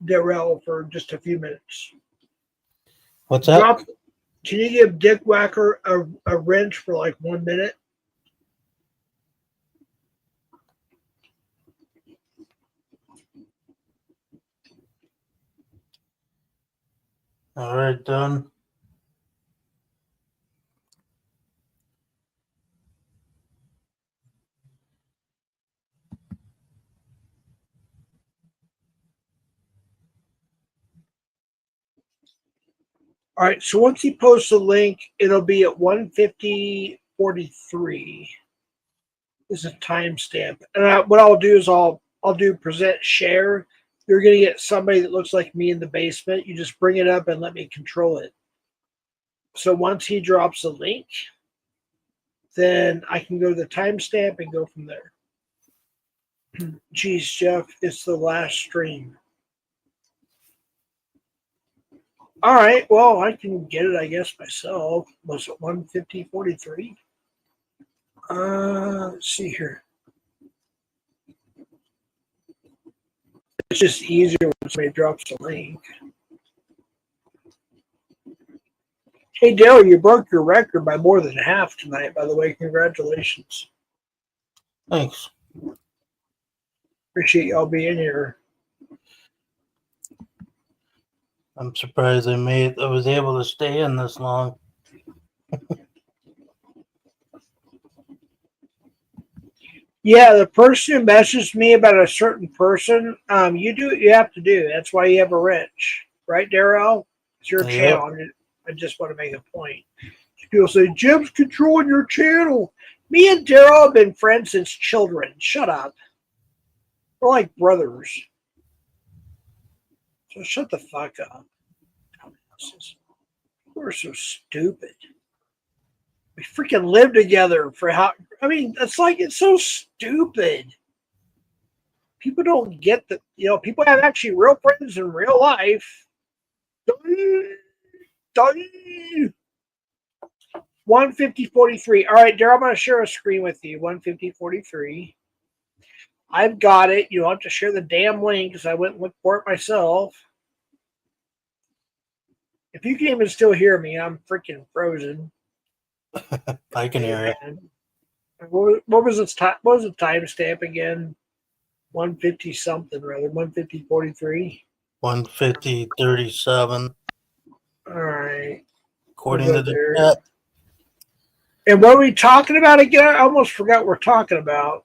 Darrell for just a few minutes. What's that? Can you give Dick Whacker a wrench for like 1 minute? All right, done. All right, so once he posts the link, it'll be at 1:50:43. Is a timestamp, and what I'll do is I'll do present share. You're gonna get somebody that looks like me in the basement. You just bring it up and let me control it. So once he drops the link, then I can go to the timestamp and go from there. Geez, Jeff, it's the last stream. All right, well, I can get it, I guess, myself. Was it 1:50:43? Let's see here. It's just easier when somebody drops a link. Hey, Dale, you broke your record by more than half tonight, by the way. Congratulations. Thanks. Appreciate y'all being here. I'm surprised I was able to stay in this long. Yeah, the person who messaged me about a certain person, you do what you have to do. That's why you have a wrench. Right, Darrell? It's your channel. I just want to make a point. People say, Jim's controlling your channel. Me and Darrell have been friends since children. Shut up. We're like brothers. So shut the fuck up. We're so stupid. We freaking live together for it's so stupid. People don't get that, people have actually real friends in real life. 1:50:43. All right, Daryl, I'm going to share a screen with you. 1:50:43. I've got it. You don't have to share the damn link because I went and looked for it myself. If you can even still hear me, I'm freaking frozen. I can hear it. What was the timestamp again? 150 something, rather 150.43. 150.37, All right. according We'll to go the there. chat. And what are we talking about again? I almost forgot what we're talking about.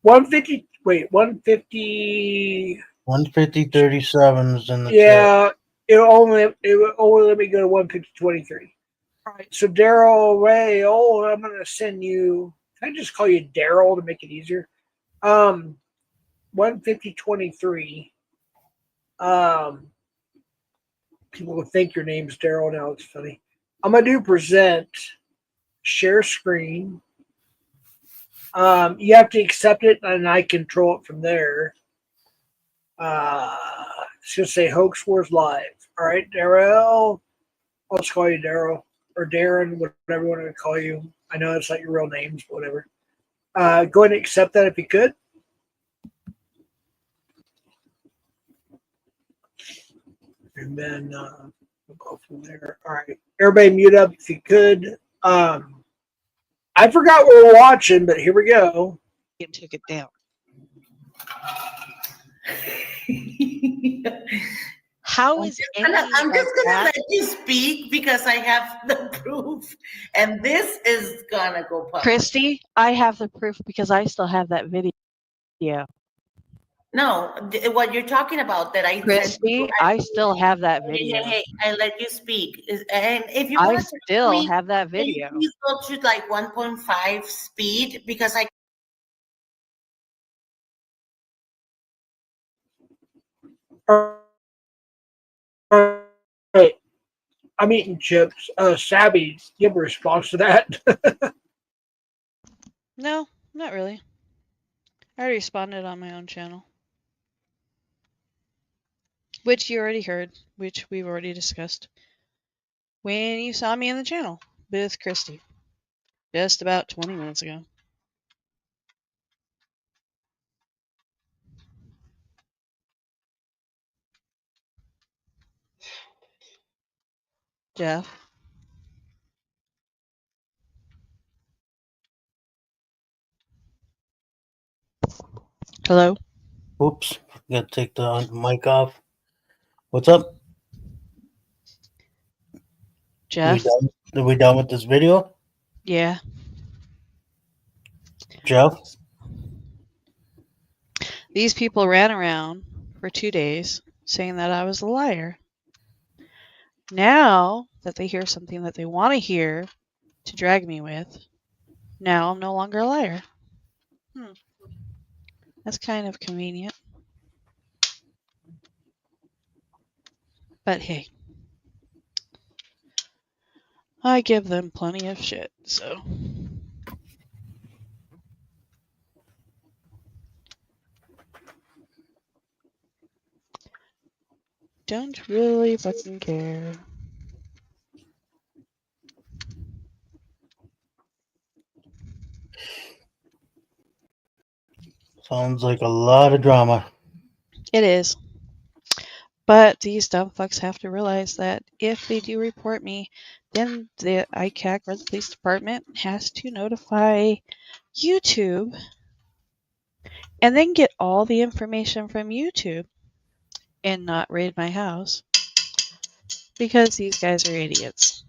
150. Wait, 150. 150.37 is in the chat. Yeah, it will only let me go to 150.23. All right. So Daryl Ray, I'm gonna send you. Can I just call you Daryl to make it easier? 150.23. People will think your name's Daryl now. It's funny. I'm gonna do present, share screen. You have to accept it, and I control it from there. It's gonna say Hoax Wars Live. All right, Daryl. I'll just call you Daryl or Darren, whatever you want to call you. I know it's not your real names, but whatever. Go ahead and accept that if you could. And then we'll go from there. All right. Everybody mute up if you could. I forgot what we're watching, but here we go. And took it down. How is any I'm of just gonna that? let you speak because I have the proof, and this is gonna go public. Christy, I have the proof because I still have that video. No, what you're talking about that I sent Christy, you, I still have that hey, video. hey, I let you speak. And if you I want to still speak, have that can you video. please go to like 1.5 speed because I All right. I'm eating chips. Sabby, give a response to that. No, not really. I already responded on my own channel. Which you already heard, which we've already discussed. When you saw me in the channel with Christy. Just about 20 minutes ago. Jeff. Hello? Oops, gotta take the mic off. What's up? Jeff? Are we done with this video? Yeah. Jeff? These people ran around for 2 days saying that I was a liar. Now that they hear something that they want to hear to drag me with, now I'm no longer a liar. That's kind of convenient. But hey, I give them plenty of shit, so. Don't really fucking care. Sounds like a lot of drama. It is. But these dumb fucks have to realize that if they do report me, then the ICAC or the police department has to notify YouTube and then get all the information from YouTube and not raid my house because these guys are idiots.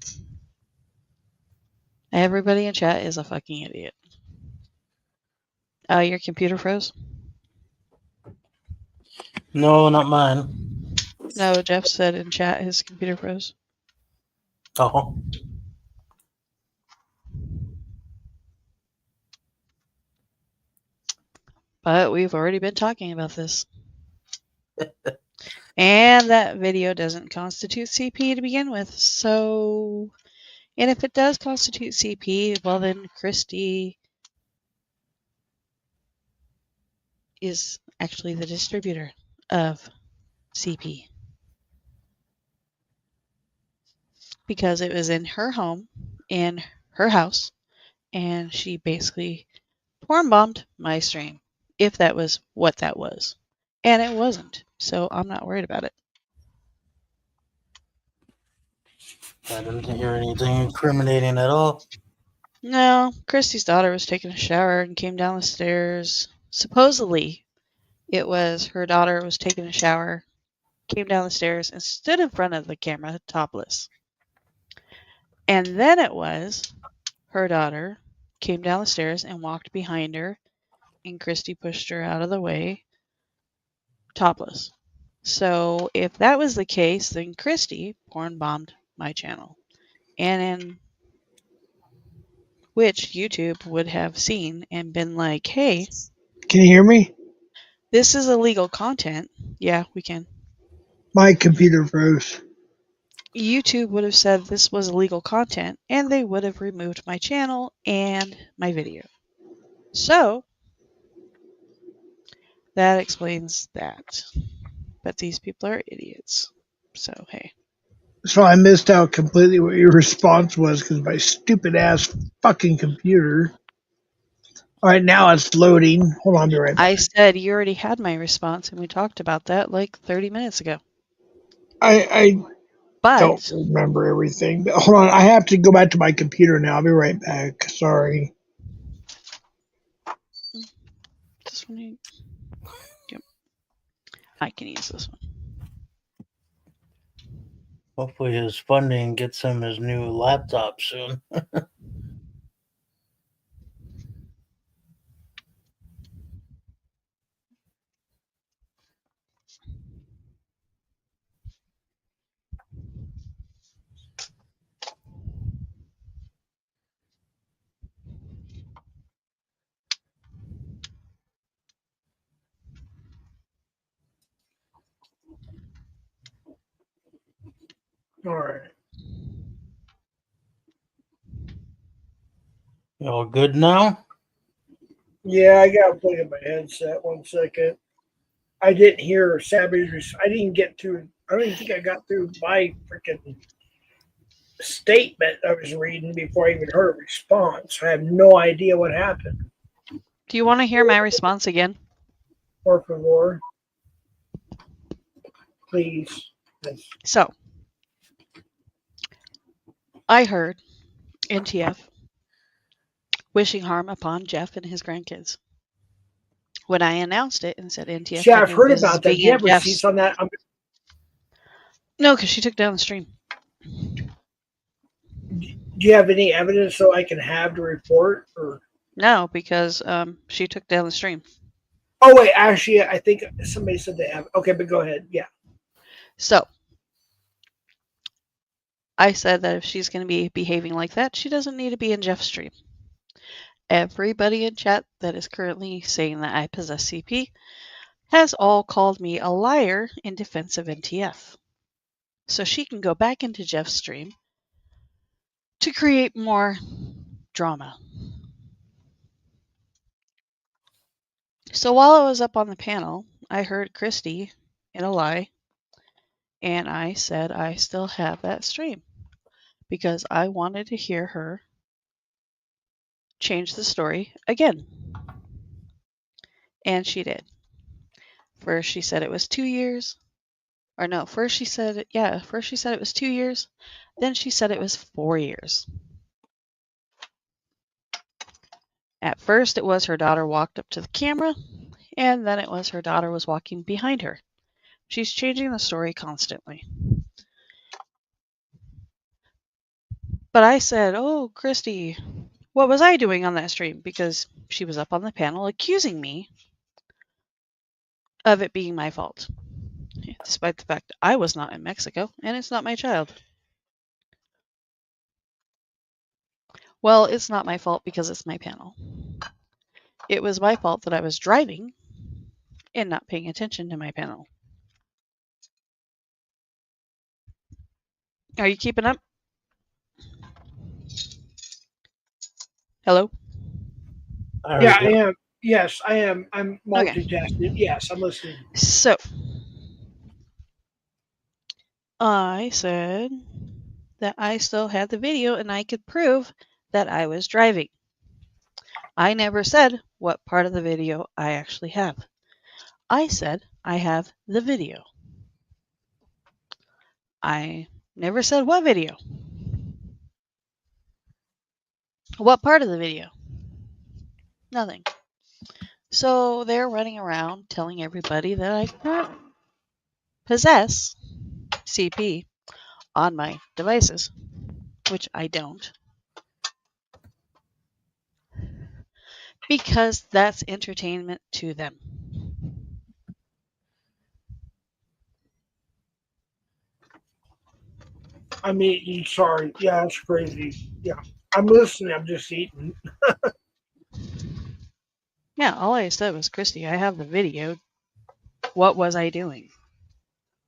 Everybody in chat is a fucking idiot. Oh, your computer froze? No, not mine. No, Jeff said in chat his computer froze. Oh, But we've already been talking about this. And that video doesn't constitute CP to begin with. So, and if it does constitute CP, well then Christy is actually the distributor of CP. Because it was in her home, in her house, and she basically torn bombed my stream. If that was what that was. And it wasn't. So I'm not worried about it. I didn't hear anything incriminating at all. No, Christy's daughter was taking a shower and came down the stairs, Supposedly, it was her daughter was taking a shower, came down the stairs, and stood in front of the camera topless. And then it was her daughter came down the stairs and walked behind her, and Christy pushed her out of the way, topless. So if that was the case, then Christy porn bombed my channel, and in which YouTube would have seen and been like, "Hey, Can you hear me? this is illegal content." Yeah, we can. My computer froze. YouTube would have said this was illegal content, and they would have removed my channel and my video. So that explains that. But these people are idiots. So hey. So I missed out completely what your response was because my stupid ass fucking computer. All right, now it's loading. Hold on, I'll be right back. I said you already had my response, and we talked about that like 30 minutes ago. I don't But remember everything. But hold on, I have to go back to my computer now. I'll be right back. Sorry. this one, yep, I can use this one. Hopefully his funding gets him his new laptop soon. All right. You all good now? Yeah, I got to plug in my headset. 1 second. I didn't hear Savage. I didn't get through. I don't even think I got through my freaking statement I was reading before I even heard a response. I have no idea what happened. Do you want to hear my response again? Por favor. Please. Yes. So, I heard NTF wishing harm upon Jeff and his grandkids. When I announced it and said NTF Yeah, had I've no heard business about that. being Do you in have receipts Jeff's. on that? No, because she took down the stream. Do you have any evidence so I can have to report? Or No, because she took down the stream. oh wait, actually, I think somebody said they have. Okay, but go ahead. Yeah. So, I said that if she's going to be behaving like that, she doesn't need to be in Jeff's stream. Everybody in chat that is currently saying that I possess CP has all called me a liar in defense of NTF. So she can go back into Jeff's stream to create more drama. So while I was up on the panel, I heard Christy in a lie, and I said I still have that stream because I wanted to hear her change the story again. And she did. First she said it was 2 years. Or no, first she said it was 2 years. Then she said it was 4 years. At first it was her daughter walked up to the camera, and then it was her daughter was walking behind her. She's changing the story constantly. But I said, "Oh, Christy, what was I doing on that stream?" Because she was up on the panel accusing me of it being my fault, despite the fact I was not in Mexico and it's not my child. Well, it's not my fault because it's my panel. It was my fault that I was driving and not paying attention to my panel. Are you keeping up? Hello? Yeah, I am. Yes, I am. I'm Okay. multitasking. Yes, I'm listening. So, I said that I still had the video and I could prove that I was driving. I never said what part of the video I actually have. I said I have the video. I never said what video. What part of the video? Nothing. So they're running around telling everybody that I possess CP on my devices, which I don't. Because that's entertainment to them. I'm eating. Sorry. Yeah, that's crazy. Yeah, I'm listening. I'm just eating. Yeah, all I said was, Christy, I have the video. What was I doing?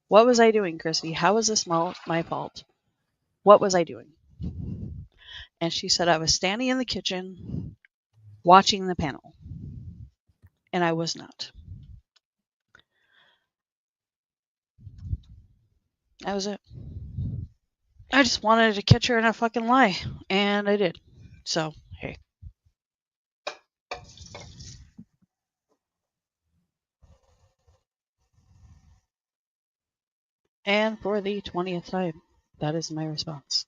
What was I doing, Christy? How was this my fault? What was I doing? And she said I was standing in the kitchen watching the panel. And I was not. That was it. I just wanted to catch her in a fucking lie. And I did. So, hey. And for the 20th time, that is my response.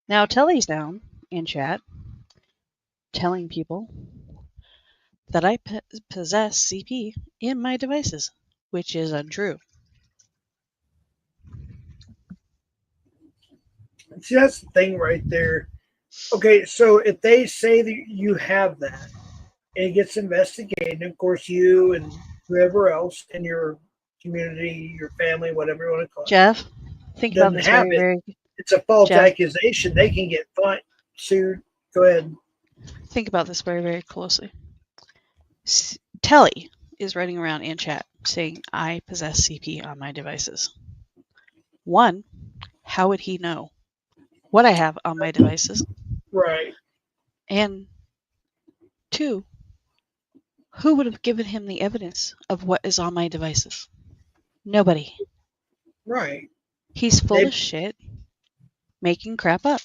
Now, Telly's down in chat telling people that I possess CP in my devices, which is untrue. See, that's the thing right there. Okay, so if they say that you have that, and it gets investigated, of course, you and whoever else in your community, your family, whatever you want to call it, Jeff, think about doesn't this have it. It's a false Jeff, accusation. They can get sued. Go ahead. think about this very, very closely. Telly is running around in chat saying I possess CP on my devices. One, how would he know what I have on my devices? Right. And two, who would have given him the evidence of what is on my devices? Nobody. Right. He's full of shit, making crap up.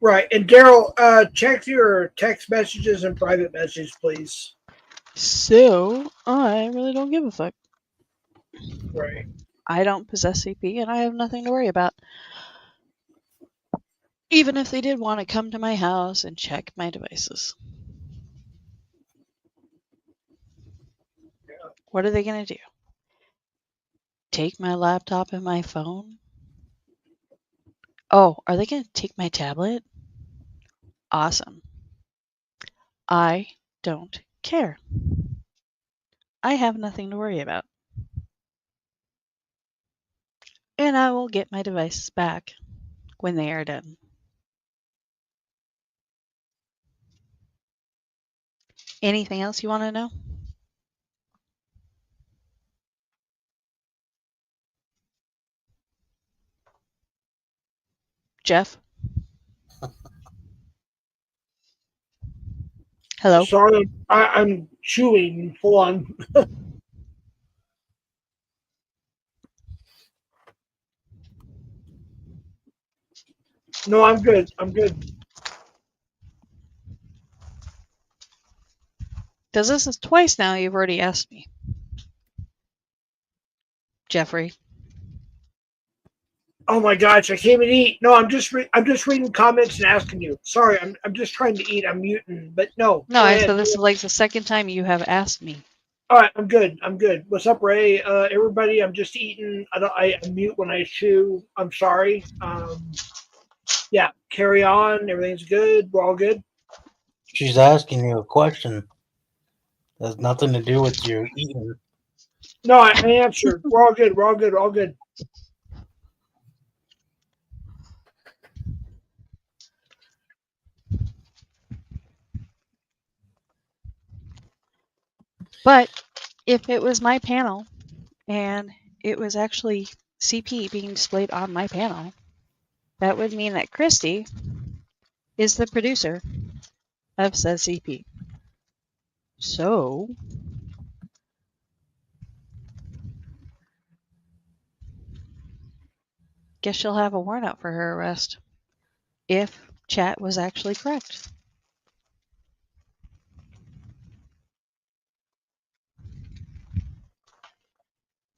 Right. And Daryl, check your text messages and private messages, please. So, I really don't give a fuck. Right. I don't possess CP and I have nothing to worry about. Even if they did want to come to my house and check my devices. Yeah. What are they going to do? Take my laptop and my phone? Oh, are they going to take my tablet? Awesome. I don't care. I have nothing to worry about. And I will get my devices back when they are done. Anything else you want to know? Jeff? Hello? Sorry, I'm chewing. Hold on. No, I'm good. I'm good. Because this is twice now you've already asked me. Jeffrey. Oh my gosh, I can't even eat. No, I'm just reading comments and asking you. Sorry, I'm just trying to eat. I'm muting, but no. No, Go I ahead. said this is like the second time you have asked me. All right, I'm good. I'm good. What's up, Ray? Everybody, I'm just eating. I mute when I chew. I'm sorry. Yeah, carry on. Everything's good. We're all good. She's asking you a question. It has nothing to do with your eating. No, I answered. We're all good. We're all good. We're all good. But if it was my panel and it was actually CP being displayed on my panel, that would mean that Christy is the producer of said CP. So, guess she'll have a warrant out for her arrest if chat was actually correct.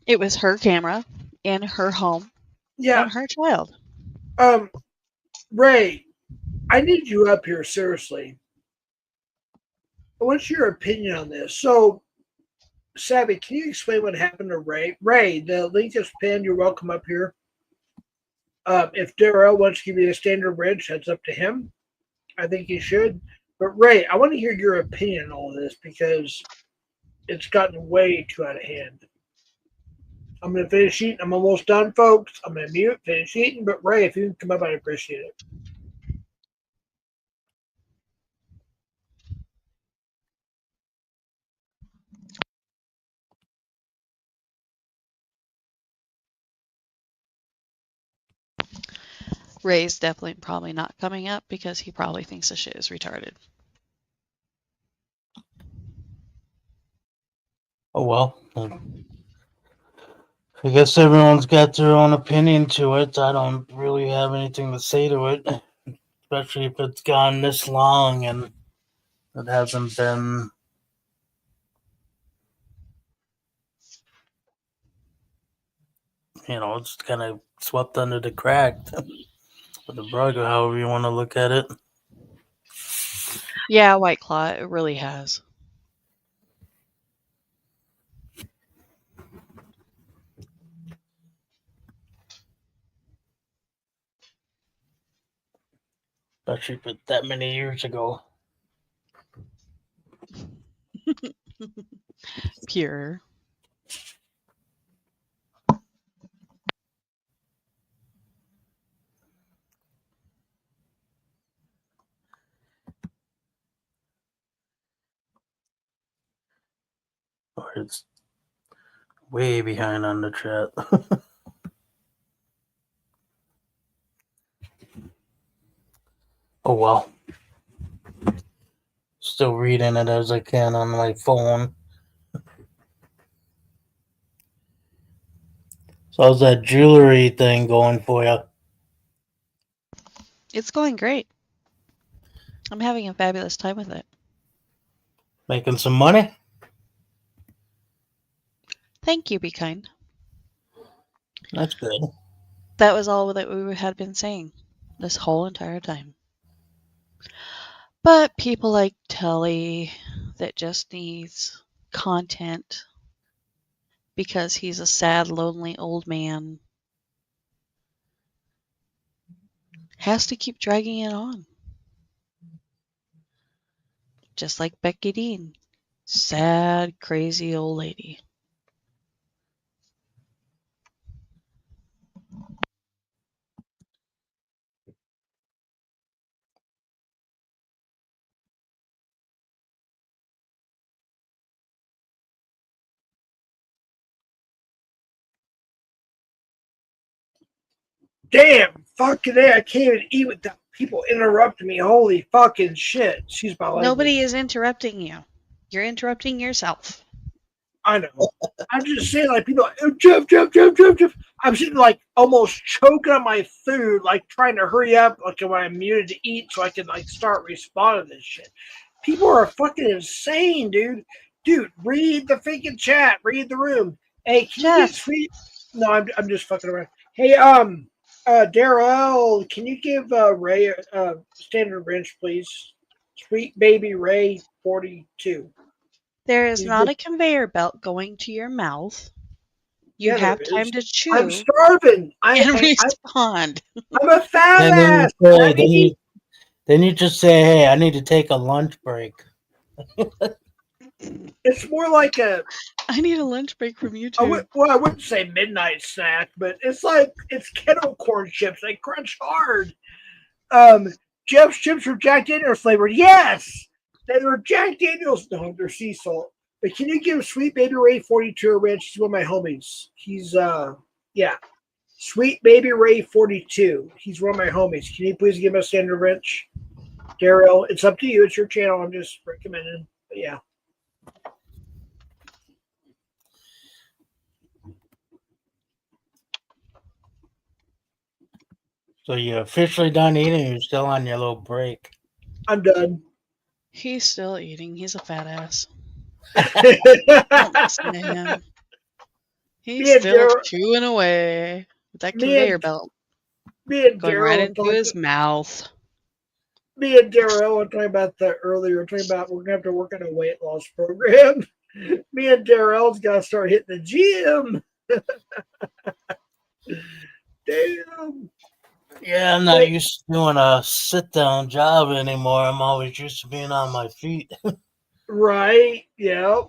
It was her camera in her home Yeah. and her child. Ray, I need you up here seriously. what's your opinion on this? So, Savvy, can you explain what happened to Ray? Ray, the link is pinned. You're welcome up here. If Darrell wants to give you a standard bridge, that's up to him. I think he should. But Ray, I want to hear your opinion on all this because it's gotten way too out of hand. I'm going to finish eating. I'm almost done, folks. I'm going to mute, finish eating. But Ray, if you can come up, I'd appreciate it. Ray's definitely probably not coming up because he probably thinks the shit is retarded. Oh well. I guess everyone's got their own opinion to it. I don't really have anything to say to it, especially if it's gone this long and it hasn't been. It's kind of swept under the crack with the rug, or however you want to look at it. Yeah, White Claw, it really has. Especially for that many years ago. Pure. Or it's way behind on the chat. Oh well. Still reading it as I can on my phone. So how's that jewelry thing going for you? It's going great. I'm having a fabulous time with it. Making some money? Thank you, be kind. That's good. That was all that we had been saying this whole entire time. But people like Tully that just needs content because he's a sad, lonely old man has to keep dragging it on. Just like Becky Dean. Sad, crazy old lady. Damn, fucking A, I can't even eat without people interrupting me. Holy fucking shit. Excuse my language. Nobody is interrupting you. You're interrupting yourself. I know. I'm just saying, like, people, oh, Jeff. I'm sitting, like, almost choking on my food, like, trying to hurry up, like, when I'm muted to eat so I can, like, start responding to this shit. People are fucking insane, dude. Dude, read the freaking chat. Read the room. Hey, can you get sweet? No, I'm just fucking around. Hey, Darrell, can you give Ray a standard wrench, please? Sweet baby Ray 42. There is not a conveyor belt going to your mouth. You have time to chew. I'm starving. And respond. I'm a fat ass. Then you just say, hey, I need to take a lunch break. It's more like I need a lunch break from you too. I wouldn't say midnight snack, but it's like it's kettle corn chips. They crunch hard. Jeff's chips are Jack Daniels flavored. Yes, they were Jack Daniels. No, they're sea salt. But can you give Sweet Baby Ray 42 a wrench? He's one of my homies. He's yeah. Sweet Baby Ray 42. He's one of my homies. Can you please give him a standard wrench? Darrell, it's up to you. It's your channel. I'm just recommending. But yeah. So you're officially done eating, or you're still on your little break? I'm done. He's still eating. He's a fat ass. Don't listen to him. He's still chewing away with that conveyor belt. Going right into his mouth. Me and Darrell were talking about that earlier. Talking about we're gonna have to work on a weight loss program. Me and Darrell's got to start hitting the gym. Damn. Yeah, I'm not used to doing a sit down job anymore. I'm always used to being on my feet. Right. Yeah.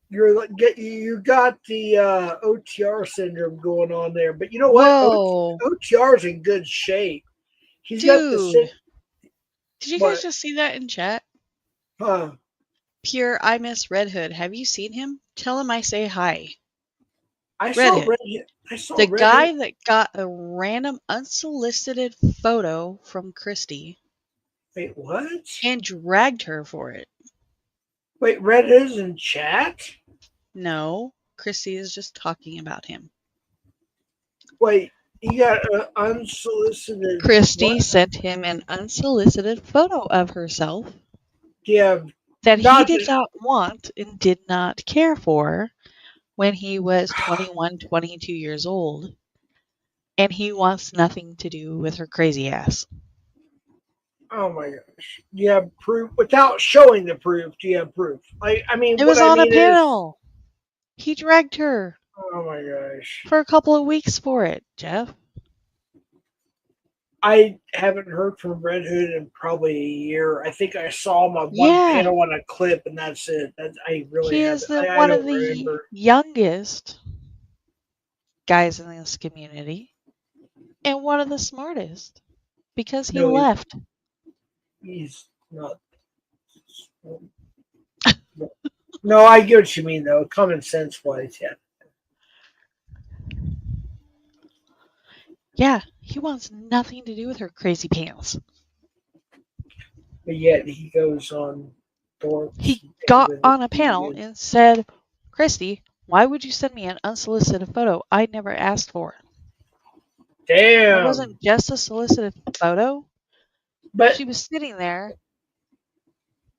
You got the OTR syndrome going on there, but you know what? Whoa, OTR's in good shape. He's got the dude! Did you guys what? just see that in chat? Huh? Pure, I miss Red Hood. Have you seen him? Tell him I say hi. I Red saw Hood, red. I saw the red. guy that got a random unsolicited photo from Christy Wait, what? and dragged her for it. Wait, red is in chat. No, Christy is just talking about him. Wait, you got an unsolicited. Christy What? sent him an unsolicited photo of herself Yeah, that he not did just. not want and did not care for when he was 21, 22 years old. And he wants nothing to do with her crazy ass. Oh my gosh! Do you have proof without showing the proof? Do you have proof? I mean, It what was I on a mean is. panel. He dragged her Oh my gosh! for a couple of weeks for it, Jeff. I haven't heard from Red Hood in probably a year. I think I saw him on one Yeah, panel on a clip, and that's it. I really he haven't. is the I one of don't the remember. youngest guys in this community and one of the smartest because he No, left. he's not. No, I get what you mean, though. Common sense wise, yeah. Yeah, he wants nothing to do with her crazy pants. But yet he goes on Dorks He got with on a panel it. and said, Christy, why would you send me an unsolicited photo I never asked for? It Damn. wasn't just a solicited photo. But She was sitting there,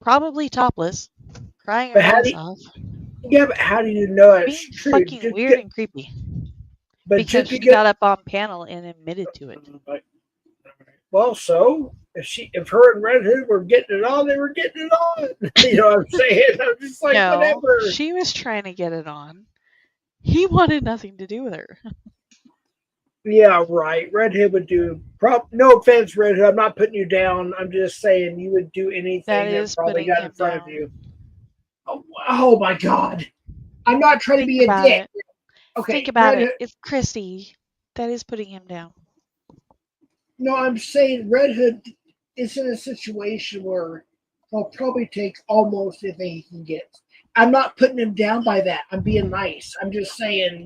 probably topless, crying her but how ass do off, but how do you know it's being true? fucking weird and creepy because Just she because. got up on panel and admitted to it. Well, so if her and Red Hood were getting it on, they were getting it on. You know what I'm saying? I'm just like No, whatever. she was trying to get it on. He wanted nothing to do with her. Yeah, right. Red Hood would do. No offense, Red Hood. I'm not putting you down. I'm just saying you would do That anything that is probably putting got in him front of down. you. Oh my God! I'm not trying to Think be a about dick. it. Okay, Think about Red it. Hood. It's Christy. That is putting him down. No, I'm saying Red Hood is in a situation where he'll probably take almost anything he can get. I'm not putting him down by that. I'm being nice. I'm just saying,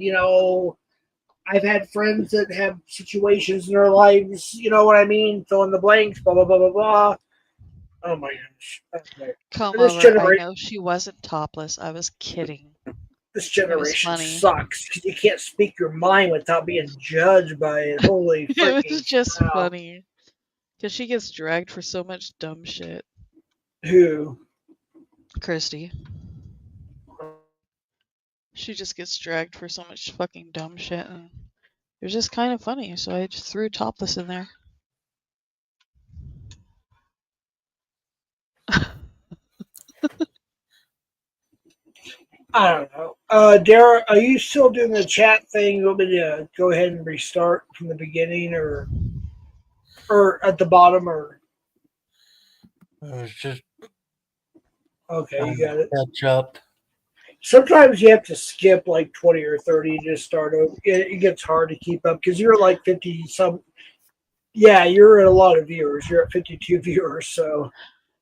I've had friends that have situations in their lives, you know what I mean? Fill in the blanks, blah, blah, blah, blah, blah. Oh my gosh. Okay. Come This over. I generation know she wasn't topless. I was kidding. this It was generation funny. sucks because you can't speak your mind without being judged by it. Holy It was freaking just cow. funny. Because she gets dragged for so much dumb shit. Who? Christy. She just gets dragged for so much fucking dumb shit. And it was just kind of funny. So I just threw topless in there. I don't know. Dara, are you still doing the chat thing? You want me to go ahead and restart from the beginning or at the bottom or It's just okay, trying you to got it. catch up. Sometimes you have to skip like 20 or 30 and just start over. It gets hard to keep up because you're like 50 some. Yeah, you're at a lot of viewers. You're at 52 viewers, so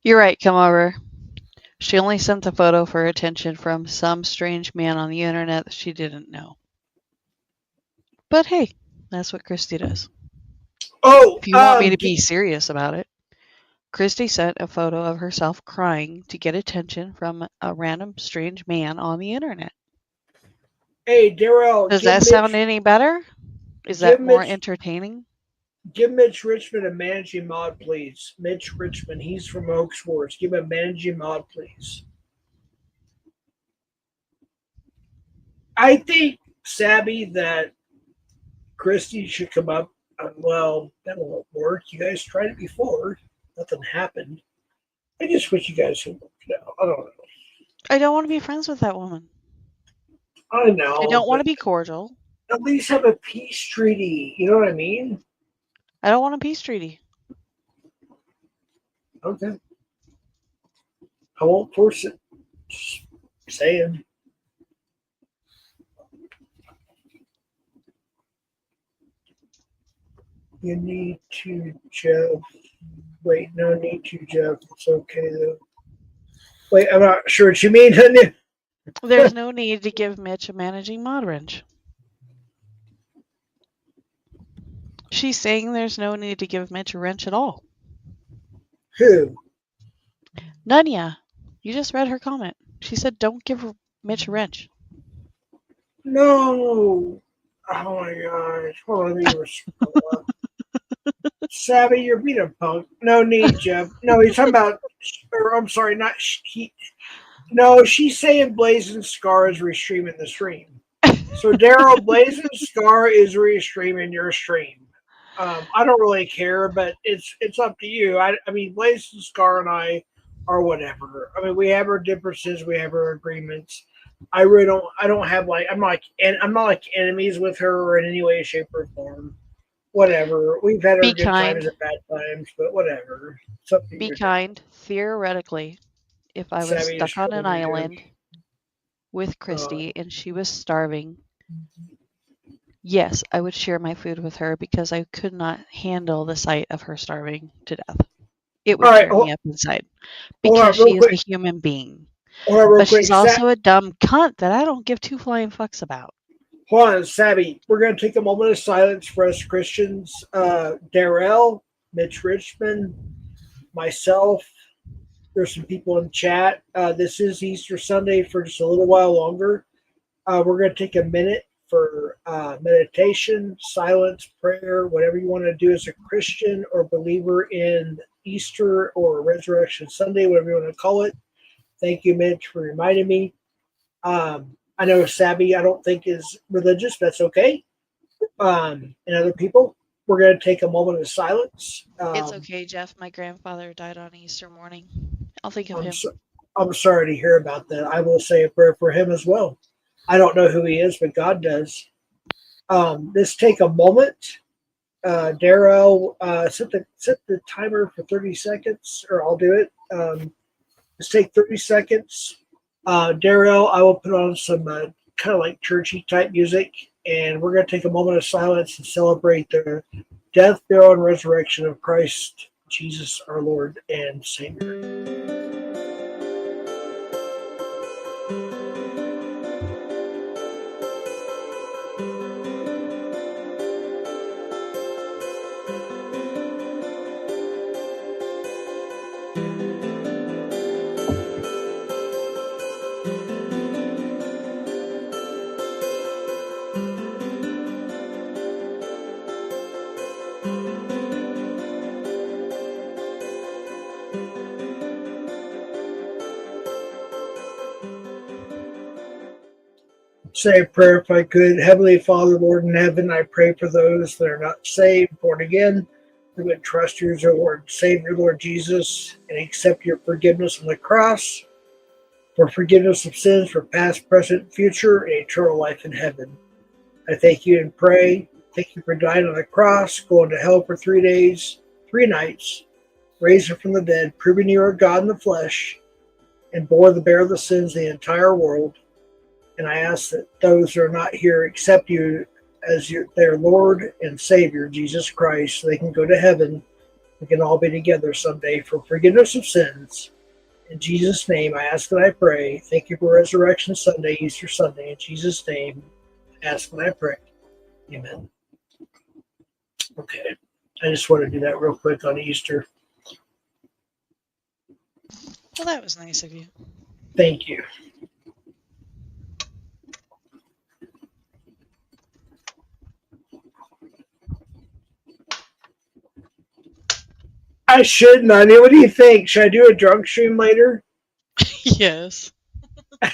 You're right, come over. She only sent the photo for attention from some strange man on the internet that she didn't know. But hey, that's what Christy does. oh, If you want me to be serious about it, Christy sent a photo of herself crying to get attention from a random strange man on the internet. hey, Darrell, Does that sound any better? Is give that more Mitch entertaining? give Mitch Richmond a managing mod, please. Mitch Richmond, he's from Oak Sports. Give him a managing mod, please. I think, Sabby, that Christy should come up. Well, that won't work. You guys tried it before. Nothing happened. I just wish you guys had worked it out. I don't know. I don't want to be friends with that woman. I know. I don't want but to be cordial. at least have a peace treaty. You know what I mean? I don't want a peace treaty. Okay. I won't force it. Just saying. You need to, Jeff. Wait, no need to, Jeff. It's okay, though. Wait, I'm not sure what you mean, honey. There's no need to give Mitch a managing mod wrench. She's saying there's no need to give Mitch a wrench at all. Who? Nunya, you just read her comment. She said don't give Mitch a wrench. No. Oh my gosh. Hold on, let me scroll up. Savvy, you're being a punk. No need, Jeff. No, he's talking about, or I'm sorry, not he. No, she's saying Blazing Scar is restreaming the stream. So, Daryl, Blazing Scar is restreaming your stream. I don't really care, but it's up to you. I mean, Blazing Scar and I are whatever. I mean, we have our differences, we have our agreements. I really don't. I don't have like I'm not like enemies with her in any way, shape, or form. Whatever. We've had our Be good kind. times and bad times, but whatever. It's up to Be you. kind. Theoretically, if I was Savvy is stuck on an trolling you. island with Christy and she was starving, yes, I would share my food with her because I could not handle the sight of her starving to death. It would All right, tear me up inside hold on, because real she is a quick. human being. Hold on, real But quick. she's also a dumb cunt that I don't give two flying fucks about. Hold on, Savvy. We're going to take a moment of silence for us Christians. Darrell, Mitch Richmond, myself. There's some people in chat. This is Easter Sunday for just a little while longer. We're going to take a minute for meditation, silence, prayer, whatever you want to do as a Christian or believer in Easter or Resurrection Sunday, whatever you want to call it. Thank you, Mitch, for reminding me. I know Savvy, I don't think is religious. But that's okay. And other people, we're going to take a moment of silence. It's okay, Jeff. My grandfather died on Easter morning. I'll think of him. I'm sorry to hear about that. I will say a prayer for him as well. I don't know who he is, but God does. Let's take a moment. Darrow, set the timer for 30 seconds, or I'll do it. Let's take 30 seconds. Darrell, I will put on some kind of like churchy type music, and we're going to take a moment of silence and celebrate the death, burial, and resurrection of Christ Jesus, our Lord and Savior. Say a prayer if I could. Heavenly Father, Lord in heaven, I pray for those that are not saved, born again, who would trust you as your Lord, Savior, Lord Jesus, and accept your forgiveness on the cross, for forgiveness of sins for past, present, future, and eternal life in heaven. I thank you and pray. Thank you for dying on the cross, going to hell for 3 days, 3 nights, raising from the dead, proving you are God in the flesh, and bore the bear of the sins of the entire world. And I ask that those who are not here accept you as their Lord and Savior, Jesus Christ, so they can go to heaven. We can all be together someday for forgiveness of sins. In Jesus' name, I ask that I pray. Thank you for Resurrection Sunday, Easter Sunday. In Jesus' name, I ask that I pray. Amen. Okay. I just want to do that real quick on Easter. Well, that was nice of you. Thank you. I should, Nani. What do you think? Should I do a drunk stream later? Yes. I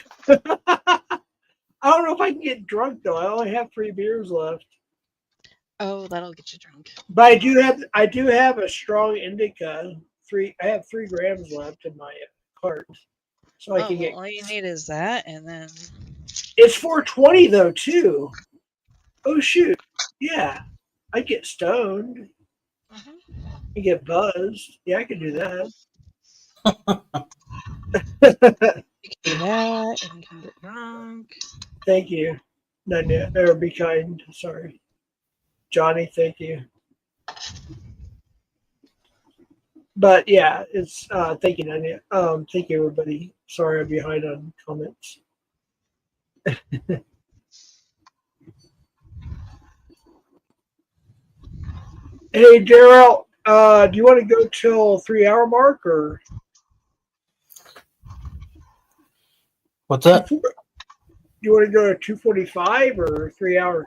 don't know if I can get drunk though. I only have 3 beers left. Oh, that'll get you drunk. But I do have a strong indica I have 3 grams left in my cart, so I Oh, can well, get. all you need is that, and then It's 420 though too. Oh shoot! Yeah, I get stoned. I get buzzed. Yeah, I can do that. you can do that, and you can get drunk. Thank you. None yet. Or be kind. Sorry, Johnny. Thank you. But yeah, it's thank you, Nanya. Thank you, everybody. Sorry, I'm behind on comments. Hey, Daryl, do you want to go till 3 hour mark or What's that? do you want to go to 2:45 or 3 hour?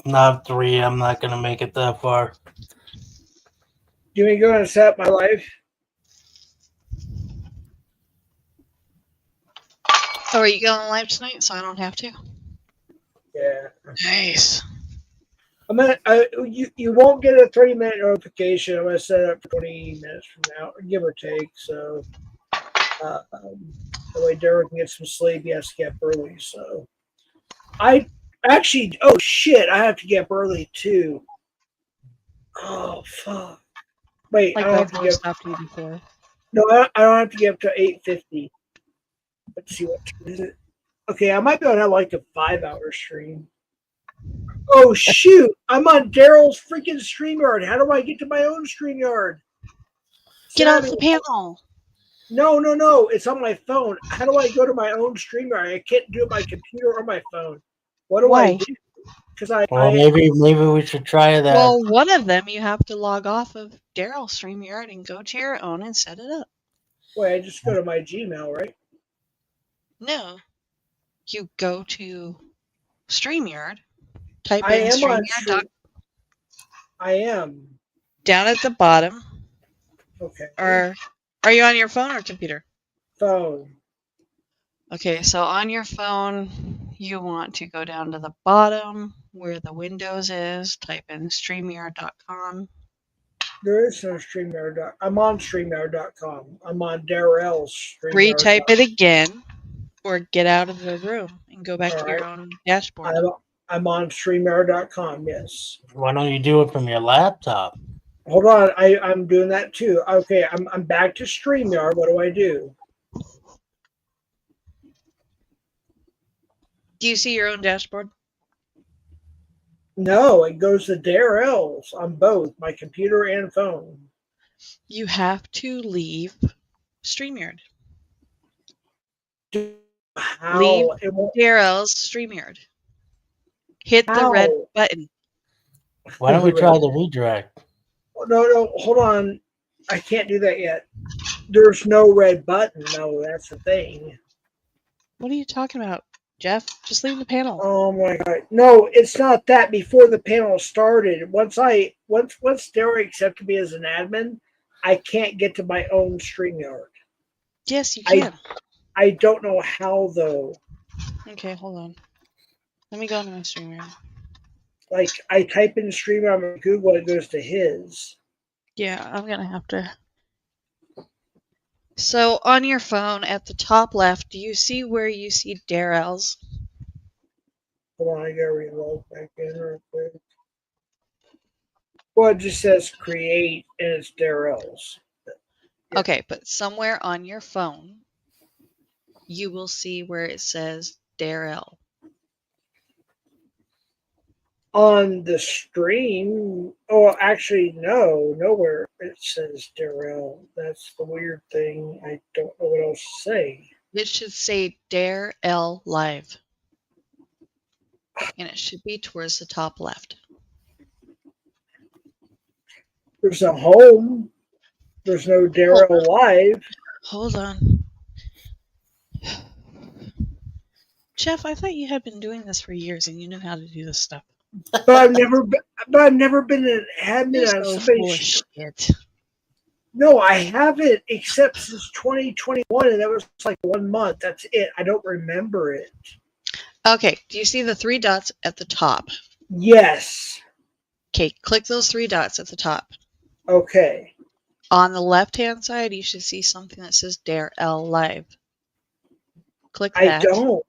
Not 3. I'm not gonna make it that far. Do you want to go and set up my life? Oh, are you going live tonight so I don't have to? Yeah. Nice. You won't get a 30-minute notification. I'm gonna set it up for 20 minutes from now, give or take. So that way Derek can get some sleep. He has to get up early. So I actually, oh shit, I have to get up early too. Oh fuck! Wait, Like I don't I have to get. forced after you before. No, I don't have to get up to 8:50. Let's see what is it. Okay, I might be able to have like a 5 hour stream. Oh shoot! I'm on Daryl's freaking StreamYard. How do I get to my own StreamYard? Get off Sammy, the panel. no. It's on my phone. How do I go to my own StreamYard? I can't do it on my computer or my phone. What do I Why? do? Because Well, maybe we should try that. Well, one of them you have to log off of Daryl's StreamYard and go to your own and set it up. wait, I just go to my Gmail, right? No. You go to StreamYard, type I in am on StreamYard I am. down at the bottom. Okay. Or are you on your phone or computer? Phone. Okay, so on your phone, you want to go down to the bottom where the Windows is, type in StreamYard.com. There is no StreamYard. I'm on StreamYard.com. I'm on Daryl's StreamYard. Retype it again, or get out of the room and go back All to right. your own dashboard. I'm on StreamYard.com. Yes. Why don't you do it from your laptop? Hold on. I'm doing that too. Okay. I'm back to StreamYard. What do I do? Do you see your own dashboard? No, it goes to Daryl's on both my computer and phone. You have to leave StreamYard. How? Leave It won't, Daryl's StreamYard. Hit the how? red button. Why don't we try the redirect? No. Hold on. I can't do that yet. There's no red button. No, that's the thing. What are you talking about, Jeff? Just leave the panel. Oh my god. No, it's not that. Before the panel started, once Daryl accepted me as an admin, I can't get to my own StreamYard. Yes, you can. I don't know how though. Okay, hold on. Let me go into my StreamYard. Like I type in StreamYard on Google, it goes to his. Yeah, I'm gonna have to. So on your phone at the top left, do you see where you see Daryl's? Hold on, I gotta reload back in real quick. Well, it just says create and it's Daryl's. Yeah. Okay, but somewhere on your phone, you will see where it says Daryl. On the stream, oh, actually, no, nowhere it says Daryl. That's the weird thing. I don't know what else to say. It should say Darryl Live. And it should be towards the top left. There's a home. There's no Daryl Live. Hold on. Jeff, I thought you had been doing this for years and you knew how to do this stuff. But I've never been an admin You're on so somebody's. bullshit. No, I haven't, except since 2021, and that was like 1 month. That's it. I don't remember it. Okay, do you see the 3 dots at the top? Yes. Okay, click those 3 dots at the top. Okay. On the left-hand side, you should see something that says Dare L Live. Click I that. don't.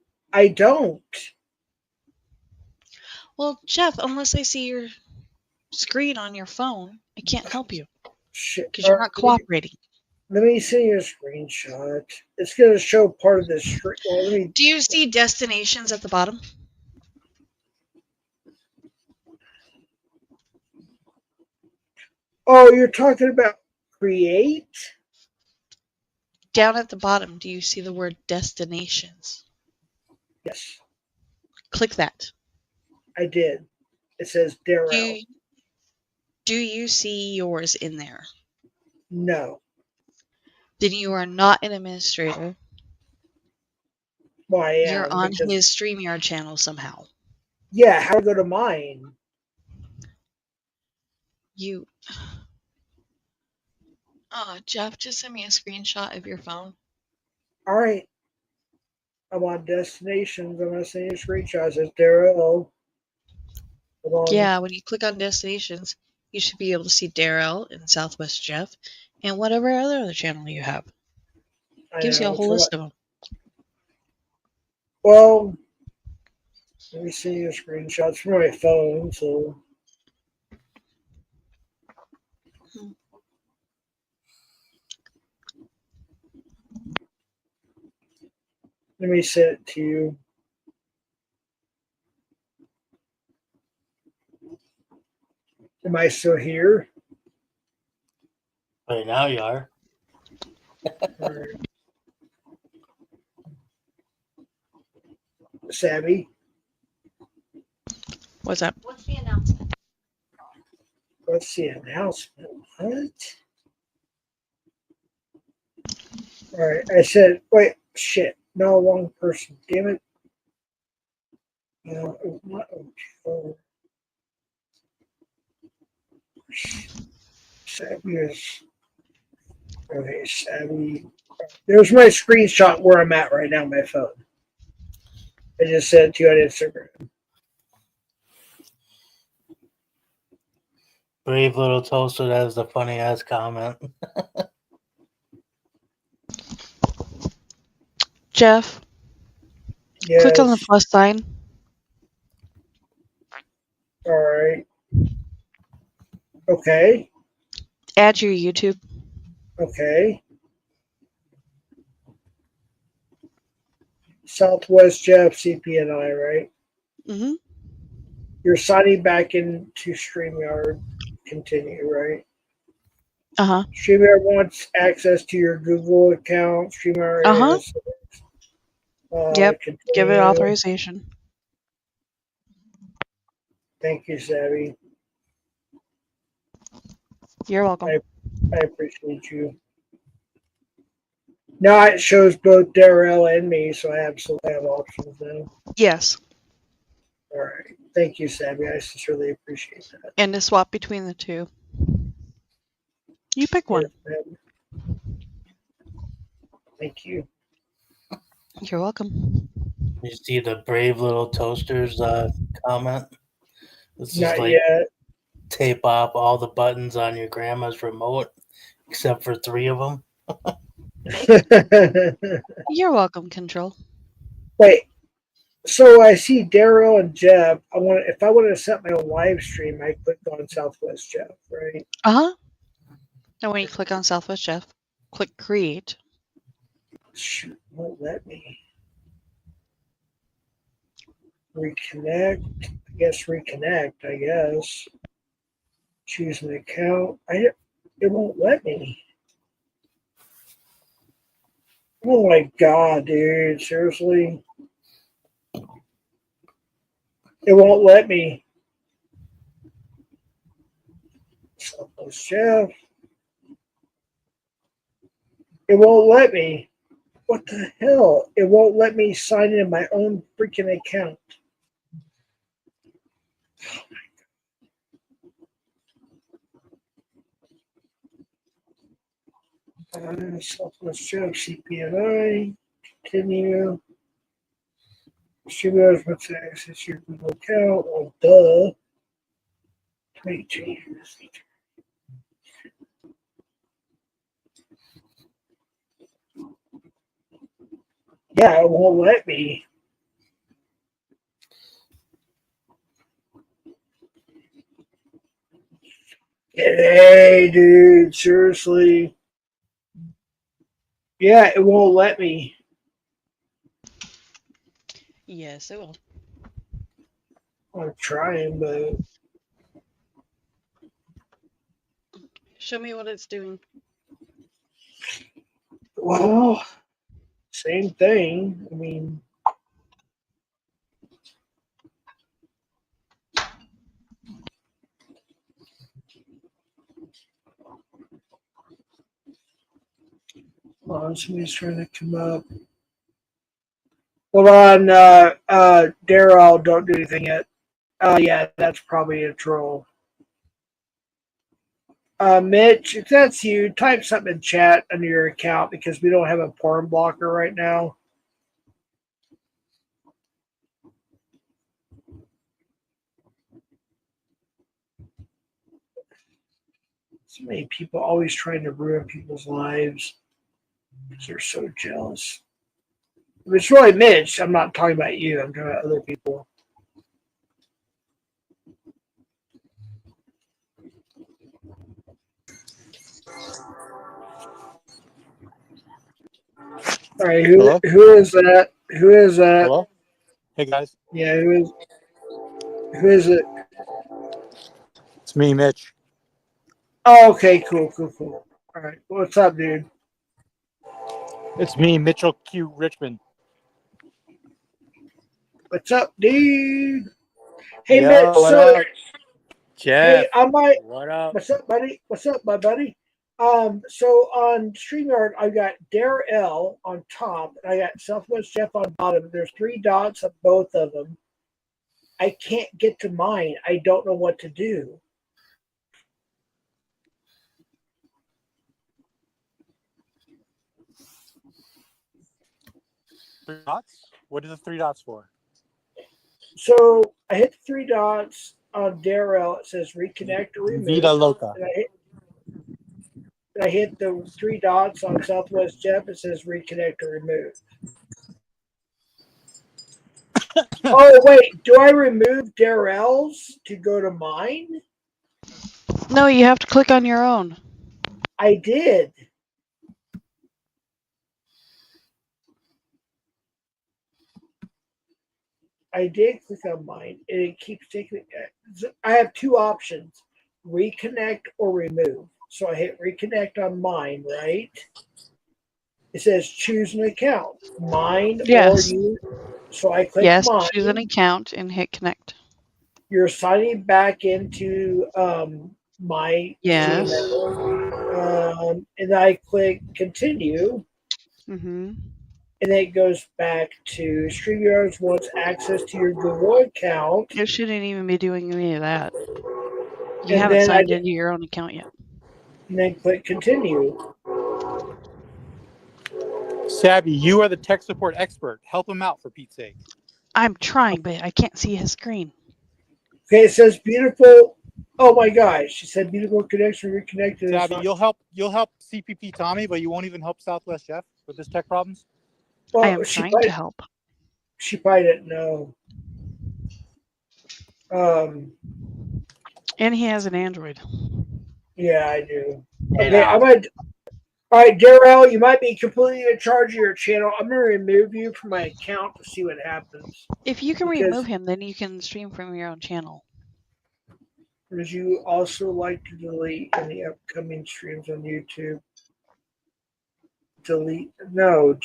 Well, Jeff, unless I see your screen on your phone, I can't help you Shit. because you're not cooperating. Let me send you a screenshot. It's going to show part of the street. Well, let me. Do you see destinations at the bottom? Oh, you're talking about create? Down at the bottom, do you see the word destinations? Yes, Click that. I did. It says Darrell. Do you see yours in there? No. Then you are not an administrator. Well, I You're am on because his StreamYard channel somehow. yeah. How do I go to mine? You. Jeff, just send me a screenshot of your phone. All right. I'm on destinations. I'm going to send you a screenshot. It says Darrell. Hold on. Yeah, when you click on destinations, you should be able to see Darrell and Southwest Jeff and whatever other channel you have. I Gives you a know, whole list of them. Well, let me send you a screenshot. It's from my phone, so. Let me send it to you. Am I still here? Right now you are. All right. Savvy, What's up? What's the announcement? what's the announcement? What? All right, I said, wait, shit. No, wrong person. Damn it. No, what? Oh, Savvy is. Okay, Savvy. There's my screenshot where I'm at right now on my phone. I just sent it to you on Instagram. Brave little toaster. That is the funny ass comment. Jeff, Yes. click on the plus sign. All right. Okay. Add your YouTube. Okay. Southwest Jeff CPNI, right? Mm-hmm. You're signing back into StreamYard. Continue, right? Uh-huh. StreamYard wants access to your Google account. StreamYard Uh-huh. is. Yep. Continue. Give it authorization. Thank you, Savvy. You're welcome. I appreciate you. Now it shows both Darrell and me, so I absolutely have options now. Yes. All right. Thank you, Savvy. I sincerely appreciate that. And to swap between the two. You pick one. Thank you. You're welcome. You see the brave little toasters comment? This is Not like yet. tape off all the buttons on your grandma's remote, except for 3 of them. You're welcome, Control. Wait. So I see Darrell and Jeff. If I wanted to set my own live stream, I click on Southwest Jeff, right? Uh-huh. And when you click on Southwest Jeff, click Create. Shoot, won't let me. Reconnect. I guess reconnect. I guess. Choose an account. It won't let me. Oh my god, dude! Seriously, it won't let me. Southwest Jeff. It won't let me. What the hell? It won't let me sign in my own freaking account. Southwest Jeff, CPNI. Continue. Distributors must access your Google account. Well, duh. Make changes. Yeah, it won't let me. Hey, dude, seriously. Yeah, it won't let me. Yes, it will. I'm trying, but Show me what it's doing. well, same thing. I mean, somebody's trying to come up. Hold on, Daryl, don't do anything yet. Yeah, that's probably a troll. Mitch, if that's you, type something in chat under your account because we don't have a porn blocker right now. So many people always trying to ruin people's lives because they're so jealous. If it's really Mitch, I'm not talking about you. I'm talking about other people. All right, Hello? who is that? Who is that? Hello? Hey guys, Yeah, who is it? it's me, Mitch. Oh, okay, cool. All right, what's up, dude? It's me, Mitchell Q. Richmond. What's up, dude? Hey, Yo, Mitch. what So, up? Jeff, hey, I might. what up? What's up, buddy? What's up, my buddy? So on StreamYard, I got Dare L on top, and I got Southwest Jeff on bottom. There's 3 dots on both of them. I can't get to mine. I don't know what to do. Three dots? What are the 3 dots for? So I hit the 3 dots on Dare L. It says reconnect or remove. Vida Loca. And I hit the 3 dots on Southwest Jeff. It says reconnect or remove. Oh, wait. Do I remove Darrell's to go to mine? No, you have to click on your own. I did. I did click on mine, and it keeps taking. I have 2 options: reconnect or remove. So I hit reconnect on mine, right? It says choose an account, mine or Yes. you. So I click Yes, mine. choose an account and hit connect. You're signing back into my Yes. Gmail, and I click continue. Mm-hmm. And then it goes back to StreamYard wants access to your Google account. It shouldn't even be doing any of that. You And haven't then signed into your own account yet. and then click continue. Savvy, you are the tech support expert. Help him out for Pete's sake. I'm trying, but I can't see his screen. Okay, it says beautiful. Oh my gosh, she said beautiful connection reconnected. Savvy, you'll help CPP Tommy, but you won't even help Southwest Jeff with his tech problems? I Well, am trying to help. she probably didn't know. And he has an Android. Yeah, I do. Get Okay, out. all right, Darrell, you might be completely in charge of your channel. I'm gonna remove you from my account to see what happens. If you can Because remove him, then you can stream from your own channel. would you also like to delete any upcoming streams on YouTube? Delete? No, just